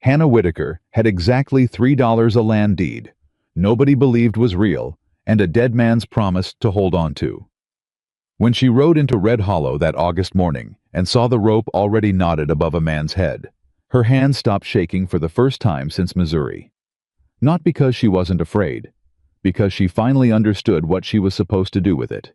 Hannah Whitaker had exactly $3 a land deed nobody believed was real, and a dead man's promise to hold on to. When she rode into Red Hollow that August morning and saw the rope already knotted above a man's head, her hand stopped shaking for the first time since Missouri. Not because she wasn't afraid, because she finally understood what she was supposed to do with it.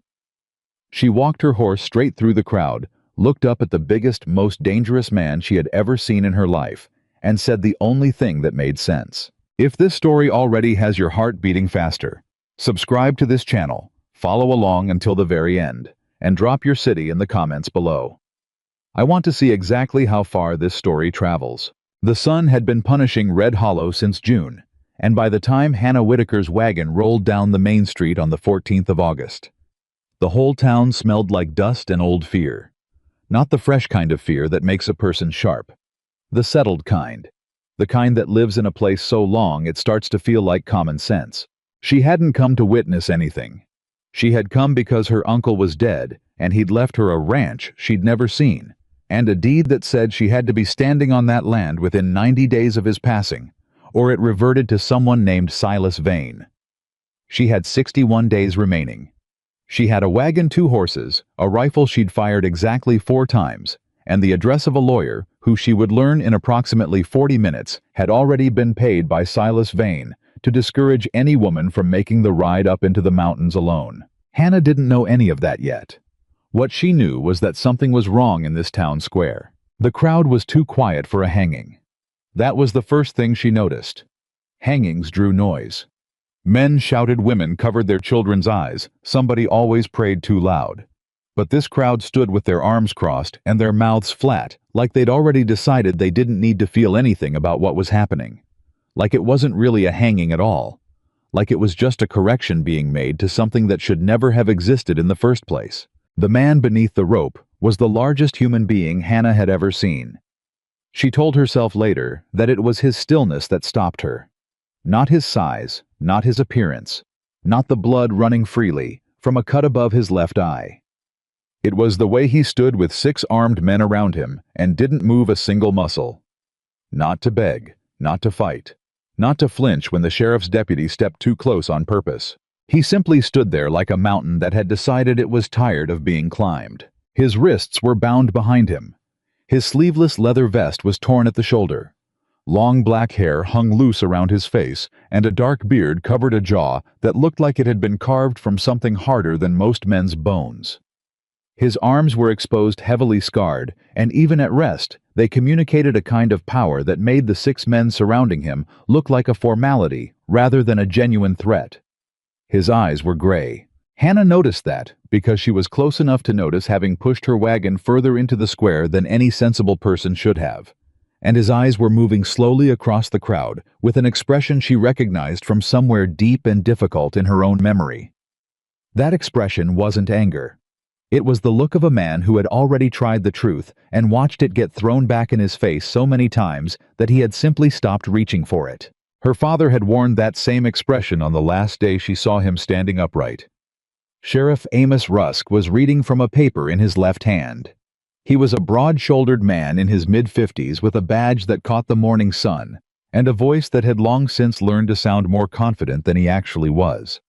She walked her horse straight through the crowd, looked up at the biggest, most dangerous man she had ever seen in her life, and said the only thing that made sense. If this story already has your heart beating faster, subscribe to this channel, follow along until the very end, and drop your city in the comments below. I want to see exactly how far this story travels. The sun had been punishing Red Hollow since June, and by the time Hannah Whitaker's wagon rolled down the main street on the 14th of August, the whole town smelled like dust and old fear. Not the fresh kind of fear that makes a person sharp. The settled kind. The kind that lives in a place so long it starts to feel like common sense. She hadn't come to witness anything. She had come because her uncle was dead, and he'd left her a ranch she'd never seen, and a deed that said she had to be standing on that land within 90 days of his passing, or it reverted to someone named Silas Vane. She had 61 days remaining. She had a wagon, 2 horses, a rifle she'd fired exactly 4 times, and the address of a lawyer who she would learn in approximately 40 minutes had already been paid by Silas Vane to discourage any woman from making the ride up into the mountains alone. Hannah didn't know any of that yet. What she knew was that something was wrong in this town square. The crowd was too quiet for a hanging. That was the first thing she noticed. Hangings drew noise. Men shouted, women covered their children's eyes, somebody always prayed too loud. But this crowd stood with their arms crossed and their mouths flat, like they'd already decided they didn't need to feel anything about what was happening. Like it wasn't really a hanging at all. Like it was just a correction being made to something that should never have existed in the first place. The man beneath the rope was the largest human being Hannah had ever seen. She told herself later that it was his stillness that stopped her. Not his size, not his appearance, not the blood running freely from a cut above his left eye. It was the way he stood with 6 armed men around him and didn't move a single muscle. Not to beg, not to fight, not to flinch when the sheriff's deputy stepped too close on purpose. He simply stood there like a mountain that had decided it was tired of being climbed. His wrists were bound behind him. His sleeveless leather vest was torn at the shoulder. Long black hair hung loose around his face, and a dark beard covered a jaw that looked like it had been carved from something harder than most men's bones. His arms were exposed, heavily scarred, and even at rest, they communicated a kind of power that made the 6 men surrounding him look like a formality rather than a genuine threat. His eyes were gray. Hannah noticed that because she was close enough to notice having pushed her wagon further into the square than any sensible person should have. And his eyes were moving slowly across the crowd with an expression she recognized from somewhere deep and difficult in her own memory. That expression wasn't anger. It was the look of a man who had already tried the truth and watched it get thrown back in his face so many times that he had simply stopped reaching for it. Her father had worn that same expression on the last day she saw him standing upright. Sheriff Amos Rusk was reading from a paper in his left hand. He was a broad-shouldered man in his mid-50s with a badge that caught the morning sun and a voice that had long since learned to sound more confident than he actually was.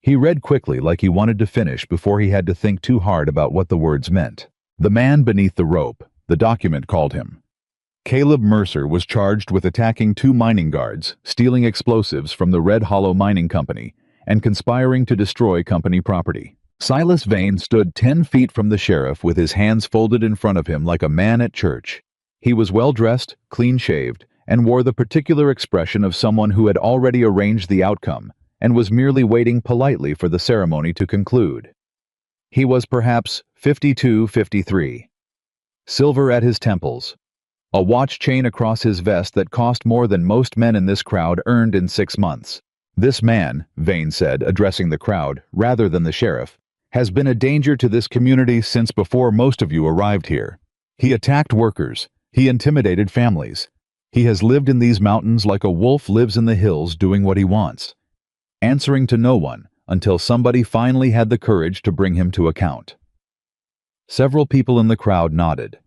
He read quickly, like he wanted to finish before he had to think too hard about what the words meant. The man beneath the rope, the document called him. Caleb Mercer was charged with attacking 2 mining guards, stealing explosives from the Red Hollow Mining Company, and conspiring to destroy company property. Silas Vane stood 10 feet from the sheriff with his hands folded in front of him like a man at church. He was well-dressed, clean-shaved, and wore the particular expression of someone who had already arranged the outcome and was merely waiting politely for the ceremony to conclude. He was perhaps 52, 53. Silver at his temples. A watch chain across his vest that cost more than most men in this crowd earned in 6 months. This man, Vane said, addressing the crowd rather than the sheriff, has been a danger to this community since before most of you arrived here. He attacked workers. He intimidated families. He has lived in these mountains like a wolf lives in the hills doing what he wants, answering to no one until somebody finally had the courage to bring him to account. Several people in the crowd nodded.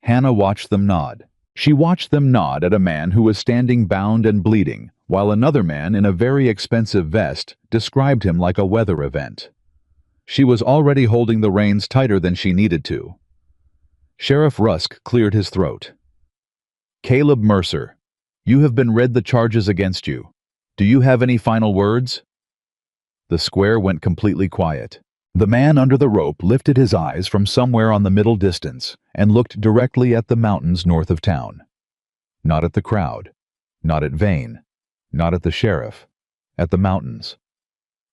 Hannah watched them nod. She watched them nod at a man who was standing bound and bleeding, while another man in a very expensive vest described him like a weather event. She was already holding the reins tighter than she needed to. Sheriff Rusk cleared his throat. "Caleb Mercer, you have been read the charges against you. Do you have any final words?" The square went completely quiet. The man under the rope lifted his eyes from somewhere on the middle distance and looked directly at the mountains north of town. Not at the crowd, not at Vane, not at the sheriff, at the mountains.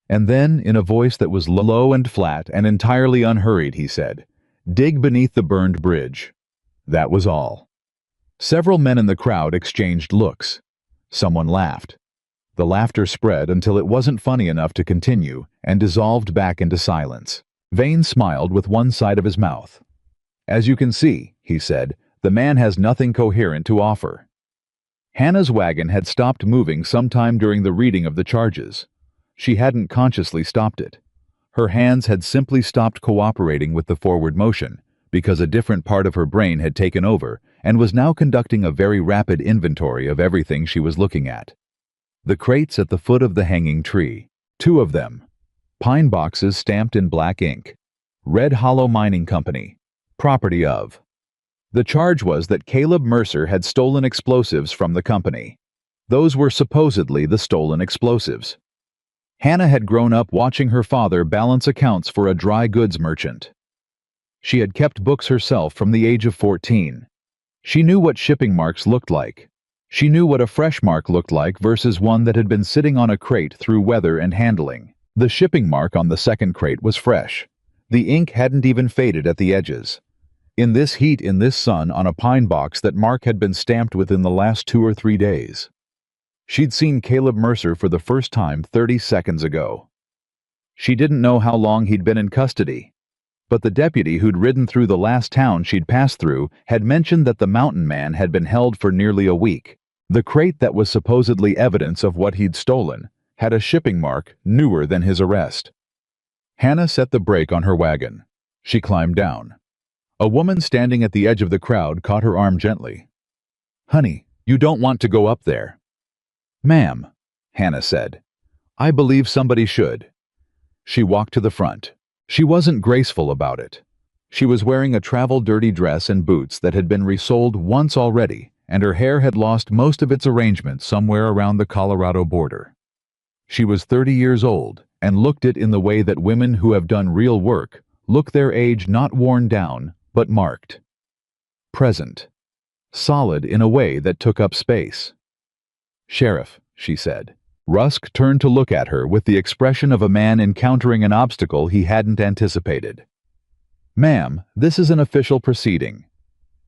And then, in a voice that was low and flat and entirely unhurried, he said, "Dig beneath the burned bridge." That was all. Several men in the crowd exchanged looks. Someone laughed. The laughter spread until it wasn't funny enough to continue and dissolved back into silence. Vane smiled with one side of his mouth. "As you can see," he said, "the man has nothing coherent to offer." Hannah's wagon had stopped moving sometime during the reading of the charges. She hadn't consciously stopped it. Her hands had simply stopped cooperating with the forward motion because a different part of her brain had taken over and was now conducting a very rapid inventory of everything she was looking at. The crates at the foot of the hanging tree, 2 of them. Pine boxes stamped in black ink. Red Hollow Mining Company. Property of. The charge was that Caleb Mercer had stolen explosives from the company. Those were supposedly the stolen explosives. Hannah had grown up watching her father balance accounts for a dry goods merchant. She had kept books herself from the age of 14. She knew what shipping marks looked like. She knew what a fresh mark looked like versus one that had been sitting on a crate through weather and handling. The shipping mark on the second crate was fresh. The ink hadn't even faded at the edges. In this heat, in this sun, on a pine box, that mark had been stamped within the last 2 or 3 days. She'd seen Caleb Mercer for the first time 30 seconds ago. She didn't know how long he'd been in custody, but the deputy who'd ridden through the last town she'd passed through had mentioned that the mountain man had been held for nearly a week. The crate that was supposedly evidence of what he'd stolen had a shipping mark newer than his arrest. Hannah set the brake on her wagon. She climbed down. A woman standing at the edge of the crowd caught her arm gently. "Honey, you don't want to go up there." "Ma'am," Hannah said, "I believe somebody should." She walked to the front. She wasn't graceful about it. She was wearing a travel-dirty dress and boots that had been resoled once already, and her hair had lost most of its arrangement somewhere around the Colorado border. She was 30 years old and looked it in the way that women who have done real work look, their age not worn down, but marked. Present. Solid in a way that took up space. "Sheriff," she said. Rusk turned to look at her with the expression of a man encountering an obstacle he hadn't anticipated. "Ma'am, this is an official proceeding."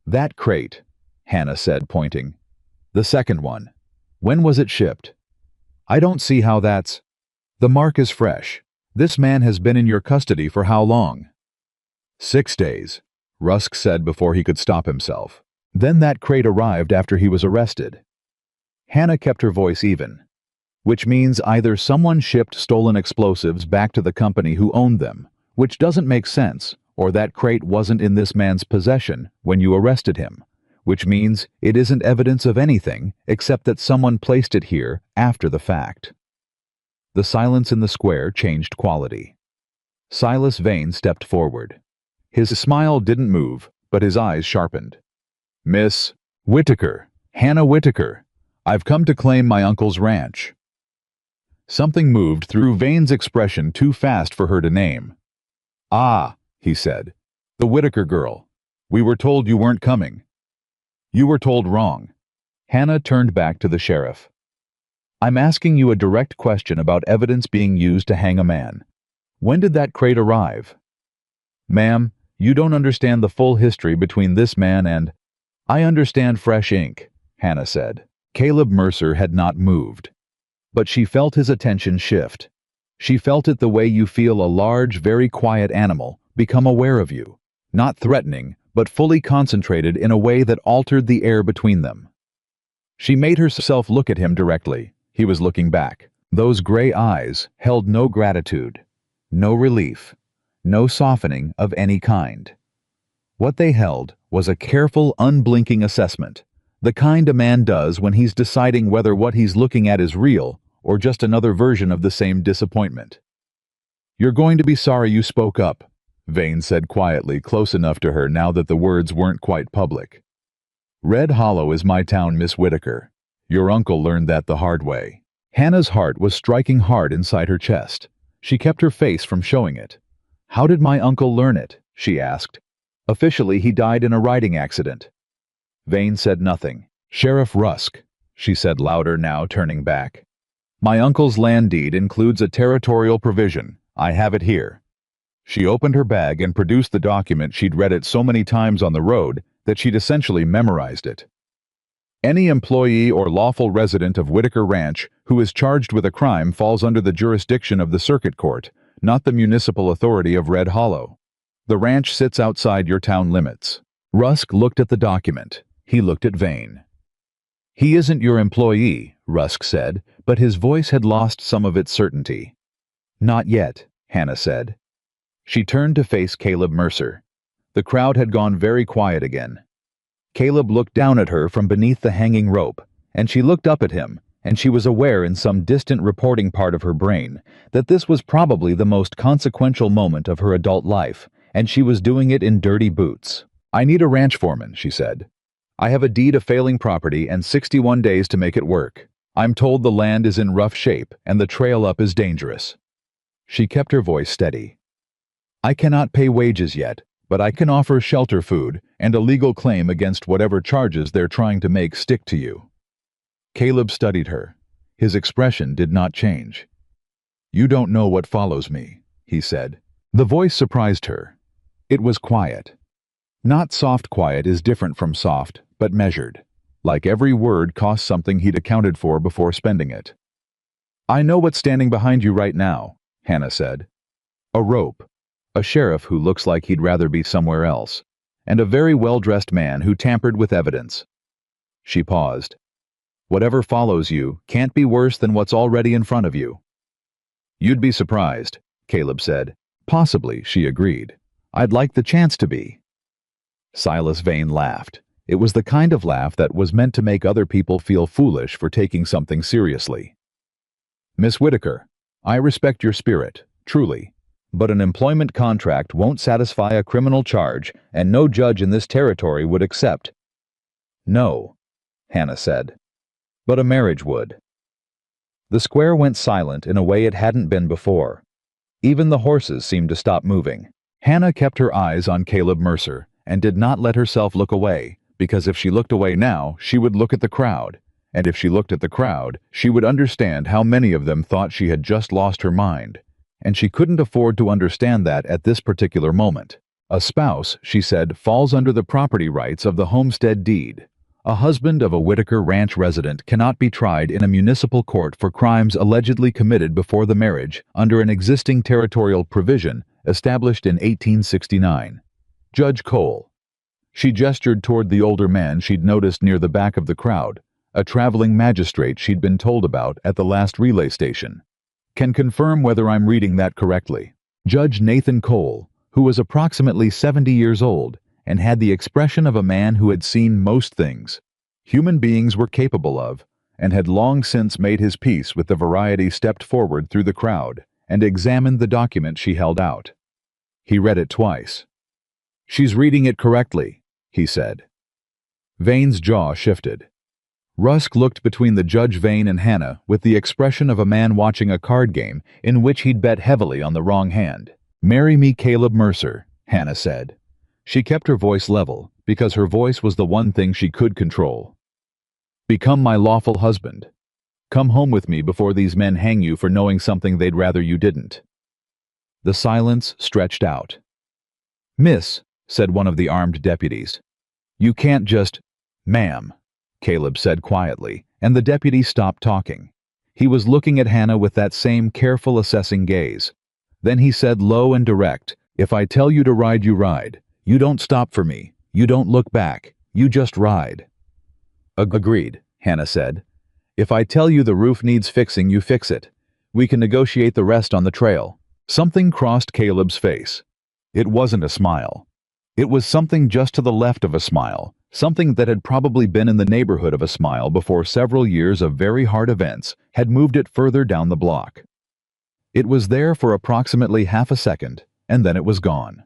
"That crate," Hannah said, pointing. "The second one. When was it shipped?" "I don't see how that's—" "The mark is fresh. This man has been in your custody for how long?" 6 days, Rusk said before he could stop himself. "Then that crate arrived after he was arrested." Hannah kept her voice even. "Which means either someone shipped stolen explosives back to the company who owned them, which doesn't make sense, or that crate wasn't in this man's possession when you arrested him, which means it isn't evidence of anything except that someone placed it here after the fact." The silence in the square changed quality. Silas Vane stepped forward. His smile didn't move, but his eyes sharpened. "Miss Whitaker, Hannah Whitaker, I've come to claim my uncle's ranch." Something moved through Vane's expression too fast for her to name. "Ah," he said, "the Whitaker girl. We were told you weren't coming." "You were told wrong." Hannah turned back to the sheriff. "I'm asking you a direct question about evidence being used to hang a man. When did that crate arrive?" "Ma'am, you don't understand the full history between this man and—" "I understand fresh ink," Hannah said. Caleb Mercer had not moved. But she felt his attention shift. She felt it the way you feel a large, very quiet animal become aware of you, not threatening, but fully concentrated in a way that altered the air between them. She made herself look at him directly. He was looking back. Those gray eyes held no gratitude, no relief, no softening of any kind. What they held was a careful, unblinking assessment, The kind a man does when he's deciding whether what he's looking at is real or just another version of the same disappointment. "You're going to be sorry you spoke up," Vane said quietly, close enough to her now that the words weren't quite public. "Red Hollow is my town, Miss Whitaker. Your uncle learned that the hard way." Hannah's heart was striking hard inside her chest. She kept her face from showing it. "How did my uncle learn it?" she asked. "Officially, he died in a riding accident." Vane said nothing. "Sheriff Rusk," she said louder now, turning back. "My uncle's land deed includes a territorial provision. I have it here." She opened her bag and produced the document. She'd read it so many times on the road that she'd essentially memorized it. "Any employee or lawful resident of Whitaker Ranch who is charged with a crime falls under the jurisdiction of the circuit court, not the municipal authority of Red Hollow. The ranch sits outside your town limits." Rusk looked at the document. He looked at Vane. "He isn't your employee," Rusk said, but his voice had lost some of its certainty. "Not yet," Hannah said. She turned to face Caleb Mercer. The crowd had gone very quiet again. Caleb looked down at her from beneath the hanging rope, and she looked up at him, and she was aware in some distant reporting part of her brain that this was probably the most consequential moment of her adult life, and she was doing it in dirty boots. "I need a ranch foreman," she said. "I have a deed of failing property and 61 days to make it work. I'm told the land is in rough shape and the trail up is dangerous." She kept her voice steady. "I cannot pay wages yet, but I can offer shelter food and a legal claim against whatever charges they're trying to make stick to you." Caleb studied her. His expression did not change. "You don't know what follows me," he said. The voice surprised her. It was quiet. Not soft quiet is different from soft, but measured. Like every word cost something he'd accounted for before spending it. "I know what's standing behind you right now," Hannah said. "A rope. A sheriff who looks like he'd rather be somewhere else, and a very well-dressed man who tampered with evidence." She paused. "Whatever follows you can't be worse than what's already in front of you." "You'd be surprised," Caleb said. "Possibly," she agreed. "I'd like the chance to be." Silas Vane laughed. It was the kind of laugh that was meant to make other people feel foolish for taking something seriously. "Miss Whitaker, I respect your spirit, truly. But an employment contract won't satisfy a criminal charge, and no judge in this territory would accept." "No," Hannah said. "But a marriage would." The square went silent in a way it hadn't been before. Even the horses seemed to stop moving. Hannah kept her eyes on Caleb Mercer and did not let herself look away, because if she looked away now, she would look at the crowd, and if she looked at the crowd, she would understand how many of them thought she had just lost her mind. And she couldn't afford to understand that at this particular moment. A spouse, she said, falls under the property rights of the homestead deed. A husband of a Whitaker Ranch resident cannot be tried in a municipal court for crimes allegedly committed before the marriage under an existing territorial provision established in 1869. Judge Cole. She gestured toward the older man she'd noticed near the back of the crowd, a traveling magistrate she'd been told about at the last relay station. "Can confirm whether I'm reading that correctly. Judge Nathan Cole, who was approximately 70 years old and had the expression of a man who had seen most things human beings were capable of, and had long since made his peace with the variety, stepped forward through the crowd and examined the document she held out. He read it twice. "She's reading it correctly," he said. Vane's jaw shifted. Rusk looked between the Judge Vane and Hannah with the expression of a man watching a card game in which he'd bet heavily on the wrong hand. "Marry me, Caleb Mercer," Hannah said. She kept her voice level, because her voice was the one thing she could control. "Become my lawful husband. Come home with me before these men hang you for knowing something they'd rather you didn't." The silence stretched out. "Miss," said one of the armed deputies. "You can't just—" "Ma'am," Caleb said quietly, and the deputy stopped talking. He was looking at Hannah with that same careful, assessing gaze. Then he said low and direct, "If I tell you to ride, you ride. You don't stop for me. You don't look back. You just ride." "Agreed," Hannah said. "If I tell you the roof needs fixing, you fix it. We can negotiate the rest on the trail." Something crossed Caleb's face. It wasn't a smile. It was something just to the left of a smile, Something that had probably been in the neighborhood of a smile before several years of very hard events had moved it further down the block. It was there for approximately half a second, and then it was gone.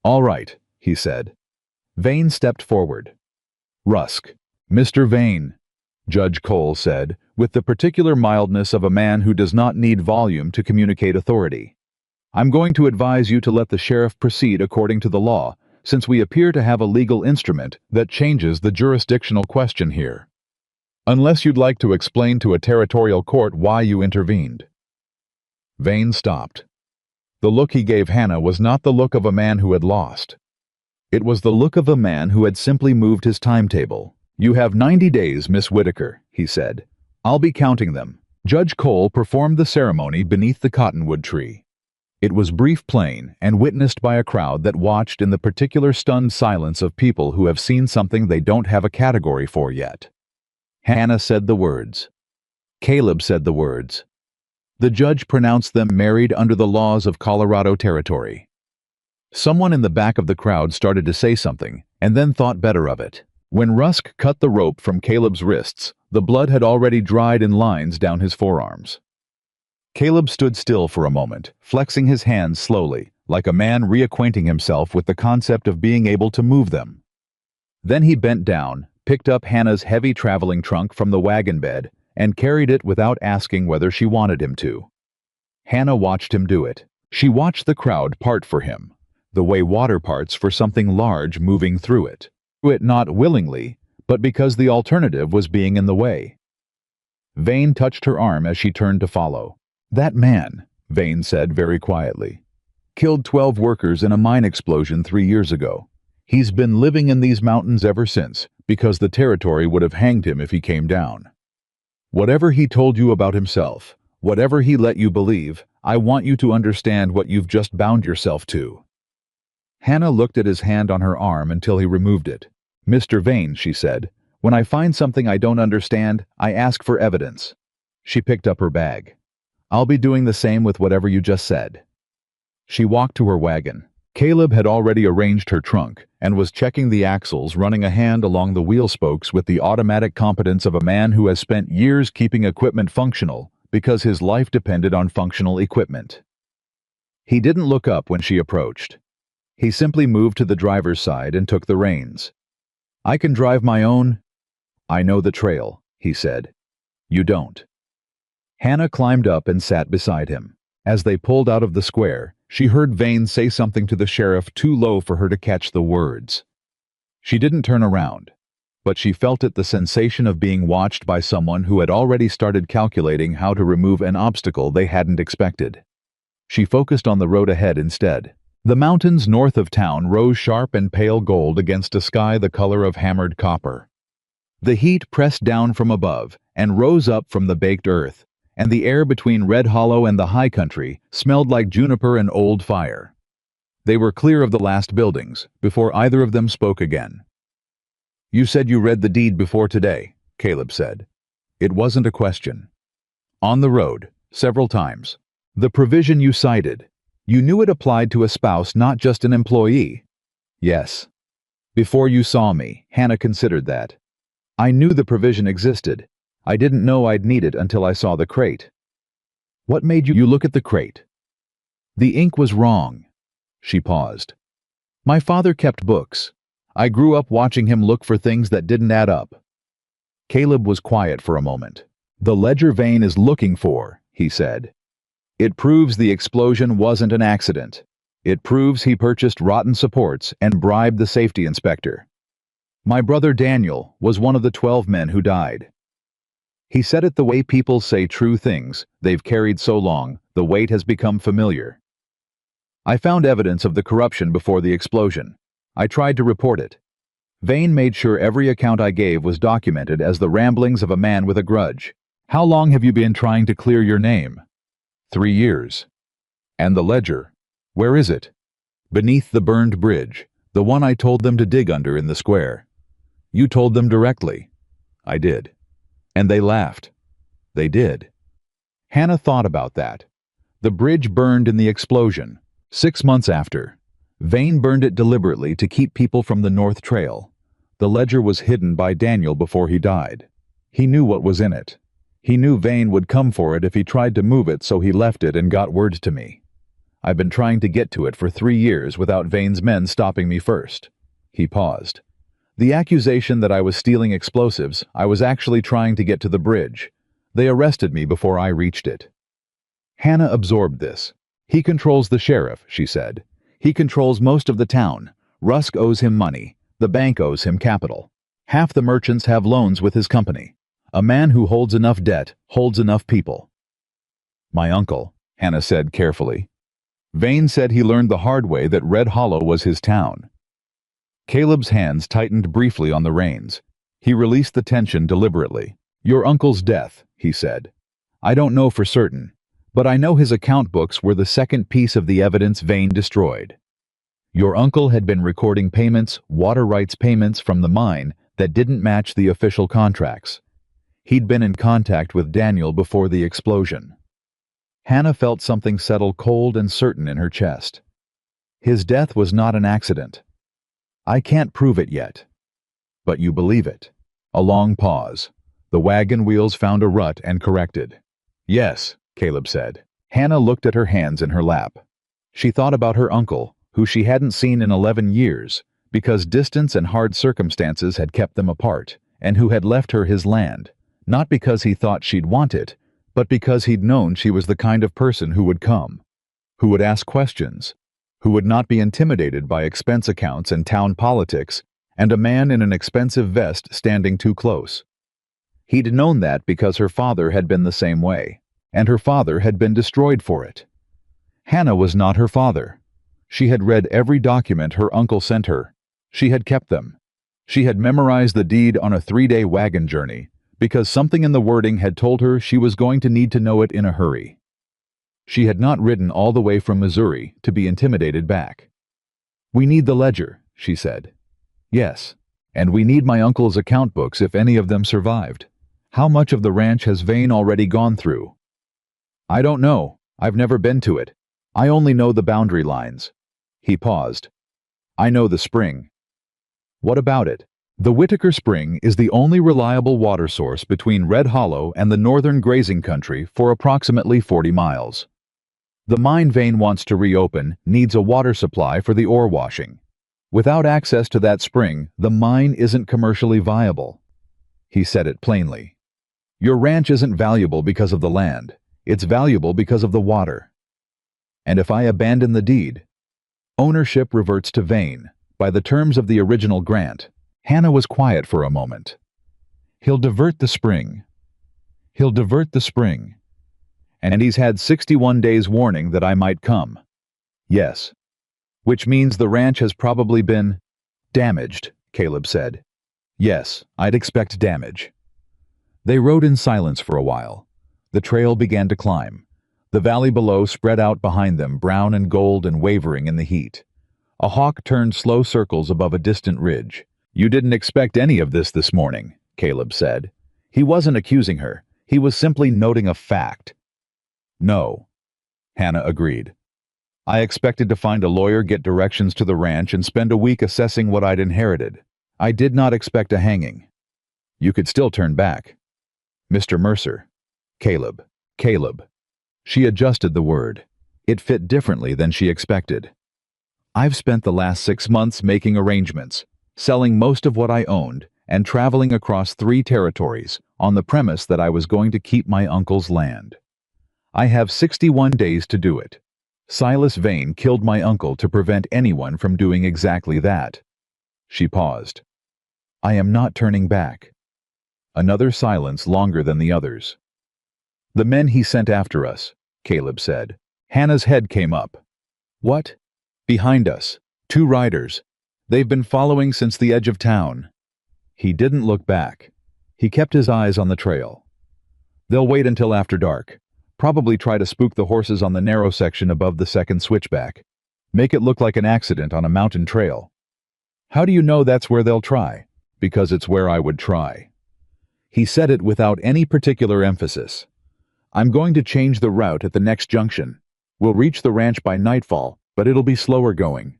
"All right," he said. Vane stepped forward. "Rusk." "Mr. Vane," Judge Cole said, with the particular mildness of a man who does not need volume to communicate authority. "I'm going to advise you to let the sheriff proceed according to the law, since we appear to have a legal instrument that changes the jurisdictional question here. Unless you'd like to explain to a territorial court why you intervened." Vane stopped. The look he gave Hannah was not the look of a man who had lost. It was the look of a man who had simply moved his timetable. "You have 90 days, Miss Whitaker," he said. "I'll be counting them." Judge Cole performed the ceremony beneath the cottonwood tree. It was brief, plain, and witnessed by a crowd that watched in the particular stunned silence of people who have seen something they don't have a category for yet. Hannah said the words. Caleb said the words. The judge pronounced them married under the laws of Colorado Territory. Someone in the back of the crowd started to say something, and then thought better of it. When Rusk cut the rope from Caleb's wrists, the blood had already dried in lines down his forearms. Caleb stood still for a moment, flexing his hands slowly, like a man reacquainting himself with the concept of being able to move them. Then he bent down, picked up Hannah's heavy traveling trunk from the wagon bed, and carried it without asking whether she wanted him to. Hannah watched him do it. She watched the crowd part for him, the way water parts for something large moving through it. Not willingly, but because the alternative was being in the way. Vane touched her arm as she turned to follow. "That man," Vane said very quietly, "killed 12 workers in a mine explosion 3 years ago. He's been living in these mountains ever since, because the territory would have hanged him if he came down. Whatever he told you about himself, whatever he let you believe, I want you to understand what you've just bound yourself to." Hannah looked at his hand on her arm until he removed it. "Mr. Vane," she said, "when I find something I don't understand, I ask for evidence." She picked up her bag. "I'll be doing the same with whatever you just said." She walked to her wagon. Caleb had already arranged her trunk and was checking the axles, running a hand along the wheel spokes with the automatic competence of a man who has spent years keeping equipment functional because his life depended on functional equipment. He didn't look up when she approached. He simply moved to the driver's side and took the reins. "I can drive my own." "I know the trail," he said. "You don't." Hannah climbed up and sat beside him. As they pulled out of the square, she heard Vane say something to the sheriff too low for her to catch the words. She didn't turn around, but she felt it, the sensation of being watched by someone who had already started calculating how to remove an obstacle they hadn't expected. She focused on the road ahead instead. The mountains north of town rose sharp and pale gold against a sky the color of hammered copper. The heat pressed down from above and rose up from the baked earth, and the air between Red Hollow and the high country smelled like juniper and old fire. They were clear of the last buildings before either of them spoke again. "You said you read the deed before today," Caleb said. It wasn't a question. "On the road, several times. The provision you cited, you knew it applied to a spouse, not just an employee." "Yes." "Before you saw me," Hannah considered that. "I knew the provision existed. I didn't know I'd need it until I saw the crate." "What made you look at the crate?" "The ink was wrong." She paused. "My father kept books. I grew up watching him look for things that didn't add up." Caleb was quiet for a moment. "The ledger Vane is looking for," he said. "It proves the explosion wasn't an accident. It proves he purchased rotten supports and bribed the safety inspector. My brother Daniel was one of the 12 men who died. He said it the way people say true things they've carried so long, the weight has become familiar. I found evidence of the corruption before the explosion. I tried to report it. Vane made sure every account I gave was documented as the ramblings of a man with a grudge. How long have you been trying to clear your name?" 3 years. "And the ledger? Where is it?" "Beneath the burned bridge, the one I told them to dig under in the square." "You told them directly?" "I did." "And they laughed?" "They did." Hannah thought about that. The bridge burned in the explosion. 6 months after. Vane burned it deliberately to keep people from the North Trail. The ledger was hidden by Daniel before he died. He knew what was in it. He knew Vane would come for it if he tried to move it, so he left it and got word to me. I've been trying to get to it for 3 years without Vane's men stopping me first. He paused. The accusation that I was stealing explosives, I was actually trying to get to the bridge. They arrested me before I reached it. Hannah absorbed this. He controls the sheriff, she said. He controls most of the town. Rusk owes him money. The bank owes him capital. Half the merchants have loans with his company. A man who holds enough debt holds enough people. My uncle, Hannah said carefully. Vane said he learned the hard way that Red Hollow was his town. Caleb's hands tightened briefly on the reins. He released the tension deliberately. Your uncle's death, he said. I don't know for certain, but I know his account books were the second piece of the evidence Vane destroyed. Your uncle had been recording payments, water rights payments from the mine that didn't match the official contracts. He'd been in contact with Daniel before the explosion. Hannah felt something settle cold and certain in her chest. His death was not an accident. I can't prove it yet. But you believe it. A long pause. The wagon wheels found a rut and corrected. Yes, Caleb said. Hannah looked at her hands in her lap. She thought about her uncle, who she hadn't seen in 11 years, because distance and hard circumstances had kept them apart, and who had left her his land, not because he thought she'd want it, but because he'd known she was the kind of person who would come, who would ask questions, who would not be intimidated by expense accounts and town politics, and a man in an expensive vest standing too close. He'd known that because her father had been the same way, and her father had been destroyed for it. Hannah was not her father. She had read every document her uncle sent her. She had kept them. She had memorized the deed on a 3-day wagon journey, because something in the wording had told her she was going to need to know it in a hurry. She had not ridden all the way from Missouri to be intimidated back. We need the ledger, she said. Yes, and we need my uncle's account books if any of them survived. How much of the ranch has Vane already gone through? I don't know. I've never been to it. I only know the boundary lines. He paused. I know the spring. What about it? The Whitaker Spring is the only reliable water source between Red Hollow and the northern grazing country for approximately 40 miles. The mine Vane wants to reopen needs a water supply for the ore washing. Without access to that spring, the mine isn't commercially viable. He said it plainly. Your ranch isn't valuable because of the land. It's valuable because of the water. And if I abandon the deed, ownership reverts to Vane by the terms of the original grant. Hannah was quiet for a moment. He'll divert the spring. He'll divert the spring. And he's had 61 days warning that I might come. Yes. Which means the ranch has probably been damaged, Caleb said. Yes, I'd expect damage. They rode in silence for a while. The trail began to climb. The valley below spread out behind them, brown and gold and wavering in the heat. A hawk turned slow circles above a distant ridge. You didn't expect any of this morning, Caleb said. He wasn't accusing her. He was simply noting a fact. No, Hannah agreed. I expected to find a lawyer, get directions to the ranch, and spend a week assessing what I'd inherited. I did not expect a hanging. You could still turn back. Mr. Mercer. Caleb. She adjusted the word. It fit differently than she expected. I've spent the last 6 months making arrangements, selling most of what I owned, and traveling across 3 territories on the premise that I was going to keep my uncle's land. I have 61 days to do it. Silas Vane killed my uncle to prevent anyone from doing exactly that. She paused. I am not turning back. Another silence longer than the others. The men he sent after us, Caleb said. Hannah's head came up. What? Behind us. 2 riders. They've been following since the edge of town. He didn't look back. He kept his eyes on the trail. They'll wait until after dark. Probably try to spook the horses on the narrow section above the second switchback. Make it look like an accident on a mountain trail. How do you know that's where they'll try? Because it's where I would try. He said it without any particular emphasis. I'm going to change the route at the next junction. We'll reach the ranch by nightfall, but it'll be slower going.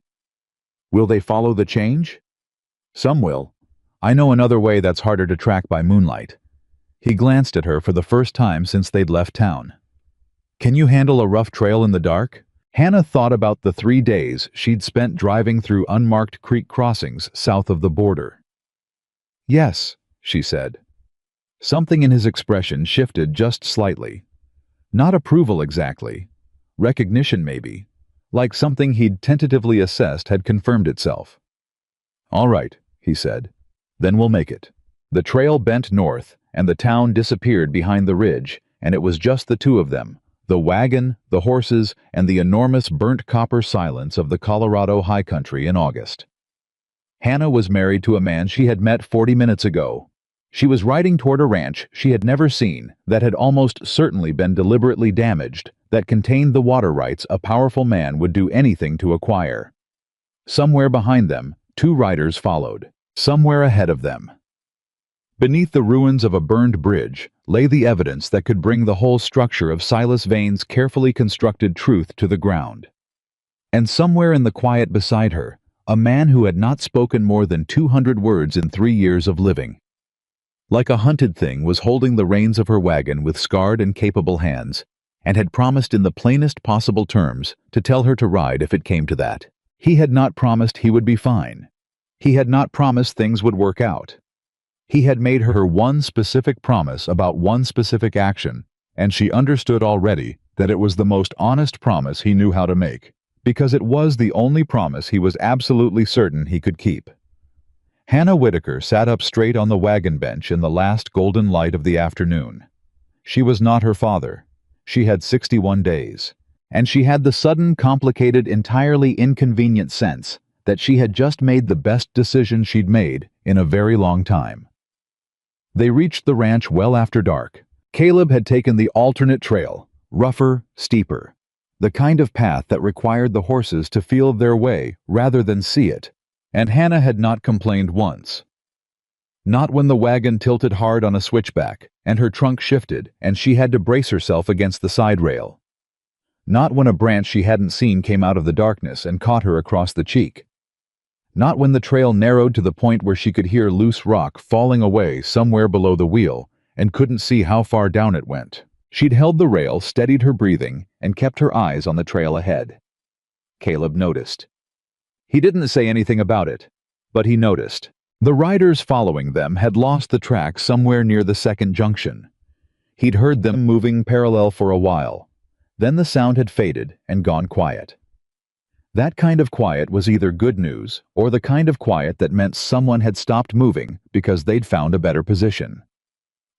Will they follow the change? Some will. I know another way that's harder to track by moonlight. He glanced at her for the first time since they'd left town. Can you handle a rough trail in the dark? Hannah thought about the 3 days she'd spent driving through unmarked creek crossings south of the border. Yes, she said. Something in his expression shifted just slightly. Not approval exactly. Recognition maybe. Like something he'd tentatively assessed had confirmed itself. All right, he said. Then we'll make it. The trail bent north, and the town disappeared behind the ridge, and it was just the two of them, the wagon, the horses, and the enormous burnt copper silence of the Colorado high country in August. Hannah was married to a man she had met 40 minutes ago. She was riding toward a ranch she had never seen that had almost certainly been deliberately damaged, that contained the water rights a powerful man would do anything to acquire. Somewhere behind them, 2 riders followed. Somewhere ahead of them, beneath the ruins of a burned bridge, lay the evidence that could bring the whole structure of Silas Vane's carefully constructed truth to the ground. And somewhere in the quiet beside her, a man who had not spoken more than 200 words in 3 years of living. Like a hunted thing, was holding the reins of her wagon with scarred and capable hands, and had promised in the plainest possible terms to tell her to ride if it came to that. He had not promised he would be fine. He had not promised things would work out. He had made her one specific promise about one specific action, and she understood already that it was the most honest promise he knew how to make, because it was the only promise he was absolutely certain he could keep. Hannah Whitaker sat up straight on the wagon bench in the last golden light of the afternoon. She was not her father. She had 61 days. And she had the sudden, complicated, entirely inconvenient sense that she had just made the best decision she'd made in a very long time. They reached the ranch well after dark. Caleb had taken the alternate trail, rougher, steeper, the kind of path that required the horses to feel their way rather than see it, and Hannah had not complained once. Not when the wagon tilted hard on a switchback, and her trunk shifted, and she had to brace herself against the side rail. Not when a branch she hadn't seen came out of the darkness and caught her across the cheek. Not when the trail narrowed to the point where she could hear loose rock falling away somewhere below the wheel and couldn't see how far down it went. She'd held the rail, steadied her breathing, and kept her eyes on the trail ahead. Caleb noticed. He didn't say anything about it, but he noticed. The riders following them had lost the track somewhere near the second junction. He'd heard them moving parallel for a while. Then the sound had faded and gone quiet. That kind of quiet was either good news or the kind of quiet that meant someone had stopped moving because they'd found a better position.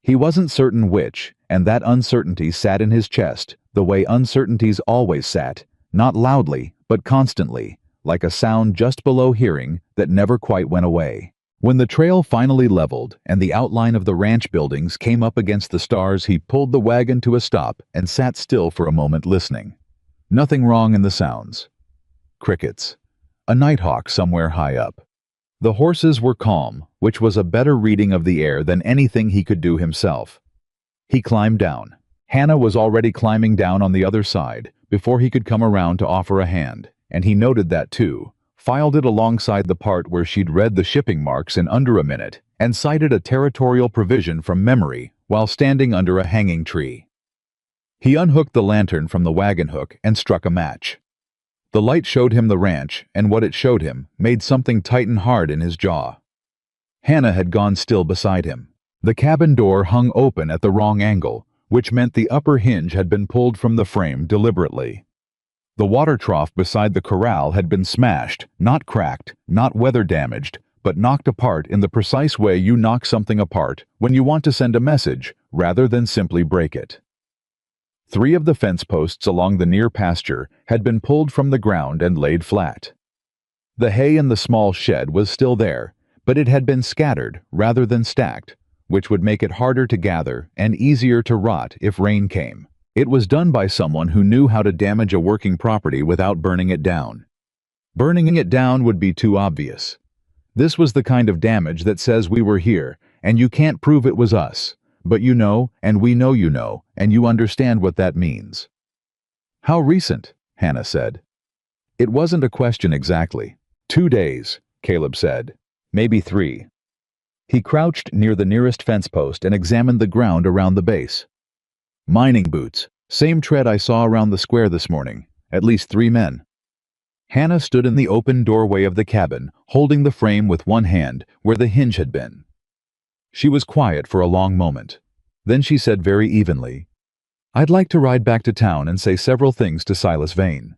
He wasn't certain which, and that uncertainty sat in his chest the way uncertainties always sat, not loudly, but constantly, like a sound just below hearing that never quite went away. When the trail finally leveled and the outline of the ranch buildings came up against the stars, he pulled the wagon to a stop and sat still for a moment listening. Nothing wrong in the sounds. Crickets. A nighthawk somewhere high up. The horses were calm, which was a better reading of the air than anything he could do himself. He climbed down. Hannah was already climbing down on the other side before he could come around to offer a hand, and he noted that too, filed it alongside the part where she'd read the shipping marks in under a minute, and cited a territorial provision from memory while standing under a hanging tree. He unhooked the lantern from the wagon hook and struck a match. The light showed him the ranch, and what it showed him made something tighten hard in his jaw. Hannah had gone still beside him. The cabin door hung open at the wrong angle, which meant the upper hinge had been pulled from the frame deliberately. The water trough beside the corral had been smashed, not cracked, not weather damaged, but knocked apart in the precise way you knock something apart when you want to send a message rather than simply break it. 3 of the fence posts along the near pasture had been pulled from the ground and laid flat. The hay in the small shed was still there, but it had been scattered rather than stacked, which would make it harder to gather and easier to rot if rain came. It was done by someone who knew how to damage a working property without burning it down. Burning it down would be too obvious. This was the kind of damage that says we were here, and you can't prove it was us. But you know, and we know you know, and you understand what that means. How recent? Hannah said. It wasn't a question exactly. 2 days, Caleb said. Maybe 3. He crouched near the nearest fence post and examined the ground around the base. Mining boots. Same tread I saw around the square this morning. At least 3 men. Hannah stood in the open doorway of the cabin, holding the frame with one hand where the hinge had been. She was quiet for a long moment. Then she said very evenly, "I'd like to ride back to town and say several things to Silas Vane."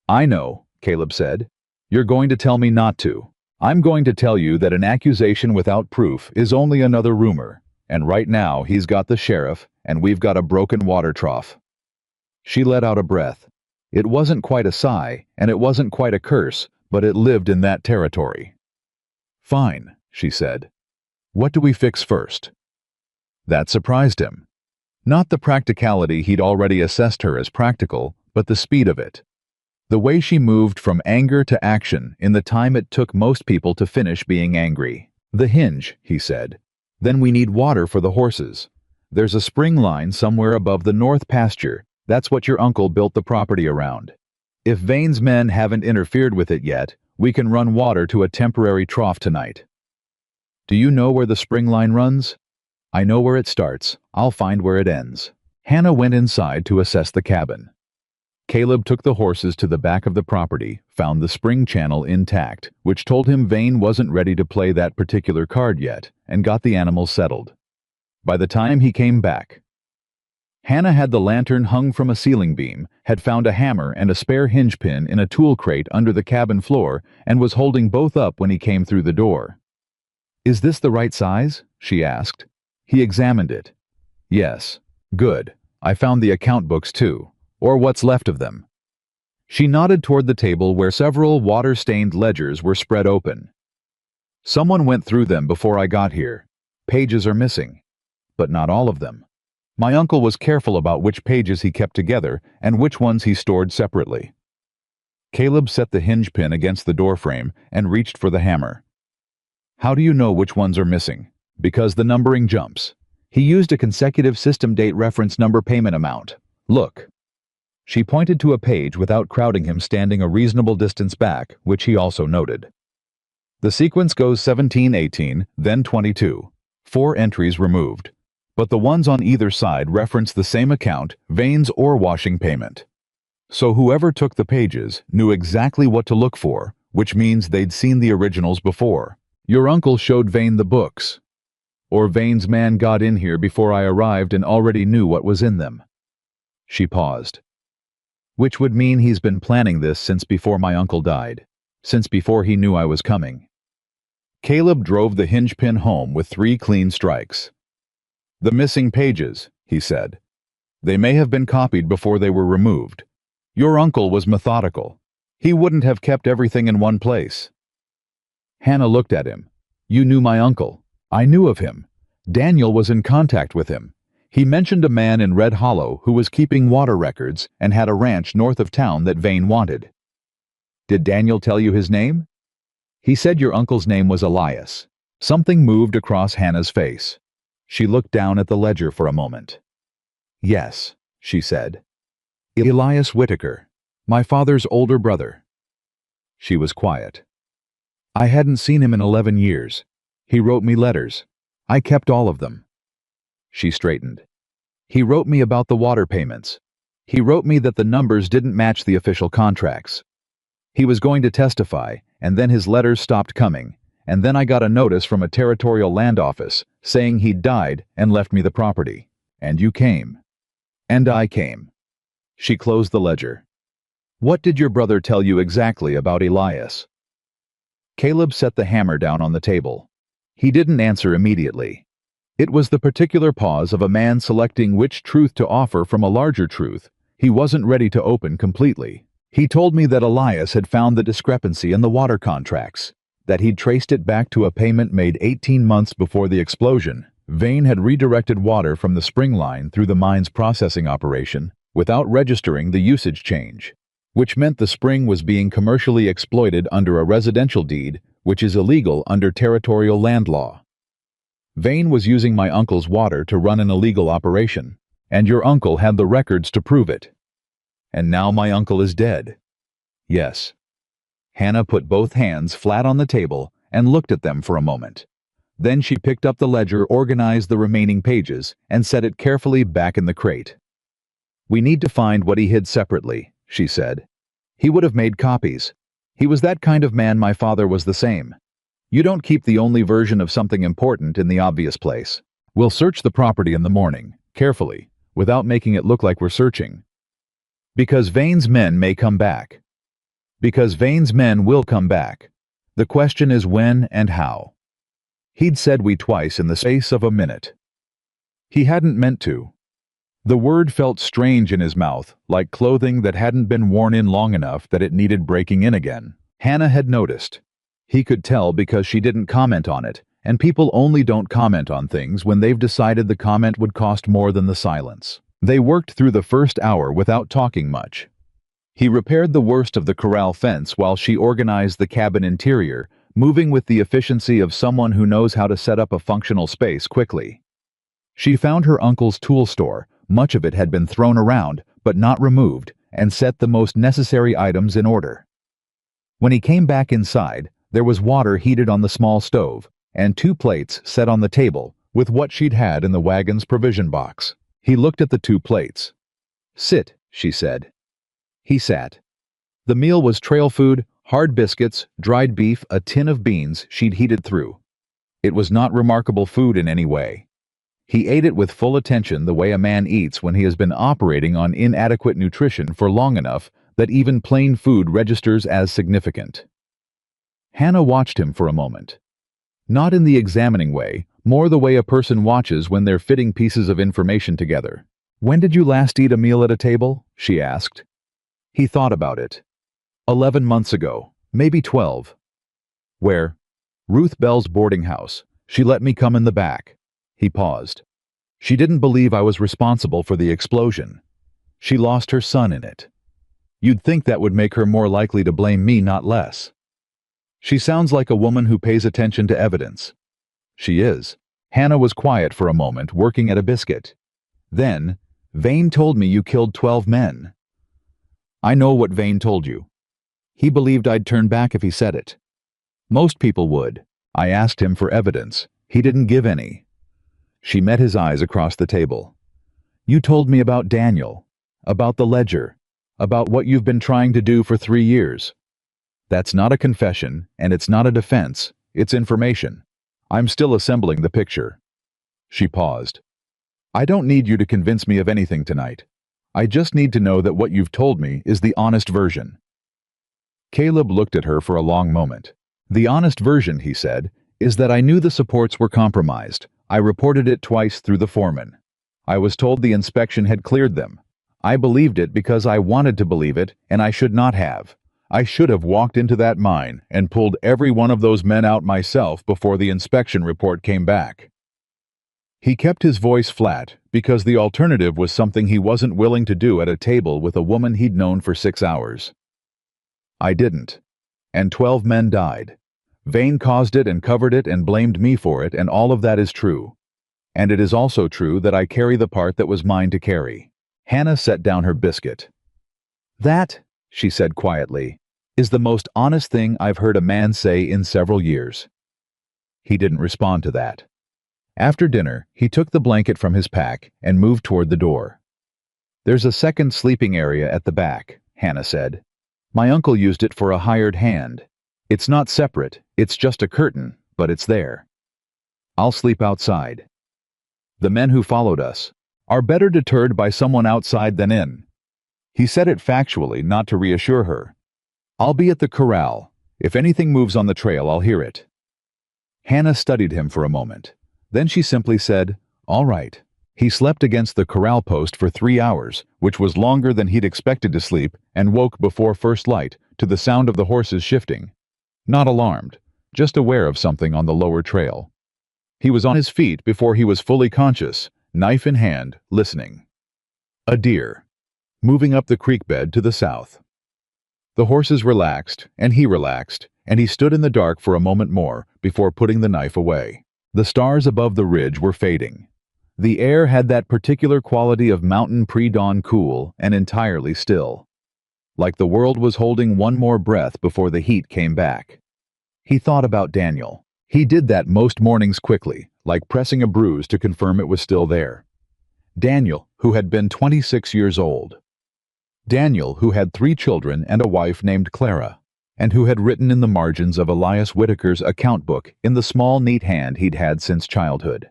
"I know," Caleb said. "You're going to tell me not to. I'm going to tell you that an accusation without proof is only another rumor, and right now he's got the sheriff, and we've got a broken water trough." She let out a breath. It wasn't quite a sigh, and it wasn't quite a curse, but it lived in that territory. "Fine," she said. "What do we fix first?" That surprised him. Not the practicality he'd already assessed her as practical, but the speed of it. The way she moved from anger to action in the time it took most people to finish being angry. "The hinge," he said. "Then we need water for the horses. There's a spring line somewhere above the north pasture. That's what your uncle built the property around. If Vane's men haven't interfered with it yet, we can run water to a temporary trough tonight." "Do you know where the spring line runs?" "I know where it starts. I'll find where it ends." Hannah went inside to assess the cabin. Caleb took the horses to the back of the property, found the spring channel intact, which told him Vane wasn't ready to play that particular card yet, and got the animals settled. By the time he came back, Hannah had the lantern hung from a ceiling beam, had found a hammer and a spare hinge pin in a tool crate under the cabin floor, and was holding both up when he came through the door. "Is this the right size?" she asked. He examined it. "Yes. Good. I found the account books too. Or what's left of them." She nodded toward the table where several water-stained ledgers were spread open. "Someone went through them before I got here. Pages are missing. But not all of them. My uncle was careful about which pages he kept together and which ones he stored separately." Caleb set the hinge pin against the doorframe and reached for the hammer. "How do you know which ones are missing?" "Because the numbering jumps. He used a consecutive system date reference number payment amount. Look." She pointed to a page without crowding him, standing a reasonable distance back, which he also noted. "The sequence goes 1718, then 22. 4 entries removed. But the ones on either side reference the same account, Vane's ore washing payment. So whoever took the pages knew exactly what to look for, which means they'd seen the originals before. Your uncle showed Vane the books. Or Vane's man got in here before I arrived and already knew what was in them." She paused. "Which would mean he's been planning this since before my uncle died. Since before he knew I was coming." Caleb drove the hinge pin home with 3 clean strikes. "The missing pages," he said. "They may have been copied before they were removed. Your uncle was methodical. He wouldn't have kept everything in one place." Hannah looked at him. "You knew my uncle." "I knew of him. Daniel was in contact with him. He mentioned a man in Red Hollow who was keeping water records and had a ranch north of town that Vane wanted." "Did Daniel tell you his name?" "He said your uncle's name was Elias." Something moved across Hannah's face. She looked down at the ledger for a moment. "Yes," she said. "Elias Whitaker, my father's older brother." She was quiet. "I hadn't seen him in 11 years. He wrote me letters. I kept all of them." She straightened. "He wrote me about the water payments. He wrote me that the numbers didn't match the official contracts. He was going to testify, and then his letters stopped coming, and then I got a notice from a territorial land office saying he'd died and left me the property. And you came. And I came." She closed the ledger. "What did your brother tell you exactly about Elias?" Caleb set the hammer down on the table. He didn't answer immediately. It was the particular pause of a man selecting which truth to offer from a larger truth he wasn't ready to open completely. "He told me that Elias had found the discrepancy in the water contracts, that he'd traced it back to a payment made 18 months before the explosion. Vane had redirected water from the spring line through the mine's processing operation without registering the usage change, which meant the spring was being commercially exploited under a residential deed, which is illegal under territorial land law. Vane was using my uncle's water to run an illegal operation, and your uncle had the records to prove it. And now my uncle is dead." "Yes." Hannah put both hands flat on the table and looked at them for a moment. Then she picked up the ledger, organized the remaining pages, and set it carefully back in the crate. "We need to find what he hid separately," she said. "He would have made copies. He was that kind of man. My father was the same. You don't keep the only version of something important in the obvious place. We'll search the property in the morning, carefully, without making it look like we're searching. Because Vane's men may come back. Because Vane's men will come back. The question is when and how." He'd said "we" twice in the space of a minute. He hadn't meant to. The word felt strange in his mouth, like clothing that hadn't been worn in long enough that it needed breaking in again. Hannah had noticed. He could tell because she didn't comment on it, and people only don't comment on things when they've decided the comment would cost more than the silence. They worked through the first hour without talking much. He repaired the worst of the corral fence while she organized the cabin interior, moving with the efficiency of someone who knows how to set up a functional space quickly. She found her uncle's tool store. Much of it had been thrown around, but not removed, and set the most necessary items in order. When he came back inside, there was water heated on the small stove, and 2 plates set on the table, with what she'd had in the wagon's provision box. He looked at the 2 plates. "Sit," she said. He sat. The meal was trail food, hard biscuits, dried beef, a tin of beans she'd heated through. It was not remarkable food in any way. He ate it with full attention, the way a man eats when he has been operating on inadequate nutrition for long enough that even plain food registers as significant. Hannah watched him for a moment. Not in the examining way, more the way a person watches when they're fitting pieces of information together. "When did you last eat a meal at a table?" she asked. He thought about it. 11 months ago, maybe 12. "Where?" "Ruth Bell's boarding house. She let me come in the back." He paused. "She didn't believe I was responsible for the explosion. She lost her son in it. You'd think that would make her more likely to blame me, not less." "She sounds like a woman who pays attention to evidence." "She is." Hannah was quiet for a moment, working at a biscuit. Then, "Vane told me you killed 12 men." "I know what Vane told you. He believed I'd turn back if he said it. Most people would. I asked him for evidence. He didn't give any." She met his eyes across the table. "You told me about Daniel, about the ledger, about what you've been trying to do for 3 years. That's not a confession, and it's not a defense, it's information. I'm still assembling the picture." She paused. "I don't need you to convince me of anything tonight. I just need to know that what you've told me is the honest version." Caleb looked at her for a long moment. "The honest version," he said, "is that I knew the supports were compromised. I reported it twice through the foreman. I was told the inspection had cleared them. I believed it because I wanted to believe it, and I should not have. I should have walked into that mine and pulled every one of those men out myself before the inspection report came back." He kept his voice flat because the alternative was something he wasn't willing to do at a table with a woman he'd known for 6 hours. "I didn't. And 12 men died. Vane caused it and covered it and blamed me for it, and all of that is true. And it is also true that I carry the part that was mine to carry." Hannah set down her biscuit. "That," she said quietly, "is the most honest thing I've heard a man say in several years." He didn't respond to that. After dinner, he took the blanket from his pack and moved toward the door. "There's a second sleeping area at the back," Hannah said. "My uncle used it for a hired hand. It's not separate, it's just a curtain, but it's there. I'll sleep outside. The men who followed us are better deterred by someone outside than in." He said it factually, not to reassure her. "I'll be at the corral. If anything moves on the trail, I'll hear it." Hannah studied him for a moment. Then she simply said, "All right." He slept against the corral post for 3 hours, which was longer than he'd expected to sleep, and woke before first light to the sound of the horses shifting. Not alarmed, just aware of something on the lower trail. He was on his feet before he was fully conscious, knife in hand, listening. A deer, moving up the creek bed to the south. The horses relaxed, and he stood in the dark for a moment more before putting the knife away. The stars above the ridge were fading. The air had that particular quality of mountain pre-dawn cool and entirely still. Like the world was holding one more breath before the heat came back. He thought about Daniel. He did that most mornings quickly, like pressing a bruise to confirm it was still there. Daniel, who had been 26 years old. Daniel, who had 3 children and a wife named Clara, and who had written in the margins of Elias Whitaker's account book in the small, neat hand he'd had since childhood.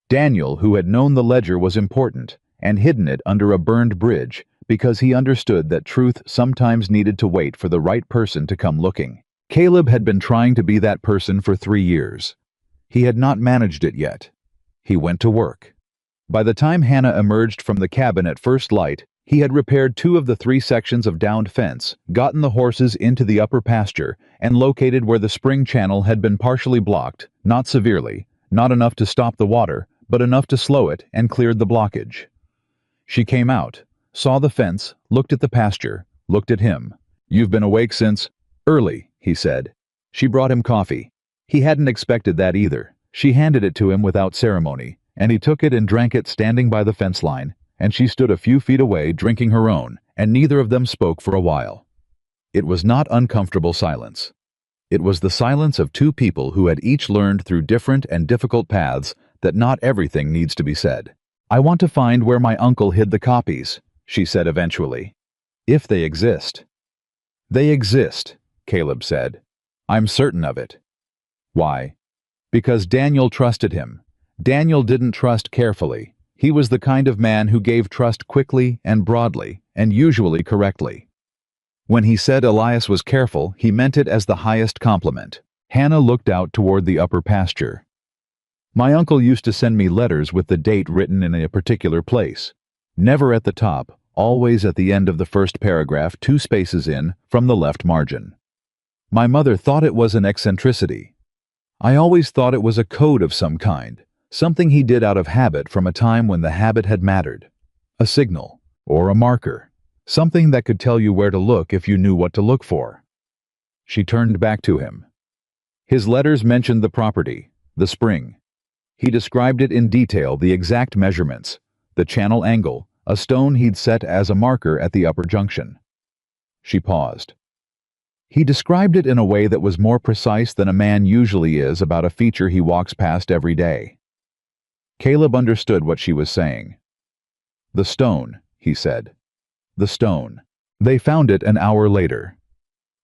Daniel, who had known the ledger was important and hidden it under a burned bridge because he understood that truth sometimes needed to wait for the right person to come looking. Caleb had been trying to be that person for 3 years. He had not managed it yet. He went to work. By the time Hannah emerged from the cabin at first light, he had repaired 2 of the 3 sections of downed fence, gotten the horses into the upper pasture, and located where the spring channel had been partially blocked, not severely, not enough to stop the water, but enough to slow it, and cleared the blockage. She came out, saw the fence, looked at the pasture, looked at him. "You've been awake since early," he said. She brought him coffee. He hadn't expected that either. She handed it to him without ceremony, and he took it and drank it standing by the fence line, and she stood a few feet away drinking her own, and neither of them spoke for a while. It was not uncomfortable silence. It was the silence of 2 people who had each learned through different and difficult paths that not everything needs to be said. "I want to find where my uncle hid the copies," she said eventually. "If they exist." "They exist," Caleb said. "I'm certain of it." Why? Because Daniel trusted him. Daniel didn't trust carefully. He was the kind of man who gave trust quickly and broadly, and usually correctly. When he said Elias was careful, he meant it as the highest compliment. Hannah looked out toward the upper pasture. "My uncle used to send me letters with the date written in a particular place. Never at the top, always at the end of the first paragraph, 2 spaces in, from the left margin. My mother thought it was an eccentricity. I always thought it was a code of some kind, something he did out of habit from a time when the habit had mattered. A signal, or a marker, something that could tell you where to look if you knew what to look for." She turned back to him. "His letters mentioned the property, the spring. He described it in detail, the exact measurements, the channel angle, a stone he'd set as a marker at the upper junction." She paused. "He described it in a way that was more precise than a man usually is about a feature he walks past every day." Caleb understood what she was saying. "The stone," he said. "The stone. They found it an hour later.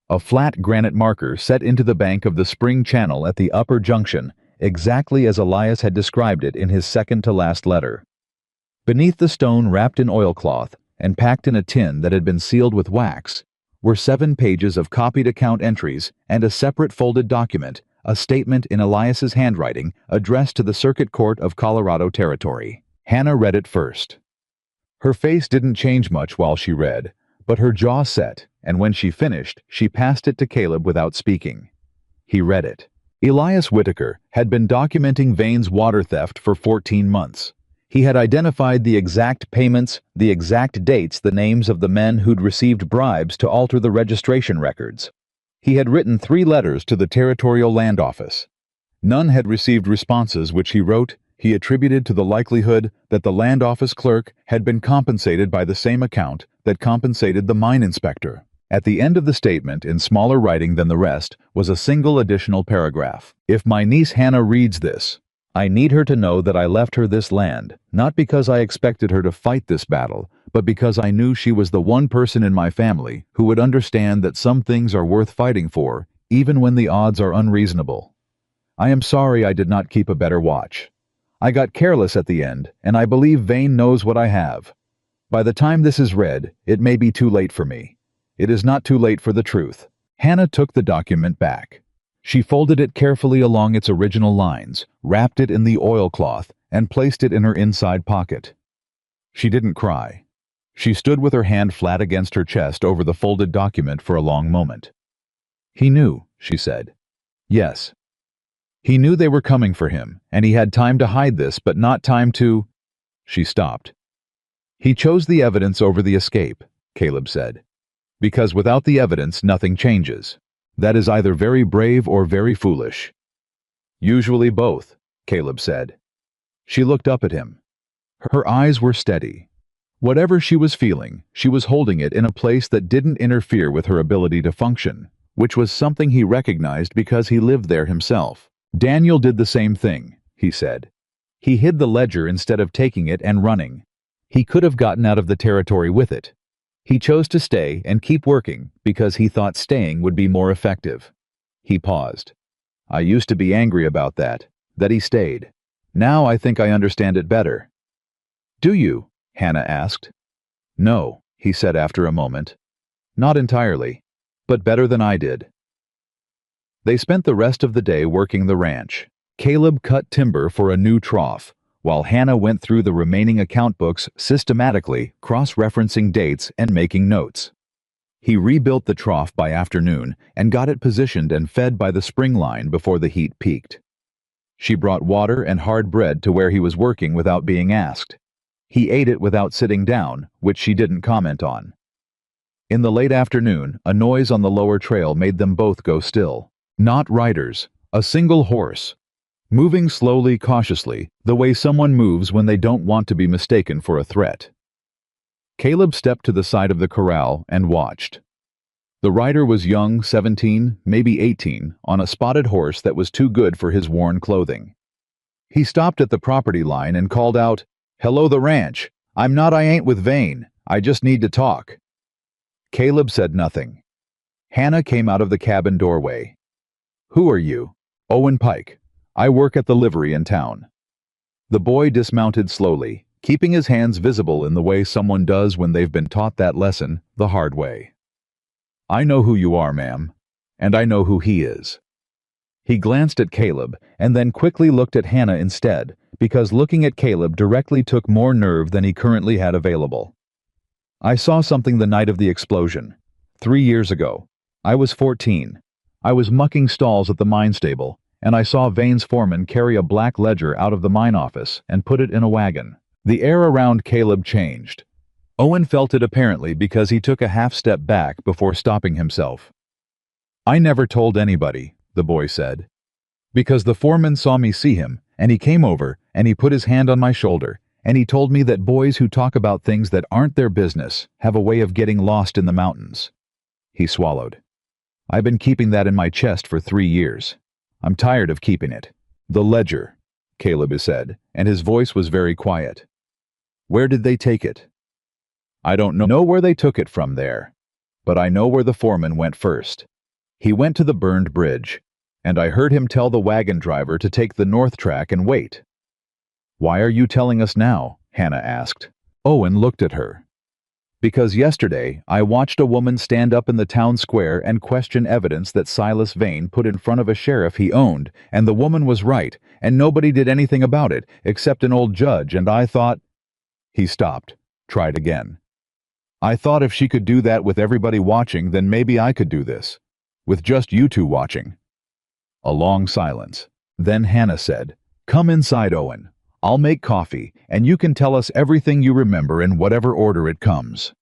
A flat granite marker set into the bank of the spring channel at the upper junction, exactly as Elias had described it in his second-to-last letter. Beneath the stone, wrapped in oilcloth and packed in a tin that had been sealed with wax, were 7 pages of copied account entries and a separate folded document, a statement in Elias's handwriting addressed to the Circuit Court of Colorado Territory. Hannah read it first. Her face didn't change much while she read, but her jaw set, and when she finished, she passed it to Caleb without speaking. He read it. Elias Whitaker had been documenting Vane's water theft for 14 months. He had identified the exact payments, the exact dates, the names of the men who'd received bribes to alter the registration records. He had written 3 letters to the Territorial Land Office. None had received responses, which he wrote he attributed to the likelihood that the land office clerk had been compensated by the same account that compensated the mine inspector. At the end of the statement, in smaller writing than the rest, was a single additional paragraph. "If my niece Hannah reads this, I need her to know that I left her this land, not because I expected her to fight this battle, but because I knew she was the one person in my family who would understand that some things are worth fighting for, even when the odds are unreasonable. I am sorry I did not keep a better watch. I got careless at the end, and I believe Vane knows what I have. By the time this is read, it may be too late for me. It is not too late for the truth." Hannah took the document back. She folded it carefully along its original lines, wrapped it in the oilcloth, and placed it in her inside pocket. She didn't cry. She stood with her hand flat against her chest over the folded document for a long moment. "He knew," she said. "Yes. He knew they were coming for him, and he had time to hide this, but not time to—" She stopped. "He chose the evidence over the escape," Caleb said. "Because without the evidence, nothing changes. That is either very brave or very foolish." "Usually both," Caleb said. She looked up at him. Her eyes were steady. Whatever she was feeling, she was holding it in a place that didn't interfere with her ability to function, which was something he recognized because he lived there himself. Daniel did the same thing, he said. He hid the ledger instead of taking it and running. He could have gotten out of the territory with it. He chose to stay and keep working because he thought staying would be more effective. He paused. I used to be angry about that he stayed. Now I think I understand it better. Do you? Hannah asked. No, he said after a moment. Not entirely, but better than I did. They spent the rest of the day working the ranch. Caleb cut timber for a new trough, while Hannah went through the remaining account books systematically, cross-referencing dates and making notes. He rebuilt the trough by afternoon and got it positioned and fed by the spring line before the heat peaked. She brought water and hard bread to where he was working without being asked. He ate it without sitting down, which she didn't comment on. In the late afternoon, a noise on the lower trail made them both go still. Not riders, a single horse, moving slowly, cautiously, the way someone moves when they don't want to be mistaken for a threat. Caleb stepped to the side of the corral and watched. The rider was young, 17, maybe 18, on a spotted horse that was too good for his worn clothing. He stopped at the property line and called out, "Hello, the ranch. I ain't with Vane. I just need to talk." Caleb said nothing. Hannah came out of the cabin doorway. "Who are you?" "Owen Pike. I work at the livery in town." The boy dismounted slowly, keeping his hands visible in the way someone does when they've been taught that lesson the hard way. "I know who you are, ma'am, and I know who he is." He glanced at Caleb and then quickly looked at Hannah instead, because looking at Caleb directly took more nerve than he currently had available. "I saw something the night of the explosion. 3 years ago. I was 14. I was mucking stalls at the mine stable, and I saw Vane's foreman carry a black ledger out of the mine office and put it in a wagon." The air around Caleb changed. Owen felt it apparently because he took a half step back before stopping himself. "I never told anybody," the boy said, "because the foreman saw me see him, and he came over, and he put his hand on my shoulder, and he told me that boys who talk about things that aren't their business have a way of getting lost in the mountains." He swallowed. "I've been keeping that in my chest for 3 years. I'm tired of keeping it." "The ledger," Caleb said, and his voice was very quiet. "Where did they take it?" "I don't know where they took it from there, but I know where the foreman went first. He went to the burned bridge, and I heard him tell the wagon driver to take the north track and wait." "Why are you telling us now?" Hannah asked. Owen looked at her. "Because yesterday I watched a woman stand up in the town square and question evidence that Silas Vane put in front of a sheriff he owned, and the woman was right, and nobody did anything about it except an old judge, and I thought—" He stopped, tried again. "I thought if she could do that with everybody watching, then maybe I could do this. With just you two watching." A long silence. Then Hannah said, "Come inside, Owen. I'll make coffee, and you can tell us everything you remember in whatever order it comes."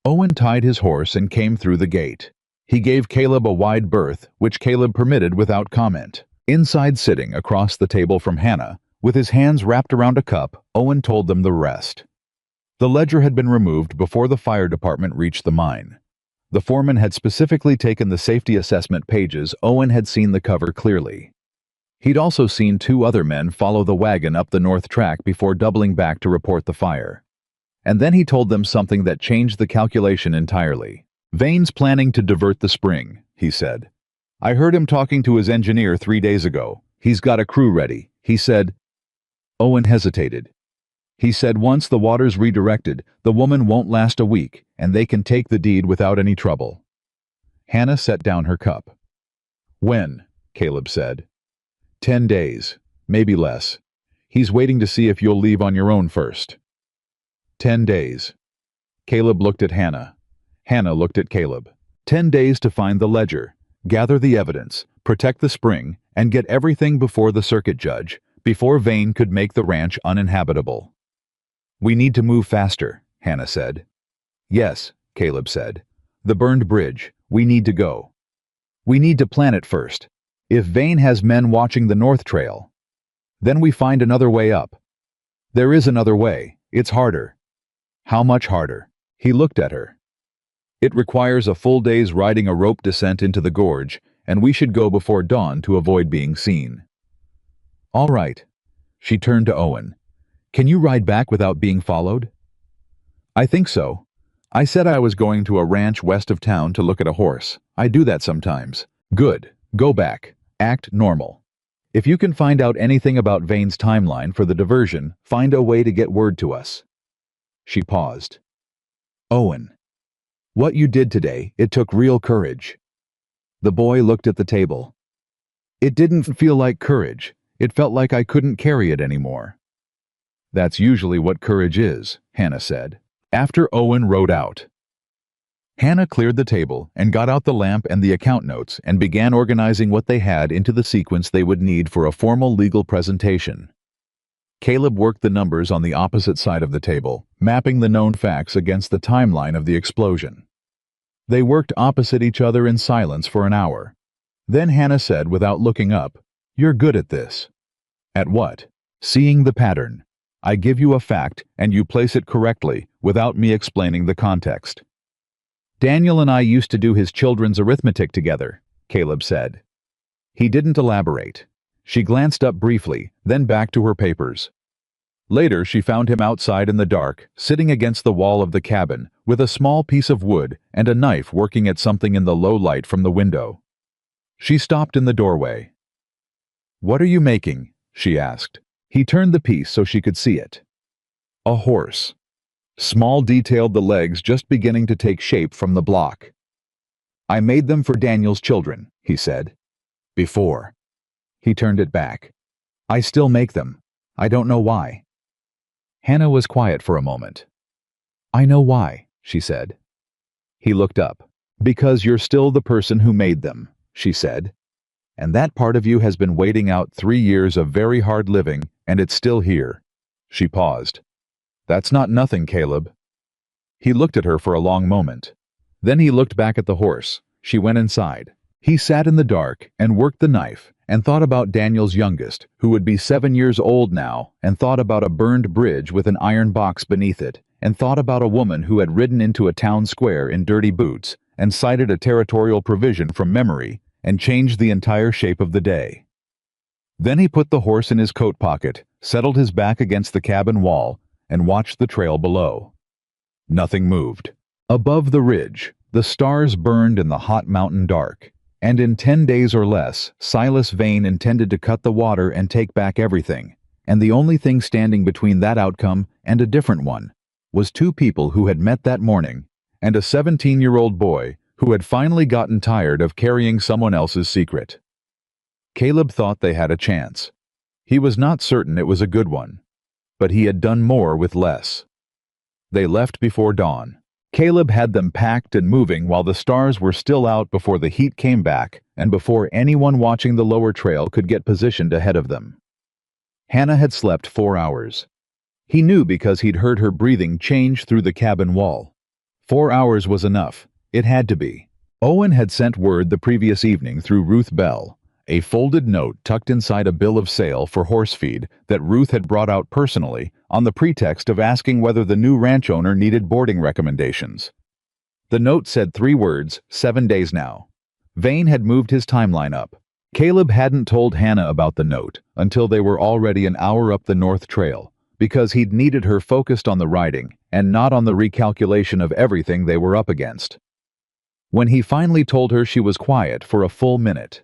Owen tied his horse and came through the gate. He gave Caleb a wide berth, which Caleb permitted without comment. Inside, sitting across the table from Hannah, with his hands wrapped around a cup, Owen told them the rest. The ledger had been removed before the fire department reached the mine. The foreman had specifically taken the safety assessment pages. Owen had seen the cover clearly. He'd also seen 2 other men follow the wagon up the north track before doubling back to report the fire. And then he told them something that changed the calculation entirely. "Vane's planning to divert the spring," he said. "I heard him talking to his engineer 3 days ago. He's got a crew ready. He said—" Owen hesitated. "He said once the water's redirected, the woman won't last a week, and they can take the deed without any trouble." Hannah set down her cup. "When?" Caleb said. 10 days, maybe less. He's waiting to see if you'll leave on your own first." 10 days. Caleb looked at Hannah. Hannah looked at Caleb. 10 days to find the ledger, gather the evidence, protect the spring, and get everything before the circuit judge, before Vane could make the ranch uninhabitable. "We need to move faster," Hannah said. "Yes," Caleb said. "The burned bridge. We need to go. We need to plan it first. If Vane has men watching the north trail, then we find another way up. There is another way. It's harder." "How much harder?" He looked at her. "It requires a full day's riding a rope descent into the gorge, and we should go before dawn to avoid being seen." "All right." She turned to Owen. "Can you ride back without being followed?" "I think so. I said I was going to a ranch west of town to look at a horse. I do that sometimes." "Good. Go back. Act normal. If you can find out anything about Vane's timeline for the diversion, find a way to get word to us." She paused. "Owen, what you did today, it took real courage." The boy looked at the table. "It didn't feel like courage. It felt like I couldn't carry it anymore." "That's usually what courage is," Hannah said. After Owen rode out, Hannah cleared the table and got out the lamp and the account notes and began organizing what they had into the sequence they would need for a formal legal presentation. Caleb worked the numbers on the opposite side of the table, mapping the known facts against the timeline of the explosion. They worked opposite each other in silence for an hour. Then Hannah said without looking up, "You're good at this." "At what?" "Seeing the pattern. I give you a fact and you place it correctly without me explaining the context." "Daniel and I used to do his children's arithmetic together," Caleb said. He didn't elaborate. She glanced up briefly, then back to her papers. Later, she found him outside in the dark, sitting against the wall of the cabin, with a small piece of wood and a knife working at something in the low light from the window. She stopped in the doorway. "What are you making?" she asked. He turned the piece so she could see it. A horse. Small detailed the legs just beginning to take shape from the block. "I made them for Daniel's children," he said. "Before." He turned it back. "I still make them. I don't know why." Hannah was quiet for a moment. "I know why," she said. He looked up. "Because you're still the person who made them," she said. "And that part of you has been waiting out 3 years of very hard living, and it's still here." She paused. "That's not nothing, Caleb." He looked at her for a long moment. Then he looked back at the horse. She went inside. He sat in the dark and worked the knife and thought about Daniel's youngest, who would be 7 years old now, and thought about a burned bridge with an iron box beneath it, and thought about a woman who had ridden into a town square in dirty boots and cited a territorial provision from memory and changed the entire shape of the day. Then he put the horse in his coat pocket, settled his back against the cabin wall, and watched the trail below. Nothing moved. Above the ridge, the stars burned in the hot mountain dark, and in 10 days or less, Silas Vane intended to cut the water and take back everything, and the only thing standing between that outcome and a different one was 2 people who had met that morning, and a 17-year-old boy who had finally gotten tired of carrying someone else's secret. Caleb thought they had a chance. He was not certain it was a good one, but he had done more with less. They left before dawn. Caleb had them packed and moving while the stars were still out before the heat came back and before anyone watching the lower trail could get positioned ahead of them. Hannah had slept 4 hours. He knew because he'd heard her breathing change through the cabin wall. 4 hours was enough. It had to be. Owen had sent word the previous evening through Ruth Bell, a folded note tucked inside a bill of sale for horse feed that Ruth had brought out personally on the pretext of asking whether the new ranch owner needed boarding recommendations. The note said 3 words, 7 days now. Vane had moved his timeline up. Caleb hadn't told Hannah about the note until they were already an hour up the North Trail, because he'd needed her focused on the riding and not on the recalculation of everything they were up against. When he finally told her, she was quiet for a full minute.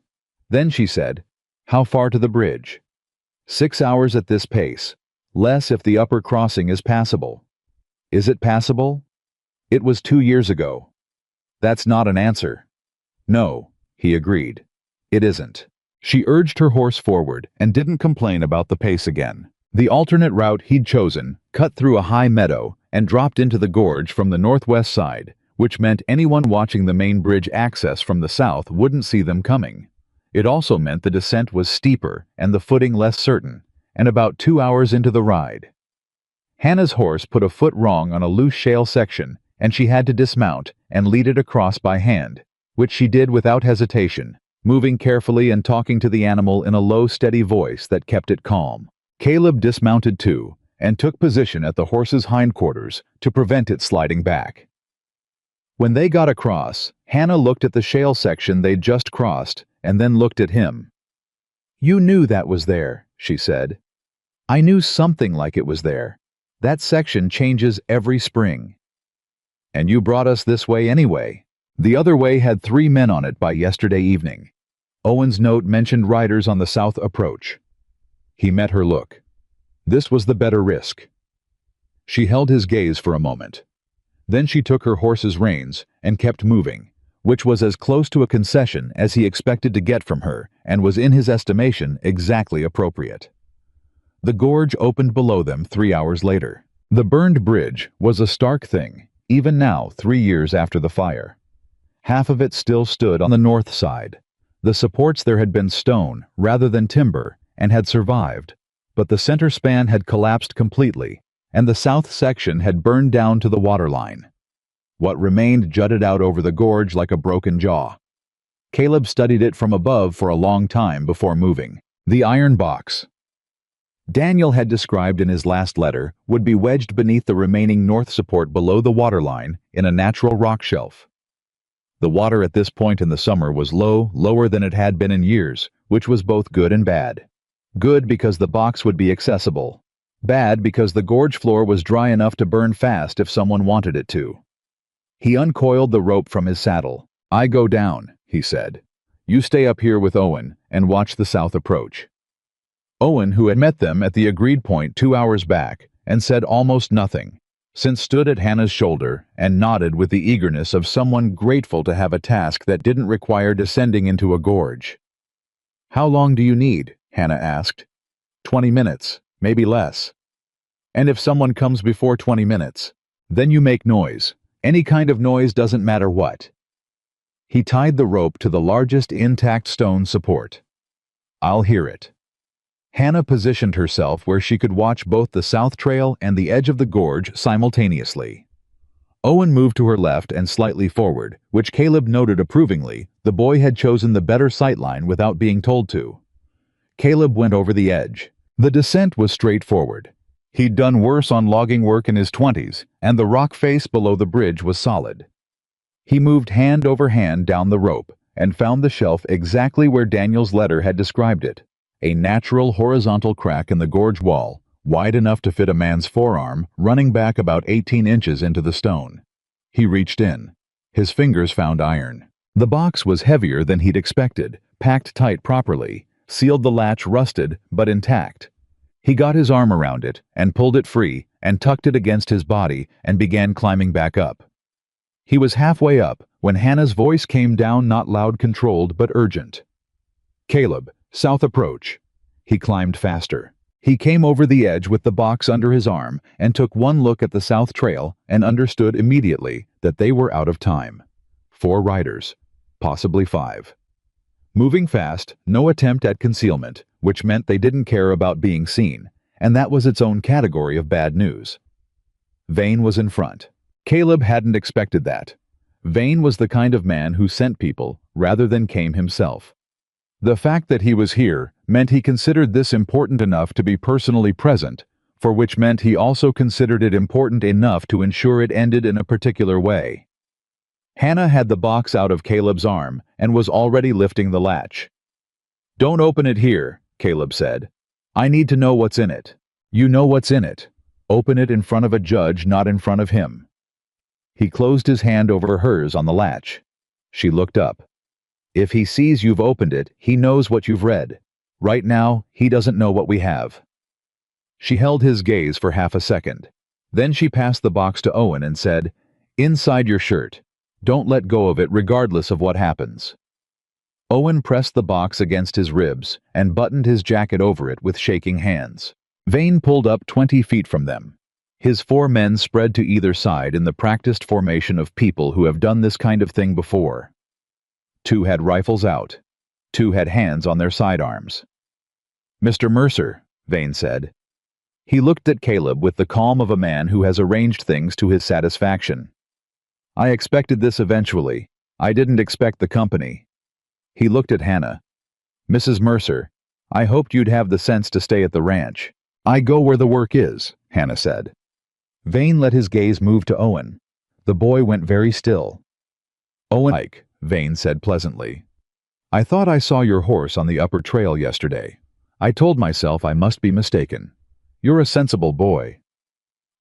Then she said, "How far to the bridge?" 6 hours at this pace. Less if the upper crossing is passable. Is it passable? It was 2 years ago. That's not an answer. No, he agreed. It isn't. She urged her horse forward and didn't complain about the pace again. The alternate route he'd chosen cut through a high meadow and dropped into the gorge from the northwest side, which meant anyone watching the main bridge access from the south wouldn't see them coming. It also meant the descent was steeper and the footing less certain, and about 2 hours into the ride. Hannah's horse put a foot wrong on a loose shale section, and she had to dismount and lead it across by hand, which she did without hesitation, moving carefully and talking to the animal in a low, steady voice that kept it calm. Caleb dismounted too, and took position at the horse's hindquarters to prevent it sliding back. When they got across, Hannah looked at the shale section they'd just crossed, and then looked at him. "You knew that was there," she said. "I knew something like it was there. That section changes every spring." "And you brought us this way anyway." The other way had 3 men on it by yesterday evening. Owen's note mentioned riders on the south approach. He met her look. This was the better risk. She held his gaze for a moment. Then she took her horse's reins and kept moving, which was as close to a concession as he expected to get from her and was in his estimation exactly appropriate. The gorge opened below them 3 hours later. The burned bridge was a stark thing, even now 3 years after the fire. Half of it still stood on the north side. The supports there had been stone rather than timber and had survived, but the center span had collapsed completely, and the south section had burned down to the waterline. What remained jutted out over the gorge like a broken jaw. Caleb studied it from above for a long time before moving. The iron box Daniel had described in his last letter would be wedged beneath the remaining north support below the waterline in a natural rock shelf. The water at this point in the summer was low, lower than it had been in years, which was both good and bad. Good because the box would be accessible. Bad because the gorge floor was dry enough to burn fast if someone wanted it to. He uncoiled the rope from his saddle. "I go down," he said. "You stay up here with Owen and watch the south approach." Owen, who had met them at the agreed point 2 hours back and said almost nothing, since stood at Hannah's shoulder and nodded with the eagerness of someone grateful to have a task that didn't require descending into a gorge. "How long do you need?" Hannah asked. 20 minutes, maybe less. "And if someone comes before 20 minutes, then you make noise. Any kind of noise, doesn't matter what." He tied the rope to the largest intact stone support. "I'll hear it." Hannah positioned herself where she could watch both the south trail and the edge of the gorge simultaneously. Owen moved to her left and slightly forward, which Caleb noted approvingly. The boy had chosen the better sightline without being told to. Caleb went over the edge. The descent was straightforward. He'd done worse on logging work in his 20s, and the rock face below the bridge was solid. He moved hand over hand down the rope and found the shelf exactly where Daniel's letter had described it. A natural horizontal crack in the gorge wall, wide enough to fit a man's forearm, running back about 18 inches into the stone. He reached in. His fingers found iron. The box was heavier than he'd expected, packed tight properly, sealed the latch rusted but intact. He got his arm around it and pulled it free and tucked it against his body and began climbing back up. He was halfway up when Hannah's voice came down, not loud, controlled, but urgent. "Caleb, south approach." He climbed faster. He came over the edge with the box under his arm and took one look at the south trail and understood immediately that they were out of time. 4 riders, possibly 5. Moving fast, no attempt at concealment, which meant they didn't care about being seen, and that was its own category of bad news. Vane was in front. Caleb hadn't expected that. Vane was the kind of man who sent people rather than came himself. The fact that he was here meant he considered this important enough to be personally present, for which meant he also considered it important enough to ensure it ended in a particular way. Hannah had the box out of Caleb's arm and was already lifting the latch. "Don't open it here," Caleb said. "I need to know what's in it." "You know what's in it. Open it in front of a judge, not in front of him." He closed his hand over hers on the latch. She looked up. "If he sees you've opened it, he knows what you've read. Right now, he doesn't know what we have." She held his gaze for half a second. Then she passed the box to Owen and said, "Inside your shirt. Don't let go of it regardless of what happens." Owen pressed the box against his ribs and buttoned his jacket over it with shaking hands. Vane pulled up 20 feet from them. His 4 men spread to either side in the practiced formation of people who have done this kind of thing before. 2 had rifles out. 2 had hands on their sidearms. "Mr. Mercer," Vane said. He looked at Caleb with the calm of a man who has arranged things to his satisfaction. "I expected this eventually. I didn't expect the company." He looked at Hannah. "Mrs. Mercer, I hoped you'd have the sense to stay at the ranch." "I go where the work is," Hannah said. Vane let his gaze move to Owen. The boy went very still. Owen, Ike, Vane said pleasantly. I thought I saw your horse on the upper trail yesterday. I told myself I must be mistaken. You're a sensible boy.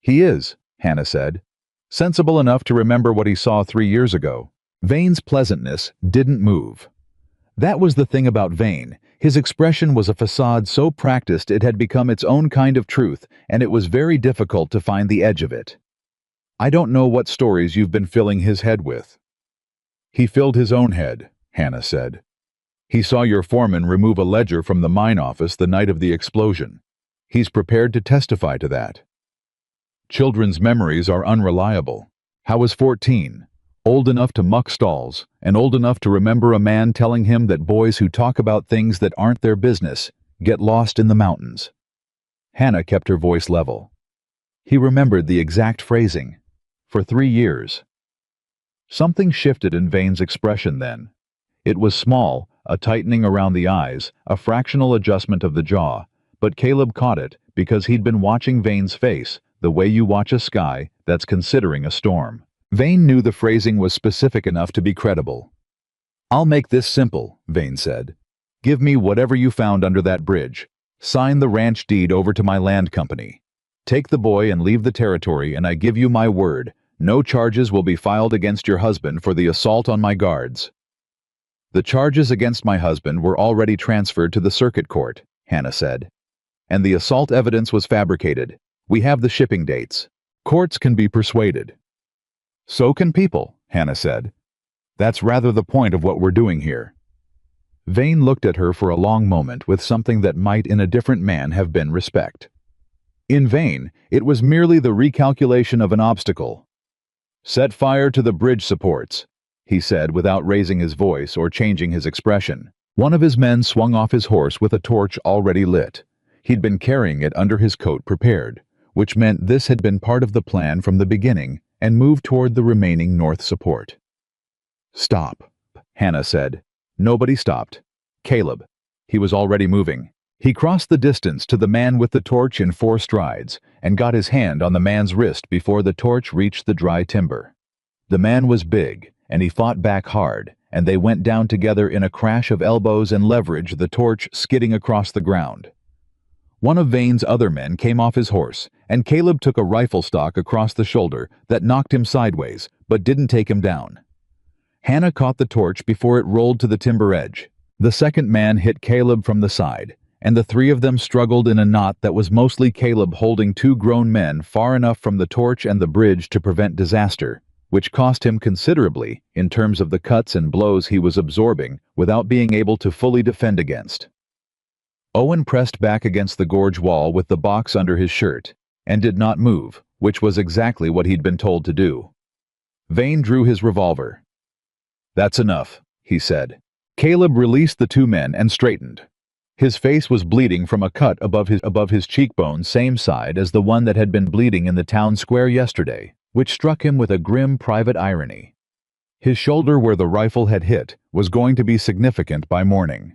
He is, Hannah said. Sensible enough to remember what he saw 3 years ago. Vane's pleasantness didn't move. That was the thing about Vane. His expression was a facade so practiced it had become its own kind of truth, and it was very difficult to find the edge of it. I don't know what stories you've been filling his head with. He filled his own head, Hannah said. He saw your foreman remove a ledger from the mine office the night of the explosion. He's prepared to testify to that. Children's memories are unreliable. How was 14? Old enough to muck stalls, and old enough to remember a man telling him that boys who talk about things that aren't their business get lost in the mountains. Hannah kept her voice level. He remembered the exact phrasing. For 3 years. Something shifted in Vane's expression then. It was small, a tightening around the eyes, a fractional adjustment of the jaw, but Caleb caught it because he'd been watching Vane's face, the way you watch a sky that's considering a storm. Vane knew the phrasing was specific enough to be credible. I'll make this simple, Vane said. Give me whatever you found under that bridge. Sign the ranch deed over to my land company. Take the boy and leave the territory, and I give you my word, no charges will be filed against your husband for the assault on my guards. The charges against my husband were already transferred to the circuit court, Hannah said. And the assault evidence was fabricated. We have the shipping dates. Courts can be persuaded. So can people, Hannah said. That's rather the point of what we're doing here. Vane looked at her for a long moment with something that might in a different man have been respect. In Vane, it was merely the recalculation of an obstacle. Set fire to the bridge supports, he said without raising his voice or changing his expression. One of his men swung off his horse with a torch already lit. He'd been carrying it under his coat prepared, which meant this had been part of the plan from the beginning, and moved toward the remaining north support. Stop, Hannah said. Nobody stopped. Caleb. He was already moving. He crossed the distance to the man with the torch in 4 strides, and got his hand on the man's wrist before the torch reached the dry timber. The man was big, and he fought back hard, and they went down together in a crash of elbows and leverage, the torch skidding across the ground. One of Vane's other men came off his horse, and Caleb took a rifle stock across the shoulder that knocked him sideways, but didn't take him down. Hannah caught the torch before it rolled to the timber edge. The second man hit Caleb from the side, and the 3 of them struggled in a knot that was mostly Caleb holding 2 grown men far enough from the torch and the bridge to prevent disaster, which cost him considerably in terms of the cuts and blows he was absorbing without being able to fully defend against. Owen pressed back against the gorge wall with the box under his shirt, and did not move, which was exactly what he'd been told to do. Vane drew his revolver. That's enough, he said. Caleb released the 2 men and straightened. His face was bleeding from a cut above his cheekbone, same side as the one that had been bleeding in the town square yesterday, which struck him with a grim private irony. His shoulder where the rifle had hit was going to be significant by morning.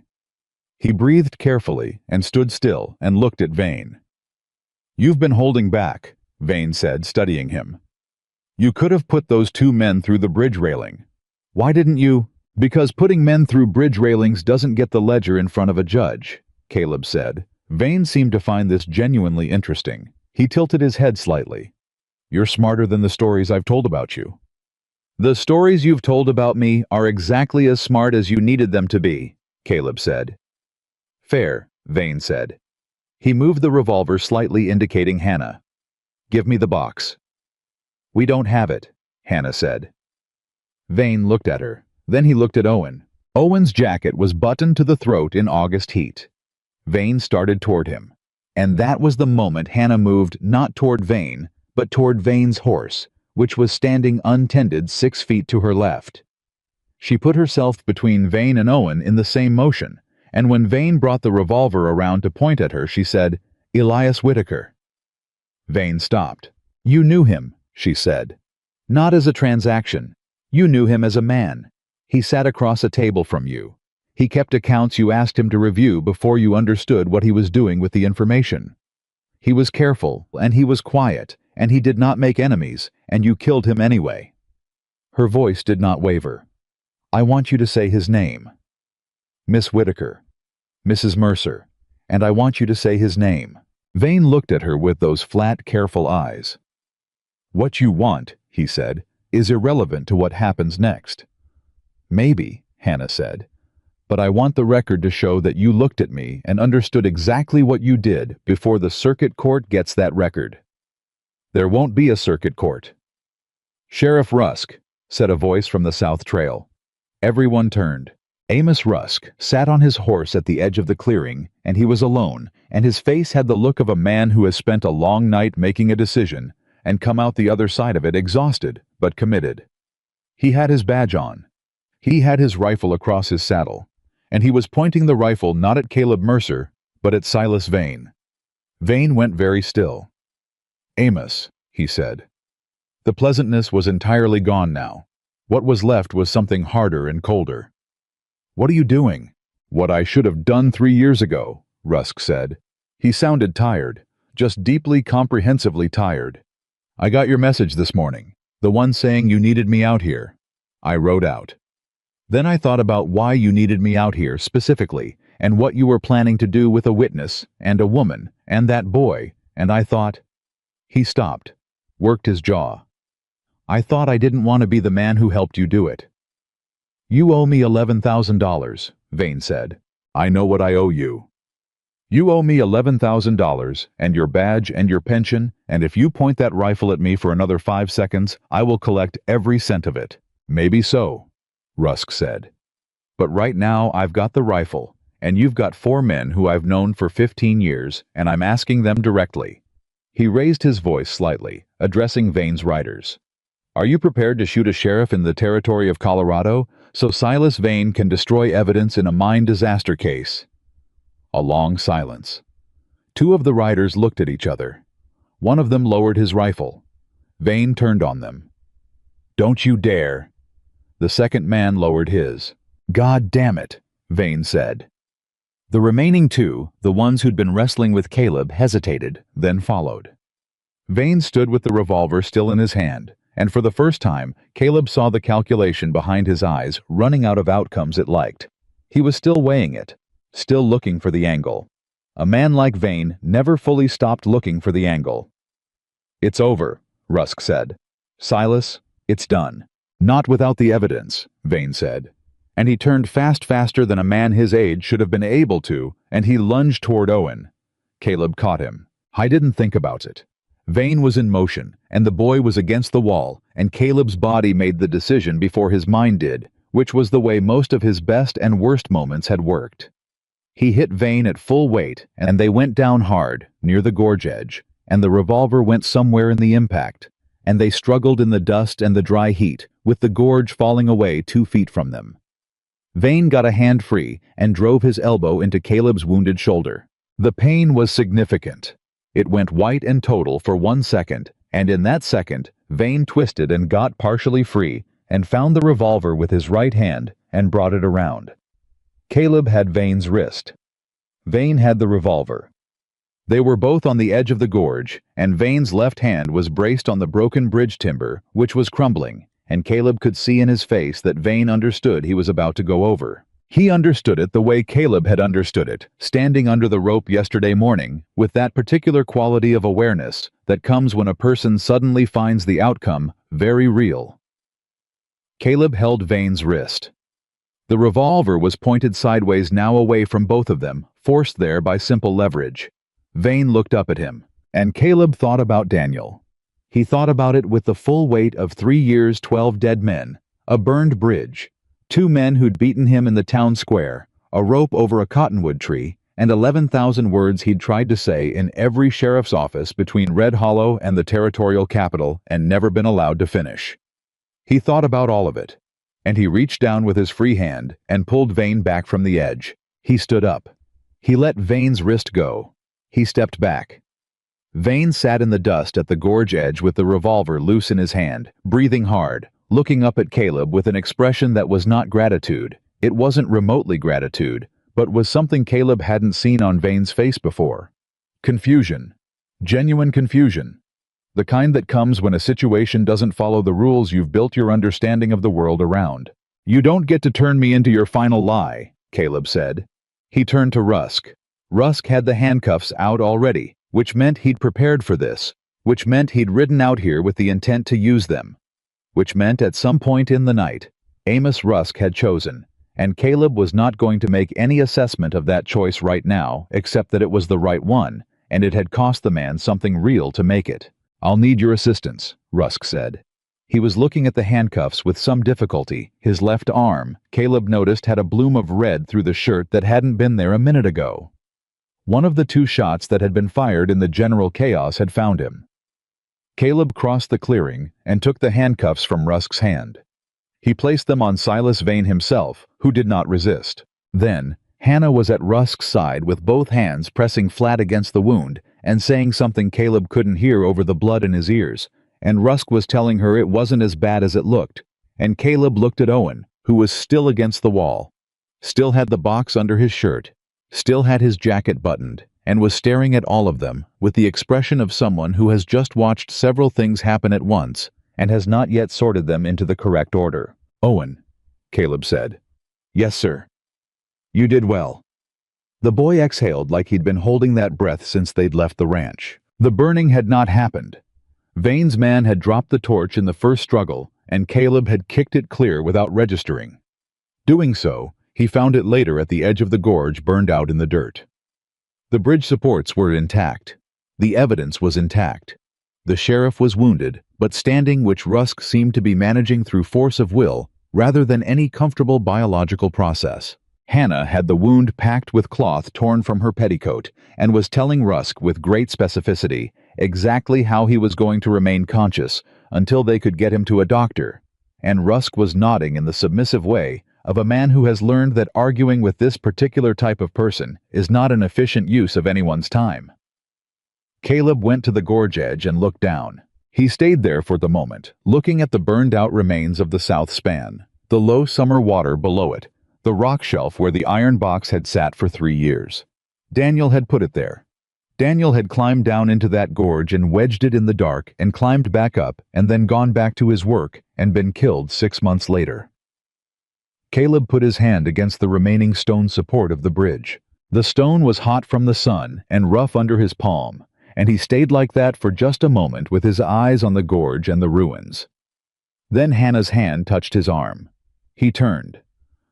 He breathed carefully and stood still and looked at Vane. You've been holding back, Vane said, studying him. You could have put those 2 men through the bridge railing. Why didn't you? Because putting men through bridge railings doesn't get the ledger in front of a judge, Caleb said. Vane seemed to find this genuinely interesting. He tilted his head slightly. You're smarter than the stories I've told about you. The stories you've told about me are exactly as smart as you needed them to be, Caleb said. Fair, Vane said. He moved the revolver slightly, indicating Hannah. Give me the box. We don't have it, Hannah said. Vane looked at her. Then he looked at Owen. Owen's jacket was buttoned to the throat in August heat. Vane started toward him. And that was the moment Hannah moved not toward Vane, but toward Vane's horse, which was standing untended 6 feet to her left. She put herself between Vane and Owen in the same motion, and when Vane brought the revolver around to point at her, she said, Elias Whitaker. Vane stopped. You knew him, she said. Not as a transaction. You knew him as a man. He sat across a table from you. He kept accounts you asked him to review before you understood what he was doing with the information. He was careful, and he was quiet, and he did not make enemies, and you killed him anyway. Her voice did not waver. I want you to say his name. Miss Whitaker. Mrs. Mercer. And I want you to say his name. Vane looked at her with those flat, careful eyes. What you want, he said, is irrelevant to what happens next. Maybe, Hannah said, but I want the record to show that you looked at me and understood exactly what you did before the circuit court gets that record. There won't be a circuit court. Sheriff Rusk, said a voice from the South Trail. Everyone turned. Amos Rusk sat on his horse at the edge of the clearing, and he was alone, and his face had the look of a man who has spent a long night making a decision and come out the other side of it exhausted but committed. He had his badge on. He had his rifle across his saddle, and he was pointing the rifle not at Caleb Mercer, but at Silas Vane. Vane went very still. Amos, he said. The pleasantness was entirely gone now. What was left was something harder and colder. What are you doing? What I should have done 3 years ago, Rusk said. He sounded tired, just deeply comprehensively tired. I got your message this morning, the one saying you needed me out here. I wrote out. Then I thought about why you needed me out here specifically, and what you were planning to do with a witness, and a woman, and that boy, and I thought... He stopped, worked his jaw. I thought I didn't want to be the man who helped you do it. You owe me $11,000, Vane said. I know what I owe you. You owe me $11,000, and your badge and your pension, and if you point that rifle at me for another 5 seconds, I will collect every cent of it. Maybe so, Rusk said. But right now I've got the rifle, and you've got 4 men who I've known for 15 years, and I'm asking them directly. He raised his voice slightly, addressing Vane's riders. Are you prepared to shoot a sheriff in the territory of Colorado so Silas Vane can destroy evidence in a mine disaster case? A long silence. 2 of the riders looked at each other. One of them lowered his rifle. Vane turned on them. Don't you dare. The second man lowered his. God damn it, Vane said. The remaining 2, the ones who'd been wrestling with Caleb, hesitated, then followed. Vane stood with the revolver still in his hand, and for the first time, Caleb saw the calculation behind his eyes running out of outcomes it liked. He was still weighing it, still looking for the angle. A man like Vane never fully stopped looking for the angle. It's over, Rusk said. Silas, it's done. Not without the evidence, Vane said. And he turned faster than a man his age should have been able to, and he lunged toward Owen. Caleb caught him. I didn't think about it. Vane was in motion, and the boy was against the wall, and Caleb's body made the decision before his mind did, which was the way most of his best and worst moments had worked. He hit Vane at full weight, and they went down hard, near the gorge edge, and the revolver went somewhere in the impact, and they struggled in the dust and the dry heat, with the gorge falling away 2 feet from them. Vane got a hand free and drove his elbow into Caleb's wounded shoulder. The pain was significant. It went white and total for 1 second, and in that second, Vane twisted and got partially free and found the revolver with his right hand and brought it around. Caleb had Vane's wrist. Vane had the revolver. They were both on the edge of the gorge, and Vane's left hand was braced on the broken bridge timber, which was crumbling, and Caleb could see in his face that Vane understood he was about to go over. He understood it the way Caleb had understood it, standing under the rope yesterday morning, with that particular quality of awareness that comes when a person suddenly finds the outcome very real. Caleb held Vane's wrist. The revolver was pointed sideways now away from both of them, forced there by simple leverage. Vane looked up at him, and Caleb thought about Daniel. He thought about it with the full weight of 3 years, 12 dead men, a burned bridge, 2 men who'd beaten him in the town square, a rope over a cottonwood tree, and 11,000 words he'd tried to say in every sheriff's office between Red Hollow and the territorial capital and never been allowed to finish. He thought about all of it, and he reached down with his free hand and pulled Vane back from the edge. He stood up. He let Vane's wrist go. He stepped back. Vane sat in the dust at the gorge edge with the revolver loose in his hand, breathing hard, looking up at Caleb with an expression that was not gratitude. It wasn't remotely gratitude, but was something Caleb hadn't seen on Vane's face before. Confusion. Genuine confusion. The kind that comes when a situation doesn't follow the rules you've built your understanding of the world around. You don't get to turn me into your final lie, Caleb said. He turned to Rusk. Rusk had the handcuffs out already, which meant he'd prepared for this, which meant he'd ridden out here with the intent to use them, which meant at some point in the night, Amos Rusk had chosen, and Caleb was not going to make any assessment of that choice right now except that it was the right one, and it had cost the man something real to make it. I'll need your assistance, Rusk said. He was looking at the handcuffs with some difficulty. His left arm, Caleb noticed, had a bloom of red through the shirt that hadn't been there a minute ago. One of the two shots that had been fired in the general chaos had found him. Caleb crossed the clearing and took the handcuffs from Rusk's hand. He placed them on Silas Vane himself, who did not resist. Then, Hannah was at Rusk's side with both hands pressing flat against the wound and saying something Caleb couldn't hear over the blood in his ears, and Rusk was telling her it wasn't as bad as it looked, and Caleb looked at Owen, who was still against the wall, still had the box under his shirt, still had his jacket buttoned, and was staring at all of them with the expression of someone who has just watched several things happen at once and has not yet sorted them into the correct order. Owen, Caleb said. Yes, sir. You did well. The boy exhaled like he'd been holding that breath since they'd left the ranch. The burning had not happened. Vane's man had dropped the torch in the first struggle, and Caleb had kicked it clear without registering. Doing so, he found it later at the edge of the gorge, burned out in the dirt. The bridge supports were intact. The evidence was intact. The sheriff was wounded, but standing, which Rusk seemed to be managing through force of will rather than any comfortable biological process. Hannah had the wound packed with cloth torn from her petticoat and was telling Rusk with great specificity exactly how he was going to remain conscious until they could get him to a doctor, and Rusk was nodding in the submissive way of a man who has learned that arguing with this particular type of person is not an efficient use of anyone's time. Caleb went to the gorge edge and looked down. He stayed there for the moment, looking at the burned-out remains of the south span, the low summer water below it, the rock shelf where the iron box had sat for 3 years. Daniel had put it there. Daniel had climbed down into that gorge and wedged it in the dark and climbed back up and then gone back to his work and been killed 6 months later. Caleb put his hand against the remaining stone support of the bridge. The stone was hot from the sun and rough under his palm, and he stayed like that for just a moment with his eyes on the gorge and the ruins. Then Hannah's hand touched his arm. He turned.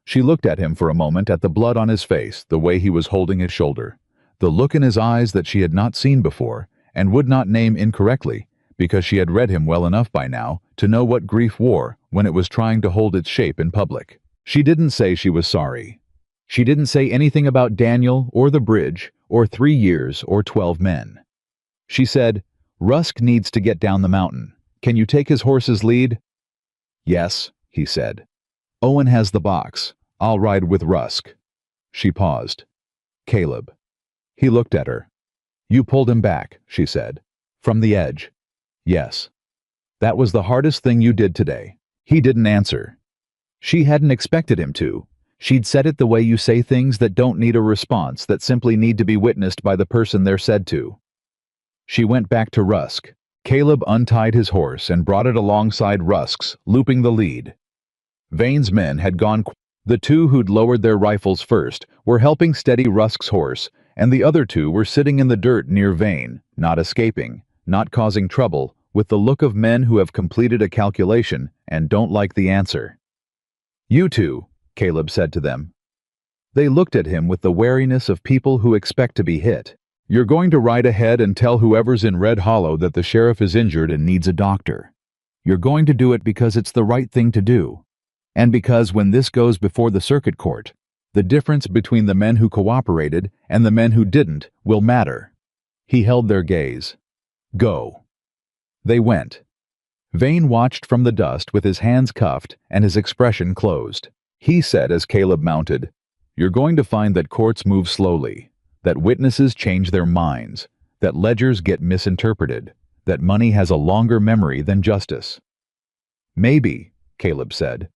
She looked at him for a moment, at the blood on his face, the way he was holding his shoulder, the look in his eyes that she had not seen before and would not name incorrectly, because she had read him well enough by now to know what grief wore when it was trying to hold its shape in public. She didn't say she was sorry. She didn't say anything about Daniel or the bridge or 3 years or 12 men. She said, "Rusk needs to get down the mountain. Can you take his horse's lead?" "Yes," he said. "Owen has the box. I'll ride with Rusk." She paused. "Caleb." He looked at her. "You pulled him back," she said. "From the edge." "Yes." "That was the hardest thing you did today." He didn't answer. She hadn't expected him to. She'd said it the way you say things that don't need a response, that simply need to be witnessed by the person they're said to. She went back to Rusk. Caleb untied his horse and brought it alongside Rusk's, looping the lead. Vane's men had gone. The two who'd lowered their rifles first were helping steady Rusk's horse, and the other two were sitting in the dirt near Vane, not escaping, not causing trouble, with the look of men who have completed a calculation and don't like the answer. "You two," Caleb said to them. They looked at him with the wariness of people who expect to be hit. "You're going to ride ahead and tell whoever's in Red Hollow that the sheriff is injured and needs a doctor. You're going to do it because it's the right thing to do. And because when this goes before the circuit court, the difference between the men who cooperated and the men who didn't will matter." He held their gaze. "Go." They went. Vane watched from the dust with his hands cuffed and his expression closed. He said as Caleb mounted, "You're going to find that courts move slowly, that witnesses change their minds, that ledgers get misinterpreted, that money has a longer memory than justice." "Maybe," Caleb said.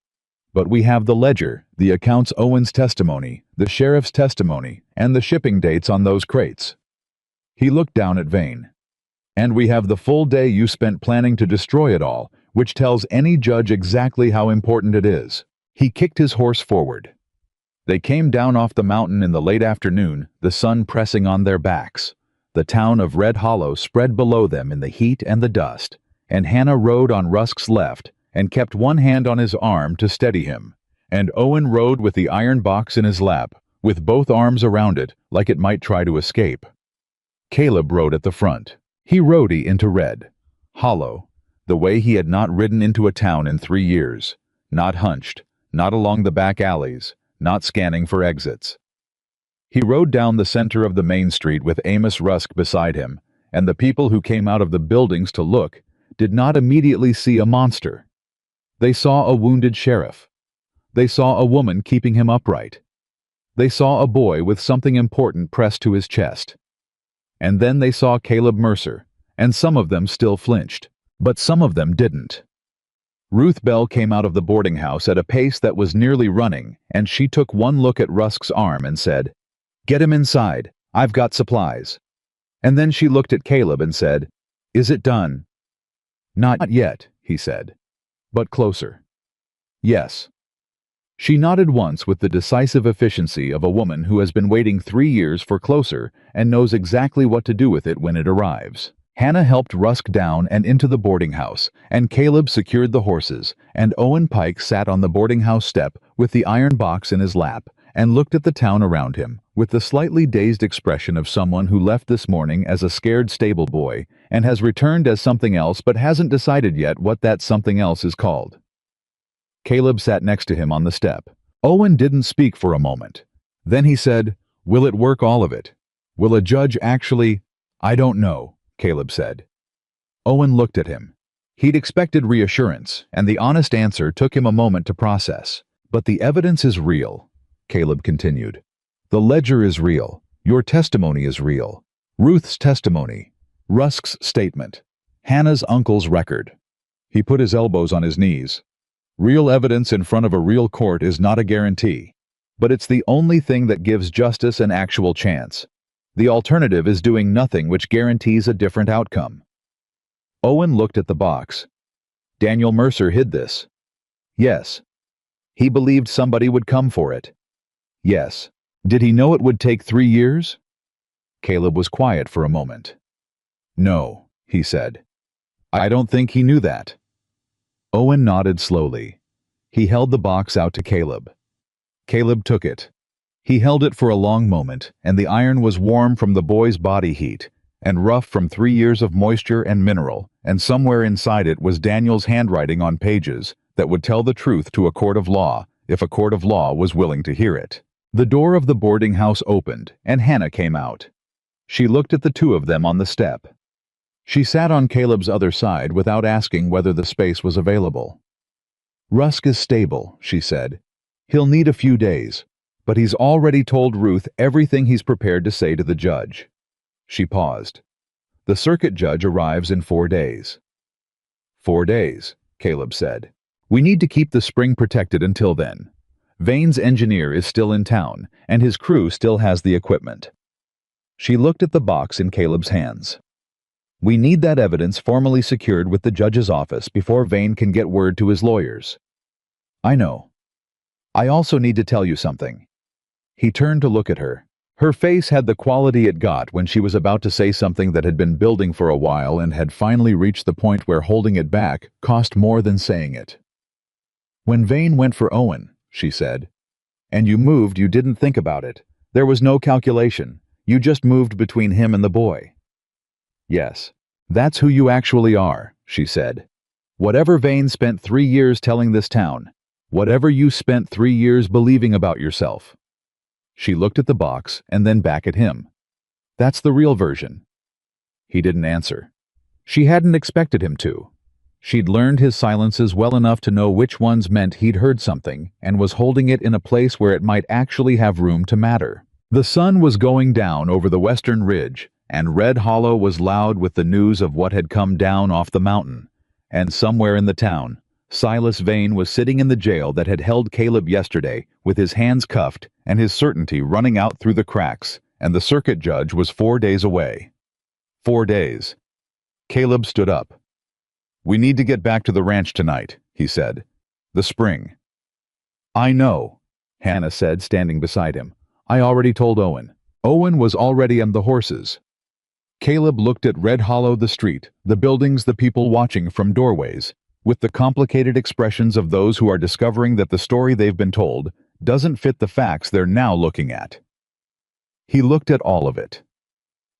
"But we have the ledger, the accounts, Owen's testimony, the sheriff's testimony, and the shipping dates on those crates." He looked down at Vane. "And we have the full day you spent planning to destroy it all, which tells any judge exactly how important it is." He kicked his horse forward. They came down off the mountain in the late afternoon, the sun pressing on their backs. The town of Red Hollow spread below them in the heat and the dust, and Hannah rode on Rusk's left and kept one hand on his arm to steady him, and Owen rode with the iron box in his lap, with both arms around it like it might try to escape. Caleb rode at the front. He rode into Red Hollow, the way he had not ridden into a town in 3 years, not hunched, not along the back alleys, not scanning for exits. He rode down the center of the main street with Amos Rusk beside him, and the people who came out of the buildings to look did not immediately see a monster. They saw a wounded sheriff. They saw a woman keeping him upright. They saw a boy with something important pressed to his chest. And then they saw Caleb Mercer, and some of them still flinched, but some of them didn't. Ruth Bell came out of the boarding house at a pace that was nearly running, and she took one look at Rusk's arm and said, "Get him inside. I've got supplies." And then she looked at Caleb and said, "Is it done?" "Not yet," he said, "but closer." "Yes." She nodded once with the decisive efficiency of a woman who has been waiting 3 years for closer and knows exactly what to do with it when it arrives. Hannah helped Rusk down and into the boarding house, and Caleb secured the horses, and Owen Pike sat on the boarding house step with the iron box in his lap and looked at the town around him with the slightly dazed expression of someone who left this morning as a scared stable boy and has returned as something else but hasn't decided yet what that something else is called. Caleb sat next to him on the step. Owen didn't speak for a moment. Then he said, "Will it work, all of it? Will a judge actually—" "I don't know," Caleb said. Owen looked at him. He'd expected reassurance, and the honest answer took him a moment to process. "But the evidence is real," Caleb continued. "The ledger is real. Your testimony is real. Ruth's testimony. Rusk's statement. Hannah's uncle's record." He put his elbows on his knees. "Real evidence in front of a real court is not a guarantee, but it's the only thing that gives justice an actual chance. The alternative is doing nothing, which guarantees a different outcome." Owen looked at the box. "Daniel Mercer hid this." "Yes." "He believed somebody would come for it." "Yes." "Did he know it would take 3 years?" Caleb was quiet for a moment. "No," he said. "I don't think he knew that." Owen nodded slowly. He held the box out to Caleb. Caleb took it. He held it for a long moment, and the iron was warm from the boy's body heat, and rough from 3 years of moisture and mineral, and somewhere inside it was Daniel's handwriting on pages that would tell the truth to a court of law, if a court of law was willing to hear it. The door of the boarding house opened, and Hannah came out. She looked at the two of them on the step. She sat on Caleb's other side without asking whether the space was available. "Rusk is stable," she said. "He'll need a few days, but he's already told Ruth everything he's prepared to say to the judge." She paused. "The circuit judge arrives in 4 days." 4 days, Caleb said. "We need to keep the spring protected until then. Vane's engineer is still in town, and his crew still has the equipment." She looked at the box in Caleb's hands. "We need that evidence formally secured with the judge's office before Vane can get word to his lawyers." "I know. I also need to tell you something." He turned to look at her. Her face had the quality it got when she was about to say something that had been building for a while and had finally reached the point where holding it back cost more than saying it. "When Vane went for Owen," she said, "and you moved, you didn't think about it. There was no calculation. You just moved between him and the boy." "Yes. That's who you actually are," she said. "Whatever Vane spent 3 years telling this town, whatever you spent 3 years believing about yourself." She looked at the box and then back at him. "That's the real version." He didn't answer. She hadn't expected him to. She'd learned his silences well enough to know which ones meant he'd heard something and was holding it in a place where it might actually have room to matter. The sun was going down over the western ridge, and Red Hollow was loud with the news of what had come down off the mountain. And somewhere in the town, Silas Vane was sitting in the jail that had held Caleb yesterday, with his hands cuffed and his certainty running out through the cracks, and the circuit judge was 4 days away. 4 days. Caleb stood up. "We need to get back to the ranch tonight," he said. "The spring." I know, Hannah said, standing beside him. I already told Owen. Owen was already on the horses. Caleb looked at Red Hollow, the street, the buildings, the people watching from doorways, with the complicated expressions of those who are discovering that the story they've been told doesn't fit the facts they're now looking at. He looked at all of it.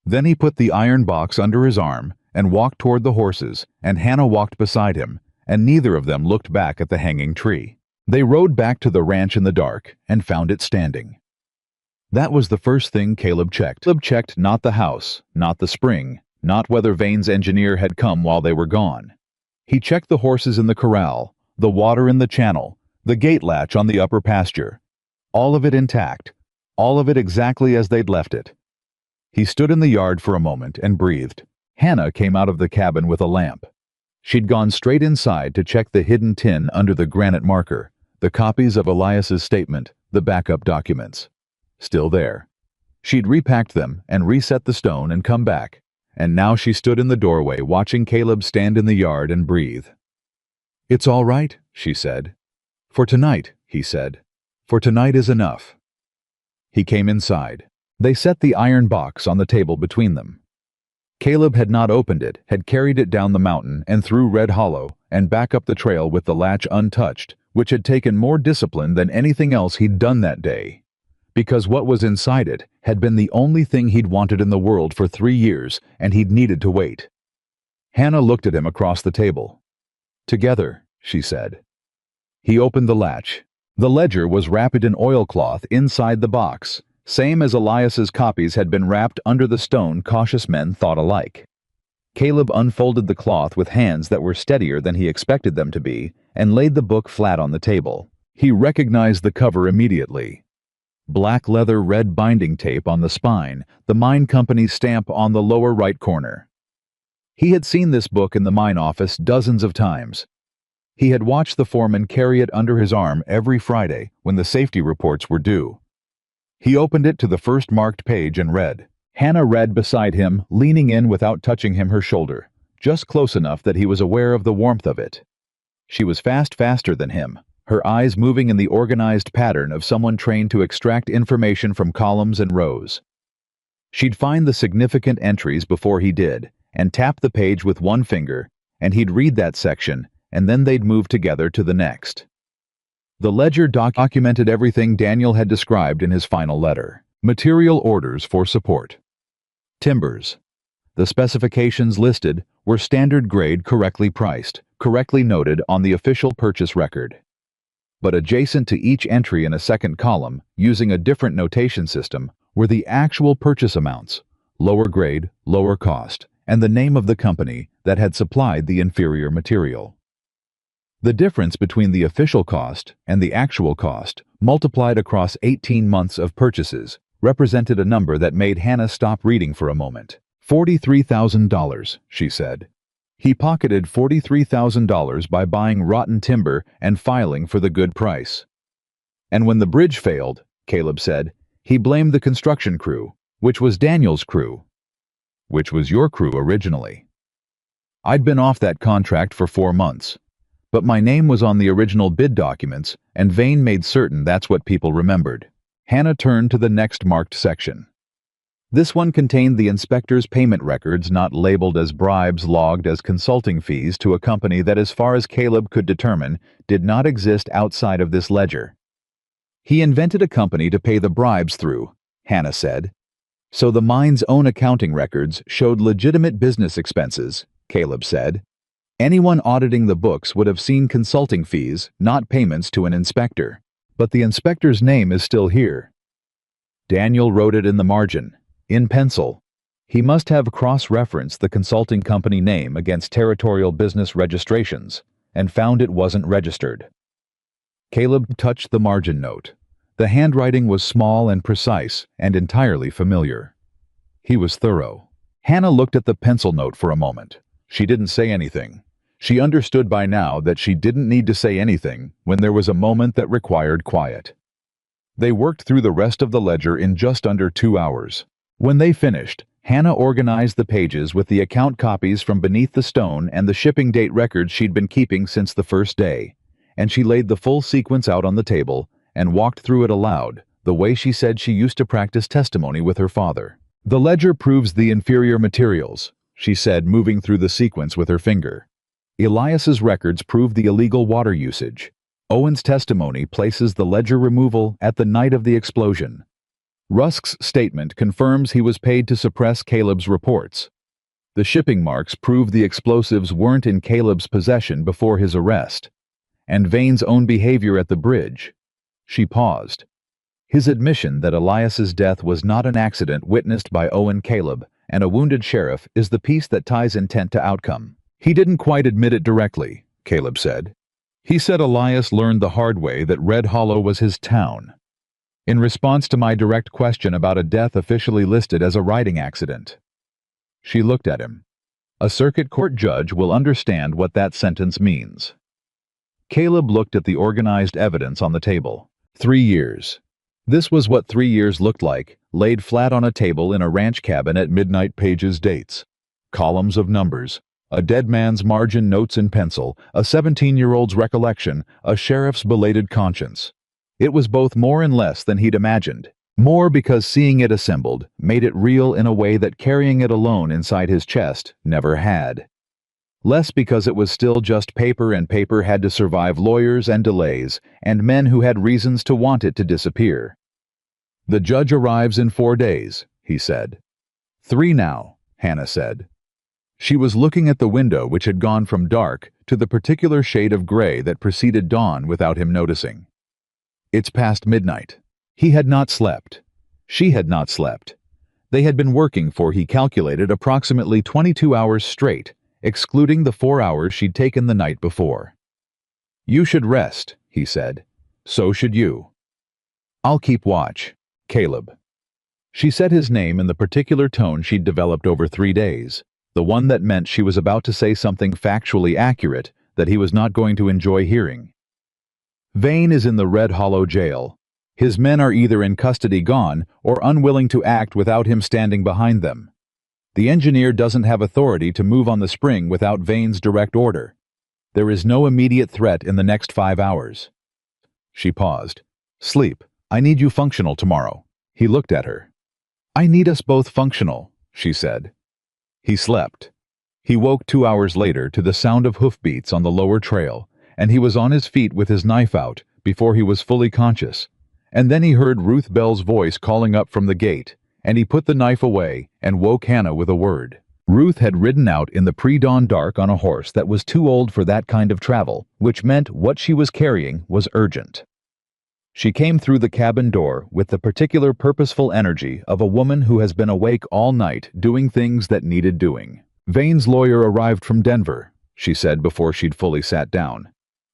Then he put the iron box under his arm and walked toward the horses, and Hannah walked beside him, and neither of them looked back at the hanging tree. They rode back to the ranch in the dark and found it standing. That was the first thing Caleb checked. Caleb checked not the house, not the spring, not whether Vane's engineer had come while they were gone. He checked the horses in the corral, the water in the channel, the gate latch on the upper pasture. All of it intact, all of it exactly as they'd left it. He stood in the yard for a moment and breathed. Hannah came out of the cabin with a lamp. She'd gone straight inside to check the hidden tin under the granite marker, the copies of Elias's statement, the backup documents. Still there. She'd repacked them and reset the stone and come back, and now she stood in the doorway watching Caleb stand in the yard and breathe. It's all right, she said. For tonight, he said. For tonight is enough. He came inside. They set the iron box on the table between them. Caleb had not opened it, had carried it down the mountain and through Red Hollow and back up the trail with the latch untouched, which had taken more discipline than anything else he'd done that day. Because what was inside it had been the only thing he'd wanted in the world for 3 years, and he'd needed to wait. Hannah looked at him across the table. Together, she said. He opened the latch. The ledger was wrapped in oilcloth inside the box, same as Elias's copies had been wrapped under the stone cautious men thought alike. Caleb unfolded the cloth with hands that were steadier than he expected them to be and laid the book flat on the table. He recognized the cover immediately. Black leather red binding tape on the spine, the mine company's stamp on the lower right corner. He had seen this book in the mine office dozens of times. He had watched the foreman carry it under his arm every Friday when the safety reports were due. He opened it to the first marked page and read. Hannah read beside him, leaning in without touching him her shoulder, just close enough that he was aware of the warmth of it. She was faster than him, her eyes moving in the organized pattern of someone trained to extract information from columns and rows. She'd find the significant entries before he did, and tap the page with one finger, and he'd read that section, and then they'd move together to the next. The ledger documented everything Daniel had described in his final letter. Material orders for support. Timbers. The specifications listed were standard grade, correctly priced, correctly noted on the official purchase record. But adjacent to each entry in a second column, using a different notation system, were the actual purchase amounts, lower grade, lower cost, and the name of the company that had supplied the inferior material. The difference between the official cost and the actual cost, multiplied across 18 months of purchases, represented a number that made Hannah stop reading for a moment. $43,000, she said. He pocketed $43,000 by buying rotten timber and filing for the good price. And when the bridge failed, Caleb said, he blamed the construction crew, which was Daniel's crew. Which was your crew originally. I'd been off that contract for 4 months, but my name was on the original bid documents, and Vane made certain that's what people remembered. Hannah turned to the next marked section. This one contained the inspector's payment records not labeled as bribes, logged as consulting fees to a company that, as far as Caleb could determine, did not exist outside of this ledger. He invented a company to pay the bribes through, Hannah said. So the mine's own accounting records showed legitimate business expenses, Caleb said. Anyone auditing the books would have seen consulting fees, not payments to an inspector. But the inspector's name is still here. Daniel wrote it in the margin, in pencil. He must have cross-referenced the consulting company name against territorial business registrations, and found it wasn't registered. Caleb touched the margin note. The handwriting was small and precise, and entirely familiar. He was thorough. Hannah looked at the pencil note for a moment. She didn't say anything. She understood by now that she didn't need to say anything when there was a moment that required quiet. They worked through the rest of the ledger in just under 2 hours. When they finished, Hannah organized the pages with the account copies from beneath the stone and the shipping date records she'd been keeping since the first day, and she laid the full sequence out on the table and walked through it aloud, the way she said she used to practice testimony with her father. "The ledger proves the inferior materials," she said, moving through the sequence with her finger. "Elias's records prove the illegal water usage. Owen's testimony places the ledger removal at the night of the explosion. Rusk's statement confirms he was paid to suppress Caleb's reports. The shipping marks prove the explosives weren't in Caleb's possession before his arrest. And Vane's own behavior at the bridge." She paused. His admission that Elias's death was not an accident witnessed by Owen, Caleb, and a wounded sheriff is the piece that ties intent to outcome. "He didn't quite admit it directly," Caleb said. "He said Elias learned the hard way that Red Hollow was his town. In response to my direct question about a death officially listed as a riding accident." She looked at him. "A circuit court judge will understand what that sentence means." Caleb looked at the organized evidence on the table. 3 years. This was what 3 years looked like, laid flat on a table in a ranch cabin at midnight. Pages, dates, columns of numbers, a dead man's margin notes in pencil, a 17-year-old's recollection, a sheriff's belated conscience. It was both more and less than he'd imagined. More because seeing it assembled made it real in a way that carrying it alone inside his chest never had. Less because it was still just paper, and paper had to survive lawyers and delays and men who had reasons to want it to disappear. "The judge arrives in 4 days," he said. "3 now," Hannah said. She was looking at the window, which had gone from dark to the particular shade of gray that preceded dawn without him noticing. "It's past midnight." He had not slept. She had not slept. They had been working for, he calculated, approximately 22 hours straight, excluding the 4 hours she'd taken the night before. "You should rest," he said. "So should you." "I'll keep watch, Caleb." She said his name in the particular tone she'd developed over 3 days, the one that meant she was about to say something factually accurate that he was not going to enjoy hearing. "Vane is in the Red Hollow jail. His men are either in custody gone or unwilling to act without him standing behind them. The engineer doesn't have authority to move on the spring without Vane's direct order. There is no immediate threat in the next 5 hours." She paused. "Sleep. I need you functional tomorrow." He looked at her. "I need us both functional," she said. He slept. He woke 2 hours later to the sound of hoofbeats on the lower trail, and he was on his feet with his knife out before he was fully conscious. And then he heard Ruth Bell's voice calling up from the gate, and he put the knife away and woke Hannah with a word. Ruth had ridden out in the pre-dawn dark on a horse that was too old for that kind of travel, which meant what she was carrying was urgent. She came through the cabin door with the particular purposeful energy of a woman who has been awake all night doing things that needed doing. "Vane's lawyer arrived from Denver," she said before she'd fully sat down.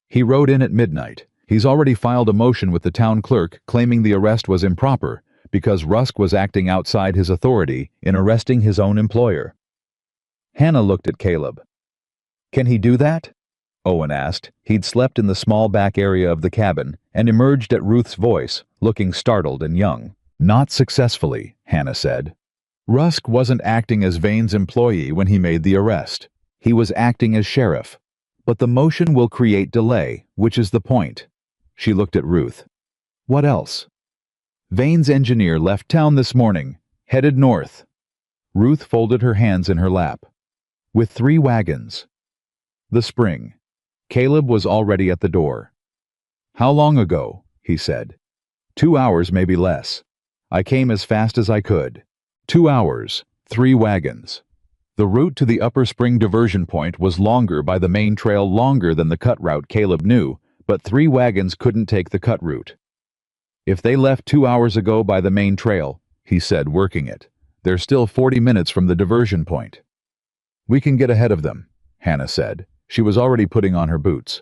"He rode in at midnight. He's already filed a motion with the town clerk claiming the arrest was improper because Rusk was acting outside his authority in arresting his own employer." Hannah looked at Caleb. "Can he do that?" Owen asked. He'd slept in the small back area of the cabin and emerged at Ruth's voice, looking startled and young. "Not successfully," Hannah said. "Rusk wasn't acting as Vane's employee when he made the arrest. He was acting as sheriff. But the motion will create delay, which is the point." She looked at Ruth. "What else?" "Vane's engineer left town this morning, headed north." Ruth folded her hands in her lap. "With 3 wagons." "The spring." Caleb was already at the door. "How long ago?" he said. 2 hours, maybe less. I came as fast as I could. 2 hours, 3 wagons. The route to the Upper Spring diversion point was longer by the main trail, longer than the cut route Caleb knew, but 3 wagons couldn't take the cut route. "If they left 2 hours ago by the main trail," he said, working it, "they're still 40 minutes from the diversion point." "We can get ahead of them," Hannah said. She was already putting on her boots.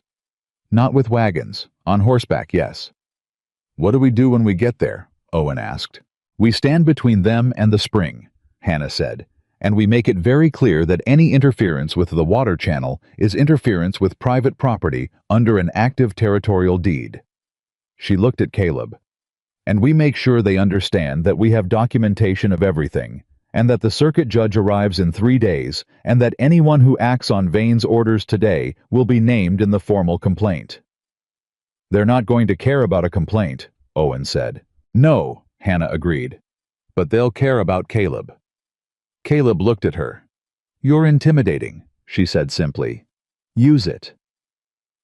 "Not with wagons. On horseback, yes." "What do we do when we get there?" Owen asked. "We stand between them and the spring," Hannah said, "and we make it very clear that any interference with the water channel is interference with private property under an active territorial deed." She looked at Caleb. "And we make sure they understand that we have documentation of everything, and that the circuit judge arrives in 3 days, and that anyone who acts on Vane's orders today will be named in the formal complaint." They're not going to care about a complaint, Owen said. No, Hannah agreed. But they'll care about Caleb. Caleb looked at her. You're intimidating, she said simply. Use it.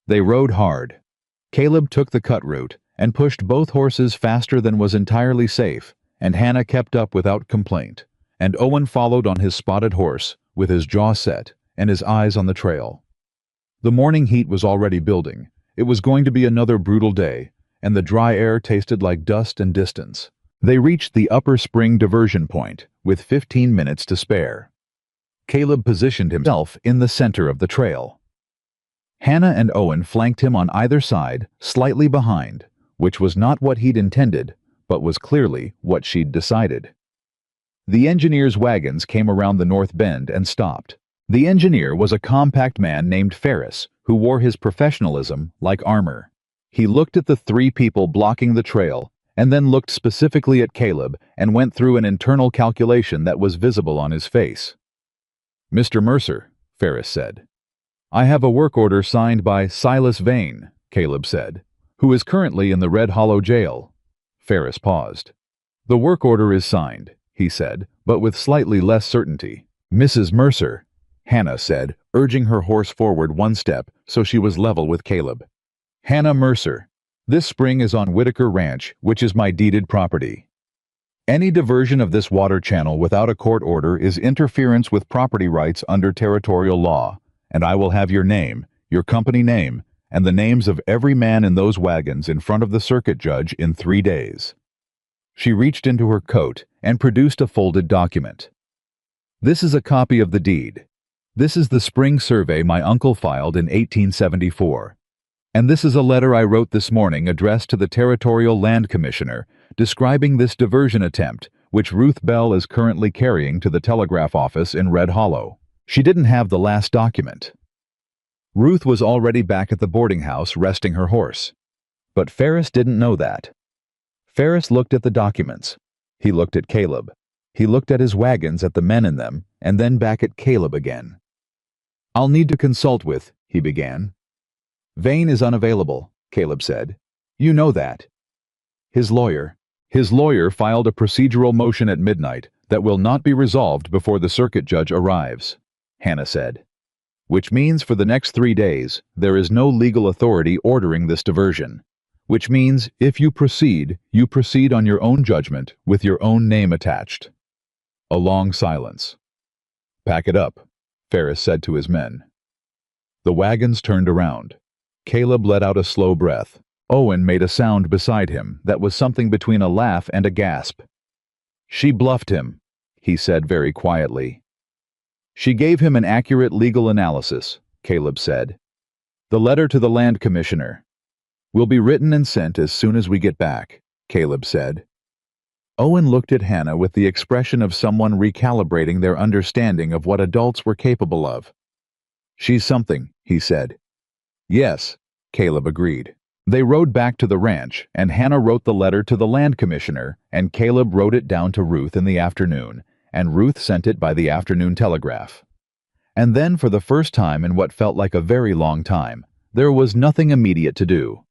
They rode hard. Caleb took the cut route and pushed both horses faster than was entirely safe, and Hannah kept up without complaint, and Owen followed on his spotted horse, with his jaw set and his eyes on the trail. The morning heat was already building. It was going to be another brutal day, and the dry air tasted like dust and distance. They reached the upper spring diversion point, with 15 minutes to spare. Caleb positioned himself in the center of the trail. Hannah and Owen flanked him on either side, slightly behind, which was not what he'd intended, but was clearly what she'd decided. The engineer's wagons came around the north bend and stopped. The engineer was a compact man named Ferris, who wore his professionalism like armor. He looked at the three people blocking the trail, and then looked specifically at Caleb and went through an internal calculation that was visible on his face. Mr. Mercer, Ferris said. I have a work order signed by Silas Vane, Caleb said, who is currently in the Red Hollow jail. Ferris paused. The work order is signed, he said, but with slightly less certainty. Mrs. Mercer, Hannah said, urging her horse forward one step so she was level with Caleb. Hannah Mercer, this spring is on Whitaker Ranch, which is my deeded property. Any diversion of this water channel without a court order is interference with property rights under territorial law, and I will have your name, your company name, and the names of every man in those wagons in front of the circuit judge in 3 days. She reached into her coat and produced a folded document. This is a copy of the deed. This is the spring survey my uncle filed in 1874. And this is a letter I wrote this morning addressed to the Territorial Land Commissioner, describing this diversion attempt, which Ruth Bell is currently carrying to the telegraph office in Red Hollow. She didn't have the last document. Ruth was already back at the boarding house resting her horse. But Ferris didn't know that. Ferris looked at the documents. He looked at Caleb. He looked at his wagons at the men in them, and then back at Caleb again. I'll need to consult with, he began. Vane is unavailable, Caleb said. You know that. His lawyer filed a procedural motion at midnight that will not be resolved before the circuit judge arrives, Hannah said. Which means for the next 3 days, there is no legal authority ordering this diversion. Which means if you proceed on your own judgment with your own name attached. A long silence. Pack it up, Ferris said to his men. The wagons turned around. Caleb let out a slow breath. Owen made a sound beside him that was something between a laugh and a gasp. She bluffed him, he said very quietly. She gave him an accurate legal analysis, Caleb said. The letter to the land commissioner will be written and sent as soon as we get back, Caleb said. Owen looked at Hannah with the expression of someone recalibrating their understanding of what adults were capable of. She's something, he said. Yes, Caleb agreed. They rode back to the ranch, and Hannah wrote the letter to the land commissioner, and Caleb wrote it down to Ruth in the afternoon, and Ruth sent it by the afternoon telegraph. And then, for the first time in what felt like a very long time, there was nothing immediate to do.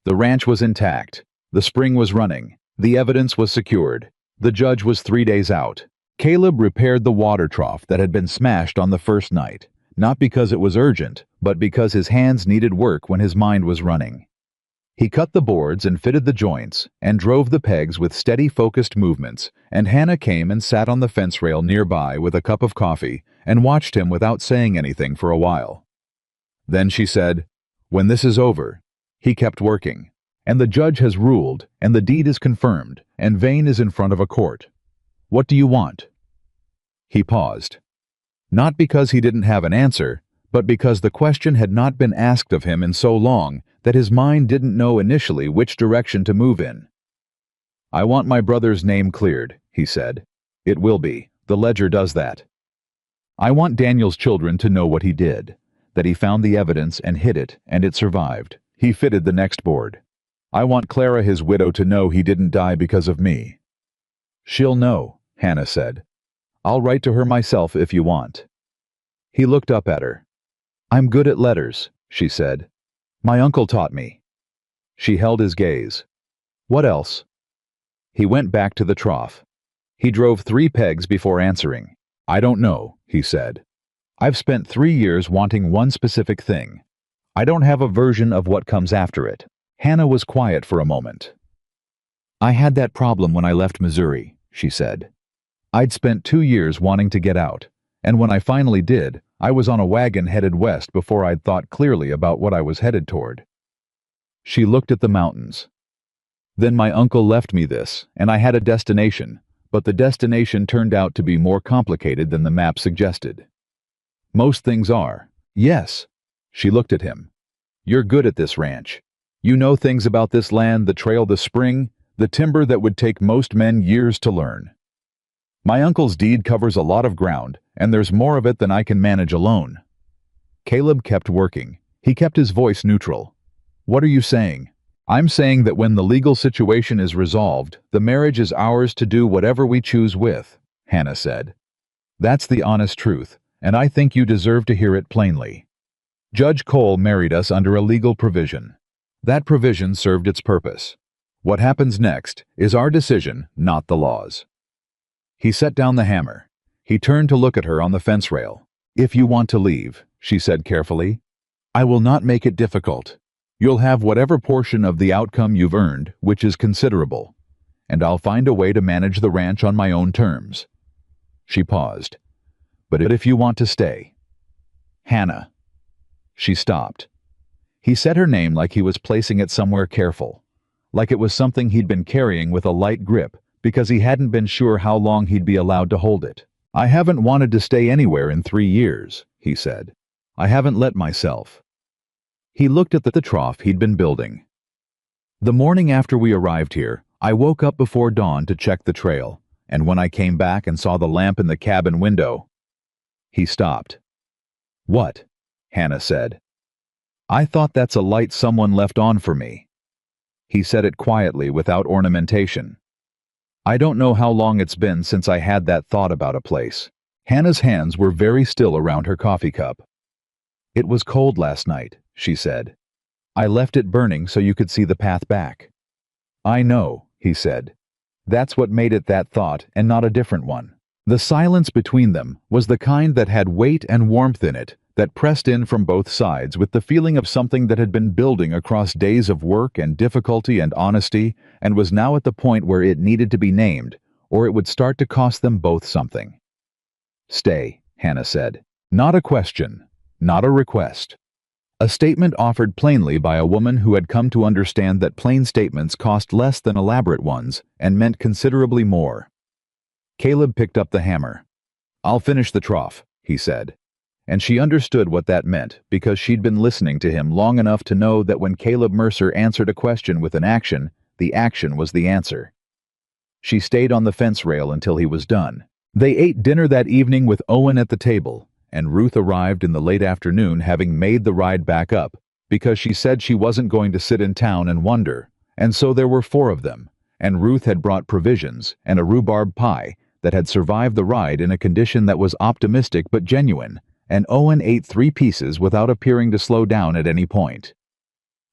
The ranch was intact. The spring was running. The evidence was secured. The judge was 3 days out. Caleb repaired the water trough that had been smashed on the first night, not because it was urgent, but because his hands needed work when his mind was running. He cut the boards and fitted the joints, and drove the pegs with steady, focused movements, and Hannah came and sat on the fence rail nearby with a cup of coffee and watched him without saying anything for a while. Then she said, "When this is over," he kept working, "and the judge has ruled, and the deed is confirmed, and Vane is in front of a court. What do you want?" He paused. Not because he didn't have an answer, but because the question had not been asked of him in so long that his mind didn't know initially which direction to move in. "I want my brother's name cleared," he said. "It will be. The ledger does that. I want Daniel's children to know what he did, that he found the evidence and hid it, and it survived. He fitted the next board. I want Clara, his widow, to know he didn't die because of me." "She'll know," Hannah said. "I'll write to her myself if you want." He looked up at her. "I'm good at letters," she said. "My uncle taught me." She held his gaze. What else? He went back to the trough. He drove 3 pegs before answering. I don't know, he said. I've spent 3 years wanting one specific thing. I don't have a version of what comes after it. Hannah was quiet for a moment. I had that problem when I left Missouri, she said. I'd spent 2 years wanting to get out, and when I finally did, I was on a wagon headed west before I'd thought clearly about what I was headed toward. She looked at the mountains. Then my uncle left me this, and I had a destination, but the destination turned out to be more complicated than the map suggested. Most things are. Yes. She looked at him. You're good at this ranch. You know things about this land, the trail, the spring, the timber that would take most men years to learn. My uncle's deed covers a lot of ground, and there's more of it than I can manage alone. Caleb kept working. He kept his voice neutral. What are you saying? I'm saying that when the legal situation is resolved, the marriage is ours to do whatever we choose with, Hannah said. That's the honest truth, and I think you deserve to hear it plainly. Judge Cole married us under a legal provision. That provision served its purpose. What happens next is our decision, not the law's. He set down the hammer. He turned to look at her on the fence rail. If you want to leave, she said carefully, I will not make it difficult. You'll have whatever portion of the outcome you've earned, which is considerable, and I'll find a way to manage the ranch on my own terms. She paused. But if you want to stay. Hannah. She stopped. He said her name like he was placing it somewhere careful, like it was something he'd been carrying with a light grip because he hadn't been sure how long he'd be allowed to hold it. I haven't wanted to stay anywhere in 3 years, he said. I haven't let myself. He looked at the trough he'd been building. The morning after we arrived here, I woke up before dawn to check the trail, and when I came back and saw the lamp in the cabin window, he stopped. What? Hannah said. I thought that's a light someone left on for me. He said it quietly without ornamentation. I don't know how long it's been since I had that thought about a place. Hannah's hands were very still around her coffee cup. It was cold last night, she said. I left it burning so you could see the path back. I know, he said. That's what made it that thought and not a different one. The silence between them was the kind that had weight and warmth in it, that pressed in from both sides with the feeling of something that had been building across days of work and difficulty and honesty and was now at the point where it needed to be named, or it would start to cost them both something. Stay, Hannah said. Not a question, not a request. A statement offered plainly by a woman who had come to understand that plain statements cost less than elaborate ones and meant considerably more. Caleb picked up the hammer. I'll finish the trough, he said. And she understood what that meant because she'd been listening to him long enough to know that when Caleb Mercer answered a question with an action, the action was the answer. She stayed on the fence rail until he was done. They ate dinner that evening with Owen at the table, and Ruth arrived in the late afternoon having made the ride back up because she said she wasn't going to sit in town and wonder, and so there were 4 of them, and Ruth had brought provisions and a rhubarb pie that had survived the ride in a condition that was optimistic but genuine, and Owen ate 3 pieces without appearing to slow down at any point.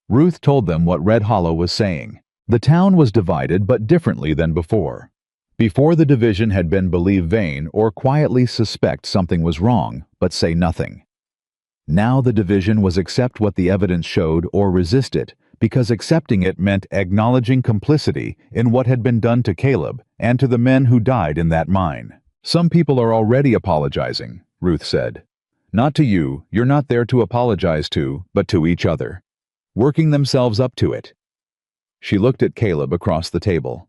Ruth told them what Red Hollow was saying. The town was divided but differently than before. Before the division had been believe vain or quietly suspect something was wrong, but say nothing. Now the division was accept what the evidence showed or resist it, because accepting it meant acknowledging complicity in what had been done to Caleb and to the men who died in that mine. Some people are already apologizing, Ruth said. Not to you, you're not there to apologize to, but to each other. Working themselves up to it. She looked at Caleb across the table.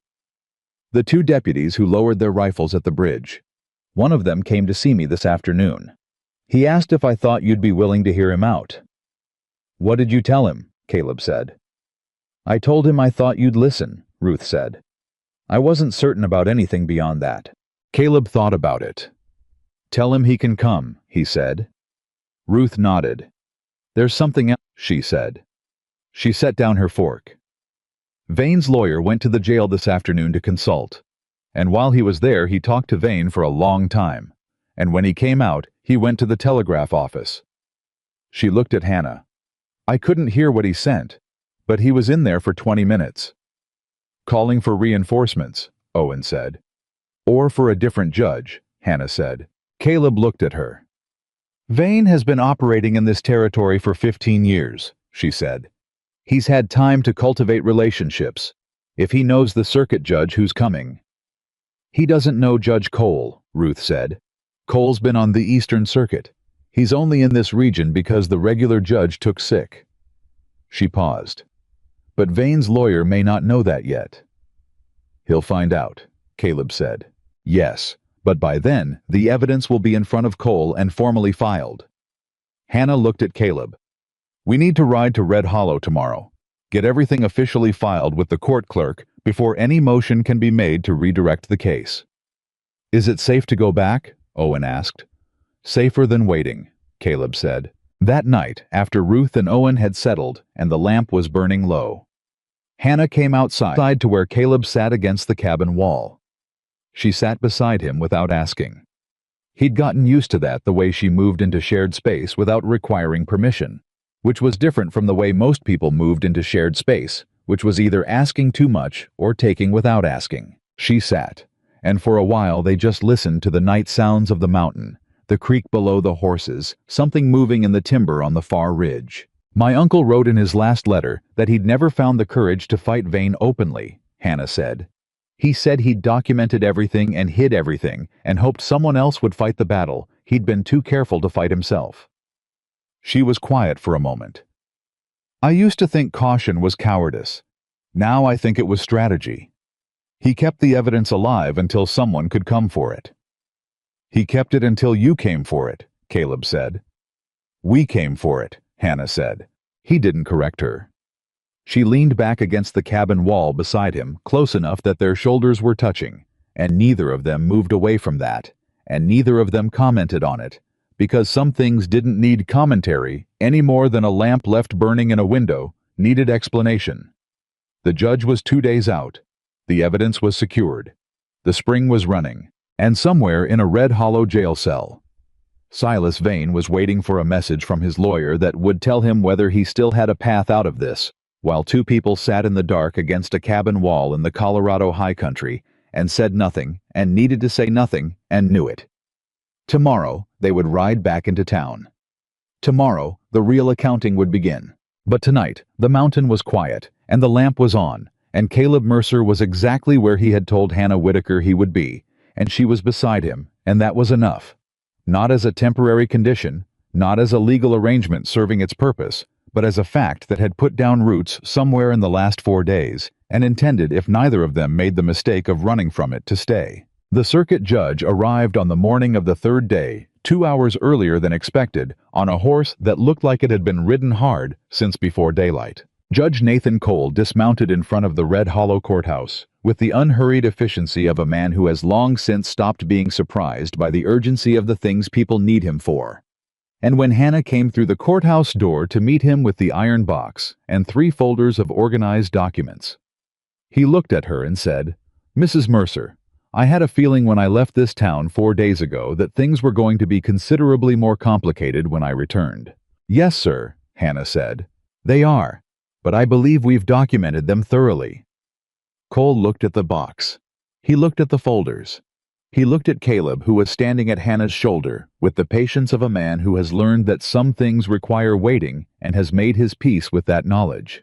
The 2 deputies who lowered their rifles at the bridge. One of them came to see me this afternoon. He asked if I thought you'd be willing to hear him out. What did you tell him? Caleb said. I told him I thought you'd listen, Ruth said. I wasn't certain about anything beyond that. Caleb thought about it. Tell him he can come, he said. Ruth nodded. There's something else, she said. She set down her fork. Vane's lawyer went to the jail this afternoon to consult, and while he was there he talked to Vane for a long time, and when he came out he went to the telegraph office. She looked at Hannah. I couldn't hear what he sent. But he was in there for 20 minutes. Calling for reinforcements, Owen said. Or for a different judge, Hannah said. Caleb looked at her. Vane has been operating in this territory for 15 years, she said. He's had time to cultivate relationships. If he knows the circuit judge who's coming. He doesn't know Judge Cole, Ruth said. Cole's been on the Eastern Circuit. He's only in this region because the regular judge took sick. She paused. But Vane's lawyer may not know that yet. He'll find out, Caleb said. Yes, but by then, the evidence will be in front of Cole and formally filed. Hannah looked at Caleb. We need to ride to Red Hollow tomorrow. Get everything officially filed with the court clerk before any motion can be made to redirect the case. Is it safe to go back? Owen asked. Safer than waiting, Caleb said. That night, after Ruth and Owen had settled and the lamp was burning low, Hannah came outside to where Caleb sat against the cabin wall. She sat beside him without asking. He'd gotten used to that, the way she moved into shared space without requiring permission, which was different from the way most people moved into shared space, which was either asking too much or taking without asking. She sat, and for a while they just listened to the night sounds of the mountain, the creek below the horses, something moving in the timber on the far ridge. My uncle wrote in his last letter that he'd never found the courage to fight Vane openly, Hannah said. He said he'd documented everything and hid everything and hoped someone else would fight the battle. He'd been too careful to fight himself. She was quiet for a moment. I used to think caution was cowardice. Now I think it was strategy. He kept the evidence alive until someone could come for it. He kept it until you came for it, Caleb said. We came for it, Hannah said. He didn't correct her. She leaned back against the cabin wall beside him, close enough that their shoulders were touching, and neither of them moved away from that, and neither of them commented on it, because some things didn't need commentary any more than a lamp left burning in a window needed explanation. The judge was 2 days out. The evidence was secured. The spring was running, and somewhere in a Red Hollow jail cell, Silas Vane was waiting for a message from his lawyer that would tell him whether he still had a path out of this, while two people sat in the dark against a cabin wall in the Colorado high country and said nothing and needed to say nothing and knew it. Tomorrow, they would ride back into town. Tomorrow, the real accounting would begin. But tonight, the mountain was quiet, and the lamp was on, and Caleb Mercer was exactly where he had told Hannah Whitaker he would be, and she was beside him, and that was enough. Not as a temporary condition, not as a legal arrangement serving its purpose, but as a fact that had put down roots somewhere in the last 4 days, and intended, if neither of them made the mistake of running from it, to stay. The circuit judge arrived on the morning of the third day, 2 hours earlier than expected, on a horse that looked like it had been ridden hard since before daylight. Judge Nathan Cole dismounted in front of the Red Hollow courthouse, with the unhurried efficiency of a man who has long since stopped being surprised by the urgency of the things people need him for. And when Hannah came through the courthouse door to meet him with the iron box and 3 folders of organized documents, he looked at her and said, "Mrs. Mercer, I had a feeling when I left this town 4 days ago that things were going to be considerably more complicated when I returned." "Yes, sir," Hannah said. "They are, but I believe we've documented them thoroughly." Cole looked at the box. He looked at the folders. He looked at Caleb, who was standing at Hannah's shoulder, with the patience of a man who has learned that some things require waiting and has made his peace with that knowledge.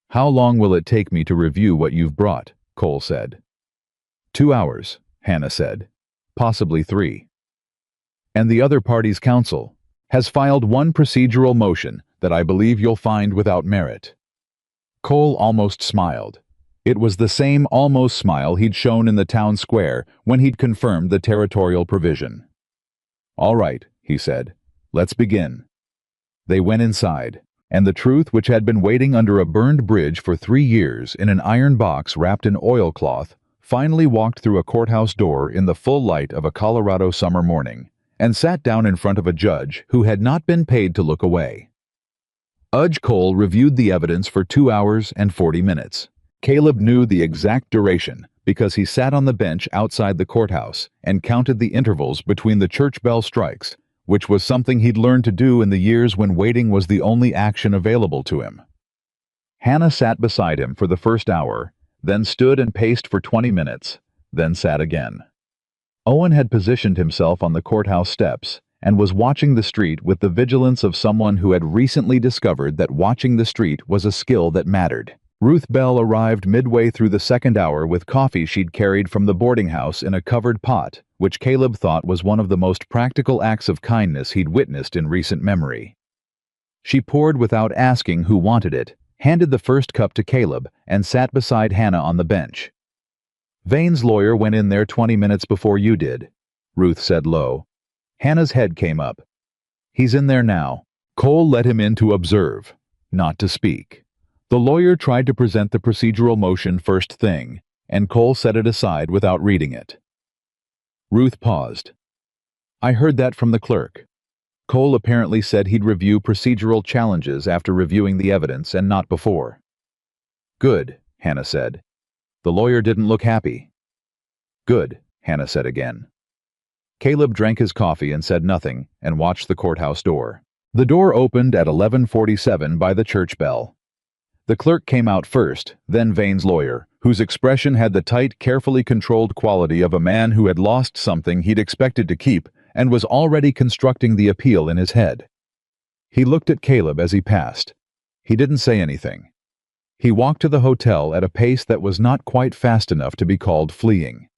"How long will it take me to review what you've brought?" Cole said. 2 hours, Hannah said. "Possibly 3. And the other party's counsel has filed one procedural motion that I believe you'll find without merit." Cole almost smiled. It was the same almost smile he'd shown in the town square when he'd confirmed the territorial provision. "All right," he said. "Let's begin." They went inside, and the truth, which had been waiting under a burned bridge for 3 years in an iron box wrapped in oilcloth, finally walked through a courthouse door in the full light of a Colorado summer morning, and sat down in front of a judge who had not been paid to look away. Judge Cole reviewed the evidence for 2 hours and 40 minutes. Caleb knew the exact duration because he sat on the bench outside the courthouse and counted the intervals between the church bell strikes, which was something he'd learned to do in the years when waiting was the only action available to him. Hannah sat beside him for the first hour, then stood and paced for 20 minutes, then sat again. Owen had positioned himself on the courthouse steps and was watching the street with the vigilance of someone who had recently discovered that watching the street was a skill that mattered. Ruth Bell arrived midway through the second hour with coffee she'd carried from the boarding house in a covered pot, which Caleb thought was one of the most practical acts of kindness he'd witnessed in recent memory. She poured without asking who wanted it, handed the first cup to Caleb, and sat beside Hannah on the bench. "Vane's lawyer went in there 20 minutes before you did," Ruth said low. Hannah's head came up. "He's in there now." Cole let him in to observe, not to speak. The lawyer tried to present the procedural motion first thing, and Cole set it aside without reading it. Ruth paused. "I heard that from the clerk." Cole apparently said he'd review procedural challenges after reviewing the evidence and not before. "Good," Hannah said. The lawyer didn't look happy. "Good," Hannah said again. Caleb drank his coffee and said nothing, and watched the courthouse door. The door opened at 11:47 by the church bell. The clerk came out first, then Vane's lawyer, whose expression had the tight, carefully controlled quality of a man who had lost something he'd expected to keep and was already constructing the appeal in his head. He looked at Caleb as he passed. He didn't say anything. He walked to the hotel at a pace that was not quite fast enough to be called fleeing.